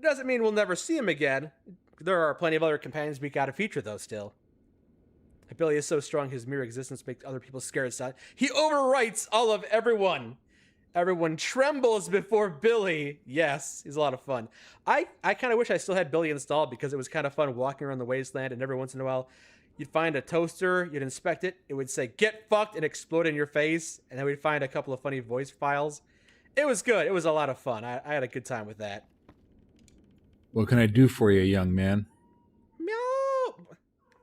doesn't mean we'll never see him again. There are plenty of other companions we gotta feature, though, still. Billy is so strong, his mere existence makes other people scared. He overwrites all of everyone. Everyone trembles before Billy. Yes, he's a lot of fun. I kind of wish I still had Billy installed because it was kind of fun walking around the wasteland, and every once in a while, you'd find a toaster, you'd inspect it, it would say, "Get fucked," and explode in your face, and then we'd find a couple of funny voice files. It was good. It was a lot of fun. I had a good time with that. What can I do for you, young man? Meow!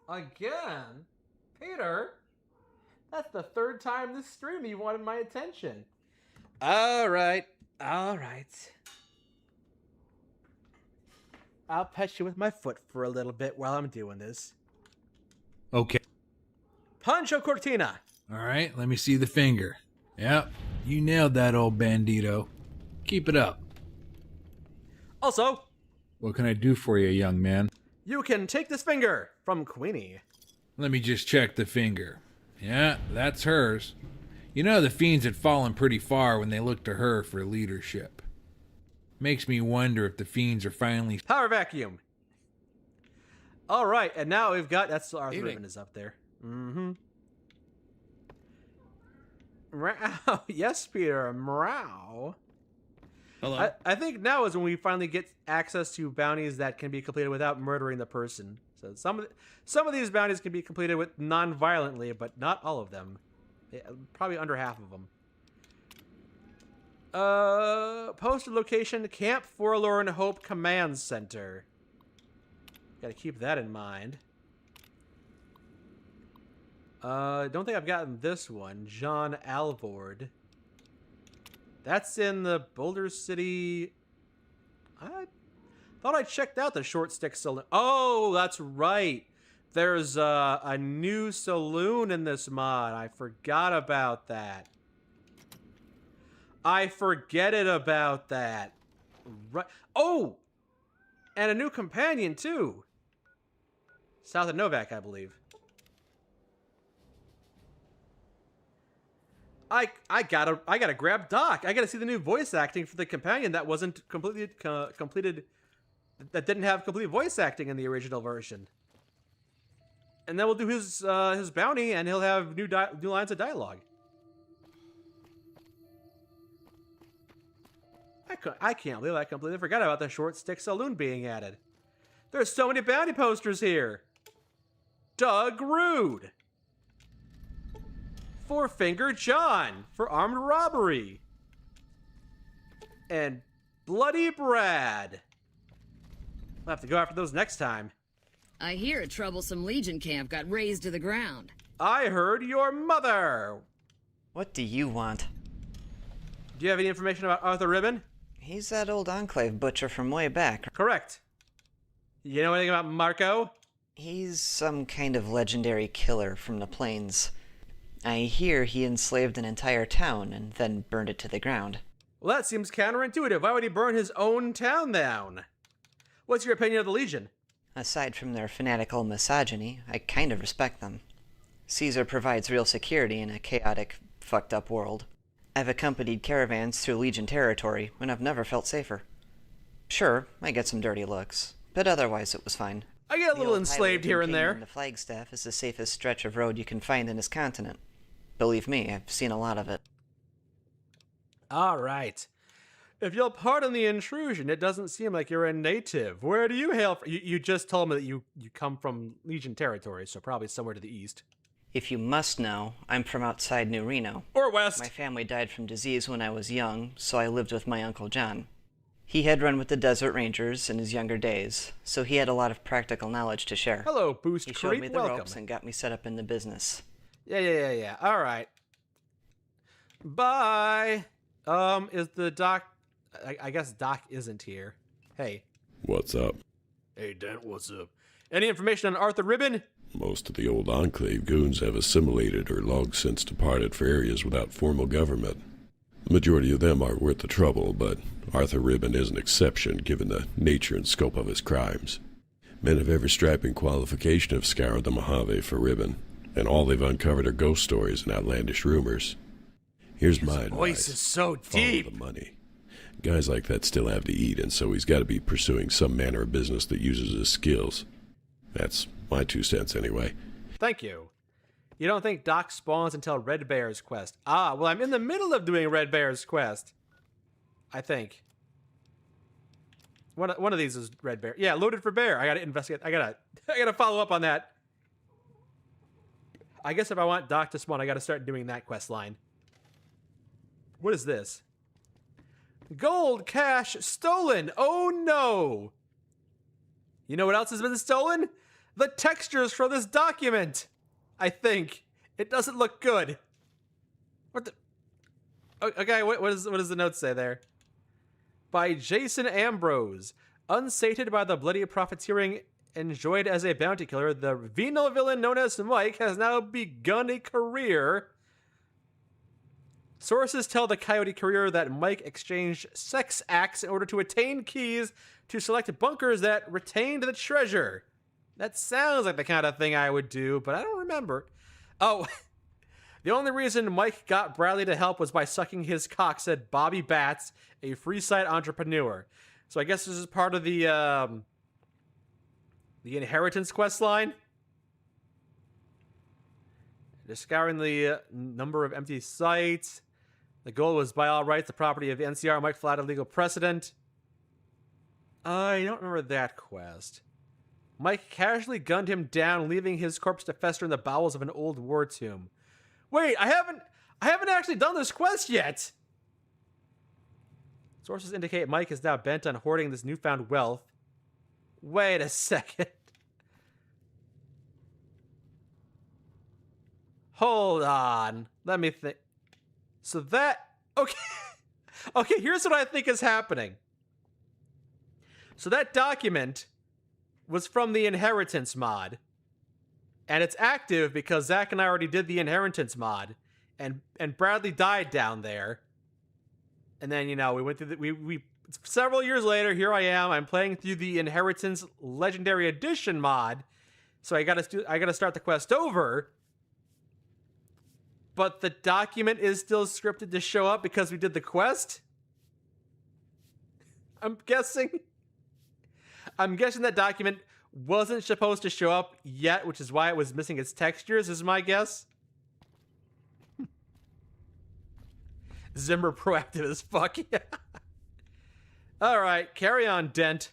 Again? Peter? That's the 3rd time this stream you wanted my attention. All right. I'll pet you with my foot for a little bit while I'm doing this. Okay. Pancho Cortina. All right, let me see the finger. Yep, you nailed that, old bandito. Keep it up. Also, what can I do for you, young man? You can take this finger from Queenie. Let me just check the finger. Yeah, that's hers. You know, the fiends had fallen pretty far when they looked to her for leadership. Makes me wonder if the fiends are finally... Power vacuum. All right, and now we've got... That's Arthur Ribbon is up there. Mm-hmm. Meow. Yes, Peter. Meow. Hello. I think now is when we finally get access to bounties that can be completed without murdering the person. So some of these bounties can be completed with non-violently, but not all of them. Yeah, probably under half of them. Posted location, Camp Forlorn Hope Command Center. Gotta keep that in mind. Don't think I've gotten this one. John Alvord. That's in the Boulder City... I thought I checked out the Short Stick Saloon. Oh, that's right. There's a new saloon in this mod. I forgot about that. I forgetted about that. Right. Oh! And a new companion, too. South of Novak, I believe. I gotta grab Doc. I gotta see the new voice acting for the companion that wasn't completely completed. That didn't have complete voice acting in the original version. And then we'll do his bounty, and he'll have new lines of dialogue. I can't believe I completely forgot about the Short Stick Saloon being added. There's so many bounty posters here. Doug Rude. Four Finger John for armed robbery. And Bloody Brad. We'll have to go after those next time. I hear a troublesome Legion camp got razed to the ground. I heard your mother. What do you want? Do you have any information about Arthur Ribbon? He's that old Enclave butcher from way back. Correct. You know anything about Marco? He's some kind of legendary killer from the plains. I hear he enslaved an entire town and then burned it to the ground. Well, that seems counterintuitive. Why would he burn his own town down? What's your opinion of the Legion? Aside from their fanatical misogyny, I kind of respect them. Caesar provides real security in a chaotic, fucked up world. I've accompanied caravans through Legion territory, and I've never felt safer. Sure, I get some dirty looks, but otherwise it was fine. I get a little enslaved here and there. The Flagstaff is the safest stretch of road you can find in this continent. Believe me, I've seen a lot of it. All right. If you'll pardon the intrusion, it doesn't seem like you're a native. Where do you hail from? You just told me that you come from Legion territory, so probably somewhere to the east. If you must know, I'm from outside New Reno. Or west. My family died from disease when I was young, so I lived with my Uncle John. He had run with the Desert Rangers in his younger days, so he had a lot of practical knowledge to share. Hello, Boost He showed Creep. me the Welcome. ropes and got me set up in the business. Yeah. All right. Bye. Is the doc... I guess Doc isn't here. Hey. What's up? Hey, Dent, what's up? Any information on Arthur Ribbon? Most of the old Enclave goons have assimilated or long since departed for areas without formal government. The majority of them aren't worth the trouble, but Arthur Ribbon is an exception given the nature and scope of his crimes. Men of every stripe and qualification have scoured the Mojave for Ribbon, and all they've uncovered are ghost stories and outlandish rumors. Here's my advice. Voice is so deep. Follow the money. Guys like that still have to eat, and so he's got to be pursuing some manner of business that uses his skills. That's my 2 cents anyway. Thank you. You don't think Doc spawns until Red Bear's quest? Ah, well, I'm in the middle of doing Red Bear's quest. I think. One of these is Red Bear. Yeah, loaded for bear. I gotta investigate. I gotta follow up on that. I guess if I want Doc to spawn, I gotta start doing that quest line. What is this? Gold cash stolen. Oh no. You know what else has been stolen? The textures for this document. I think it doesn't look good. What the? Okay, what does the note say there? By Jason Ambrose. Unsated by the bloody profiteering enjoyed as a bounty killer, the venal villain known as Mike has now begun a career. Sources tell the Coyote Courier that Mike exchanged sex acts in order to attain keys to select bunkers that retained the treasure. That sounds like the kind of thing I would do, but I don't remember. Oh, the only reason Mike got Bradley to help was by sucking his cock, said Bobby Batts, a Freeside entrepreneur. So I guess this is part of the inheritance quest line. They're scouring the number of empty sites. The goal was, by all rights, the property of the NCR might flat a legal precedent. I don't remember that quest. Mike casually gunned him down, leaving his corpse to fester in the bowels of an old war tomb. Wait, I haven't actually done this quest yet. Sources indicate Mike is now bent on hoarding this newfound wealth. Wait a second. Hold on. Let me think. So that... Okay. Okay, here's what I think is happening. So that document was from the Inheritance mod. And it's active because Zach and I already did the Inheritance mod. And Bradley died down there. And then, you know, we went through we several years later, here I am. I'm playing through the Inheritance Legendary Edition mod. So I gotta start the quest over. But the document is still scripted to show up because we did the quest? I'm guessing that document wasn't supposed to show up yet, which is why it was missing its textures, is my guess. Zimmer proactive as fuck. Yeah. Alright, carry on, Dent.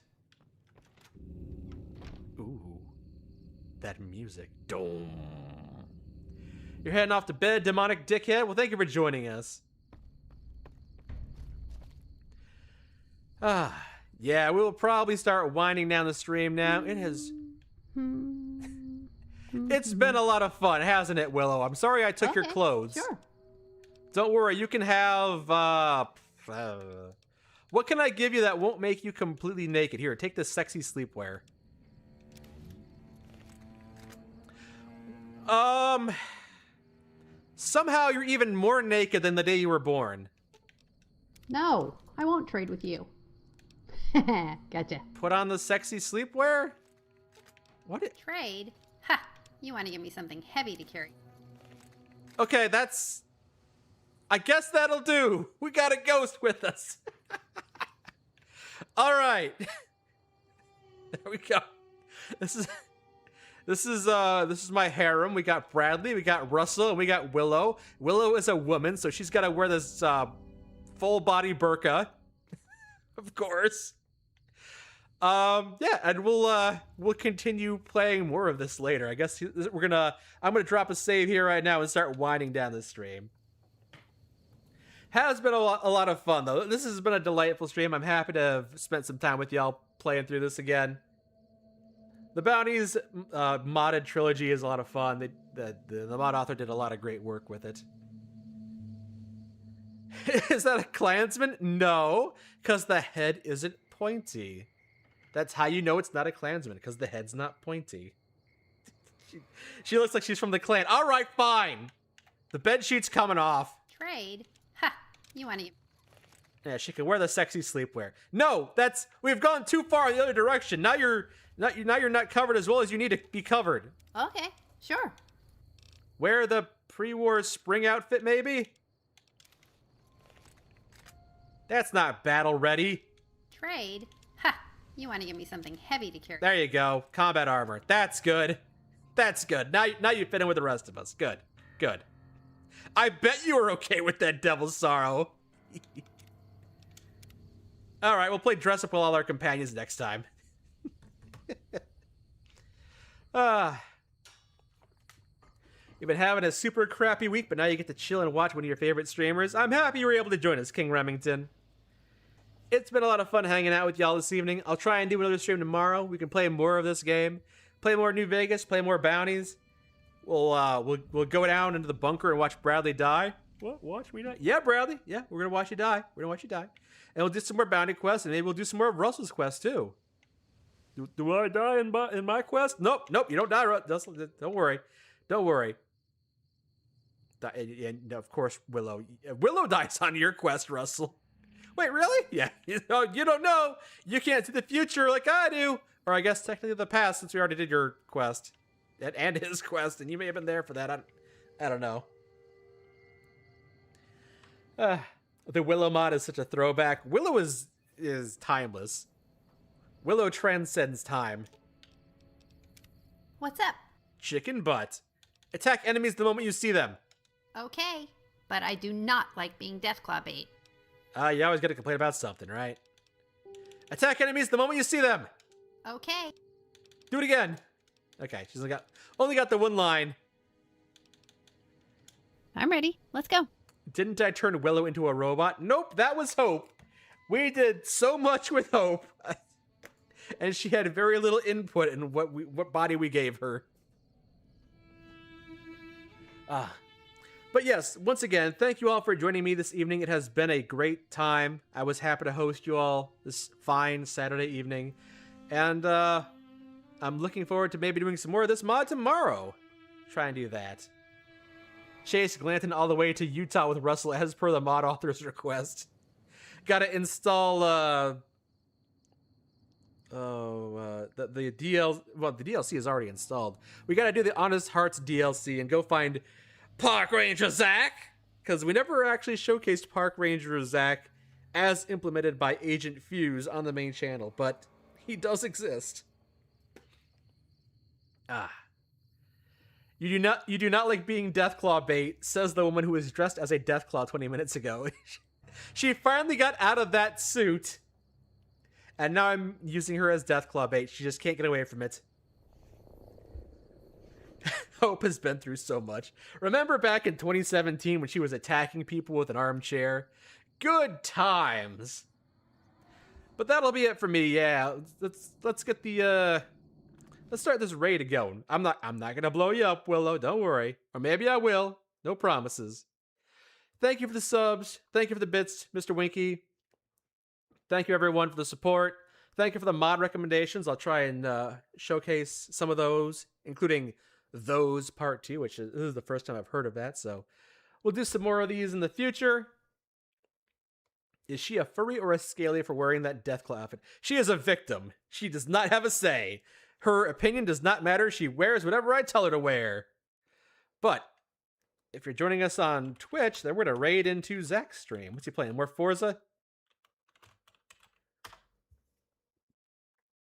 Ooh. That music. Dome. You're heading off to bed, demonic dickhead? Well, thank you for joining us. Yeah, we will probably start winding down the stream now. It's been a lot of fun, hasn't it, Willow? I'm sorry I took your clothes. Sure. Don't worry, you can have, what can I give you that won't make you completely naked? Here, take this sexy sleepwear. Somehow you're even more naked than the day you were born. No, I won't trade with you. Gotcha. Put on the sexy sleepwear? What? Trade? Ha! You want to give me something heavy to carry. Okay, that's... I guess that'll do. We got a ghost with us. All right. There we go. This is my harem. We got Bradley, we got Russell, and we got Willow. Willow is a woman, so she's got to wear this full body burqa, of course. Yeah, and we'll continue playing more of this later. I guess I'm gonna drop a save here right now and start winding down this stream. Has been a lot of fun, though. This has been a delightful stream. I'm happy to have spent some time with y'all playing through this again. The Bounties modded trilogy is a lot of fun. The mod author did a lot of great work with it. Is that a Klansman? No, because the head isn't pointy. That's how you know it's not a Klansman, because the head's not pointy. She looks like she's from the Klan. All right, fine. The bed sheet's coming off. Trade? Ha! You want to... Yeah, she can wear the sexy sleepwear. No, we've gone too far in the other direction. Now you're not covered as well as you need to be covered. Okay, sure. Wear the pre-war spring outfit, maybe? That's not battle ready. Trade? Ha! You want to give me something heavy to carry. There you go. Combat armor. That's good. That's good. Now you fit in with the rest of us. Good. Good. I bet you were okay with that Devil's Sorrow. All right, we'll play dress up with all our companions next time. You've been having a super crappy week, but now you get to chill and watch one of your favorite streamers. I'm happy you were able to join us, King Remington. It's been a lot of fun hanging out with y'all this evening. I'll try and do another stream tomorrow. We can play more of this game, play more New Vegas, play more bounties. We'll go down into the bunker and watch Bradley die. What? Watch me die? Yeah, Bradley. Yeah, we're gonna watch you die. We're gonna watch you die, and we'll do some more bounty quests, and maybe we'll do some more of Russell's quest too. Do I die in my quest? Nope. You don't die, Russell. Don't worry. Don't worry. And of course, Willow dies on your quest, Russell. Wait, really? Yeah. You don't know. You can't see the future like I do, or I guess technically the past, since we already did your quest and his quest, and you may have been there for that. I don't know. The Willow mod is such a throwback. Willow is timeless. Willow transcends time. What's up? Chicken butt. Attack enemies the moment you see them. Okay, but I do not like being Deathclaw bait. You always gotta complain about something, right? Attack enemies the moment you see them. Okay. Do it again. Okay, she's only got the one line. I'm ready. Let's go. Didn't I turn Willow into a robot? Nope, that was Hope. We did so much with Hope, and she had very little input in what body we gave her. But yes, once again, thank you all for joining me this evening. It has been a great time. I was happy to host you all this fine Saturday evening, and I'm looking forward to maybe doing some more of this mod tomorrow. Try and do that. Chase Glanton all the way to Utah with Russell as per the mod author's request. Gotta install the DLC is already installed. We gotta do the Honest Hearts DLC and go find Park Ranger Zach, because we never actually showcased Park Ranger Zach as implemented by Agent Fuse on the main channel, but he does exist. You do not like being Deathclaw bait, says the woman who was dressed as a Deathclaw 20 minutes ago. She finally got out of that suit, and now I'm using her as Deathclaw bait. She just can't get away from it. Hope has been through so much. Remember back in 2017 when she was attacking people with an armchair? Good times. But that'll be it for me. Yeah, let's get the let's start this raid going. I'm not gonna blow you up, Willow. Don't worry. Or maybe I will. No promises. Thank you for the subs. Thank you for the bits, Mr. Winky. Thank you everyone for the support. Thank you for the mod recommendations. I'll try and showcase some of those, including Those Part 2, which this is the first time I've heard of that, so we'll do some more of these in the future. Is she a furry or a scaly for wearing that Deathclaw outfit? She is a victim. She does not have a say. Her opinion does not matter. She wears whatever I tell her to wear. But if you're joining us on Twitch, then we're going to raid into Zach's stream. What's he playing? More Forza?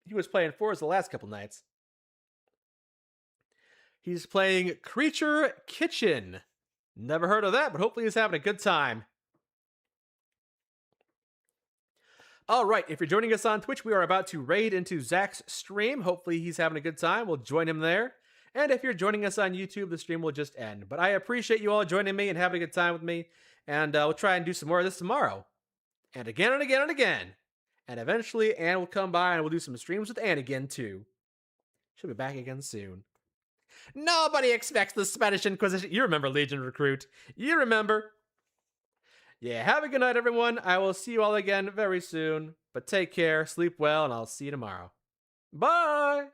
He was playing Forza the last couple nights. He's playing Creature Kitchen. Never heard of that, but hopefully he's having a good time. All right, if you're joining us on Twitch, we are about to raid into Zach's stream. Hopefully he's having a good time. We'll join him there. And if you're joining us on YouTube, the stream will just end. But I appreciate you all joining me and having a good time with me. And we'll try and do some more of this tomorrow. And again and again and again. And eventually Anne will come by and we'll do some streams with Anne again too. She'll be back again soon. Nobody expects the Spanish Inquisition. You remember Legion Recruit. You remember. Yeah, have a good night, everyone. I will see you all again very soon. But take care, sleep well, and I'll see you tomorrow. Bye!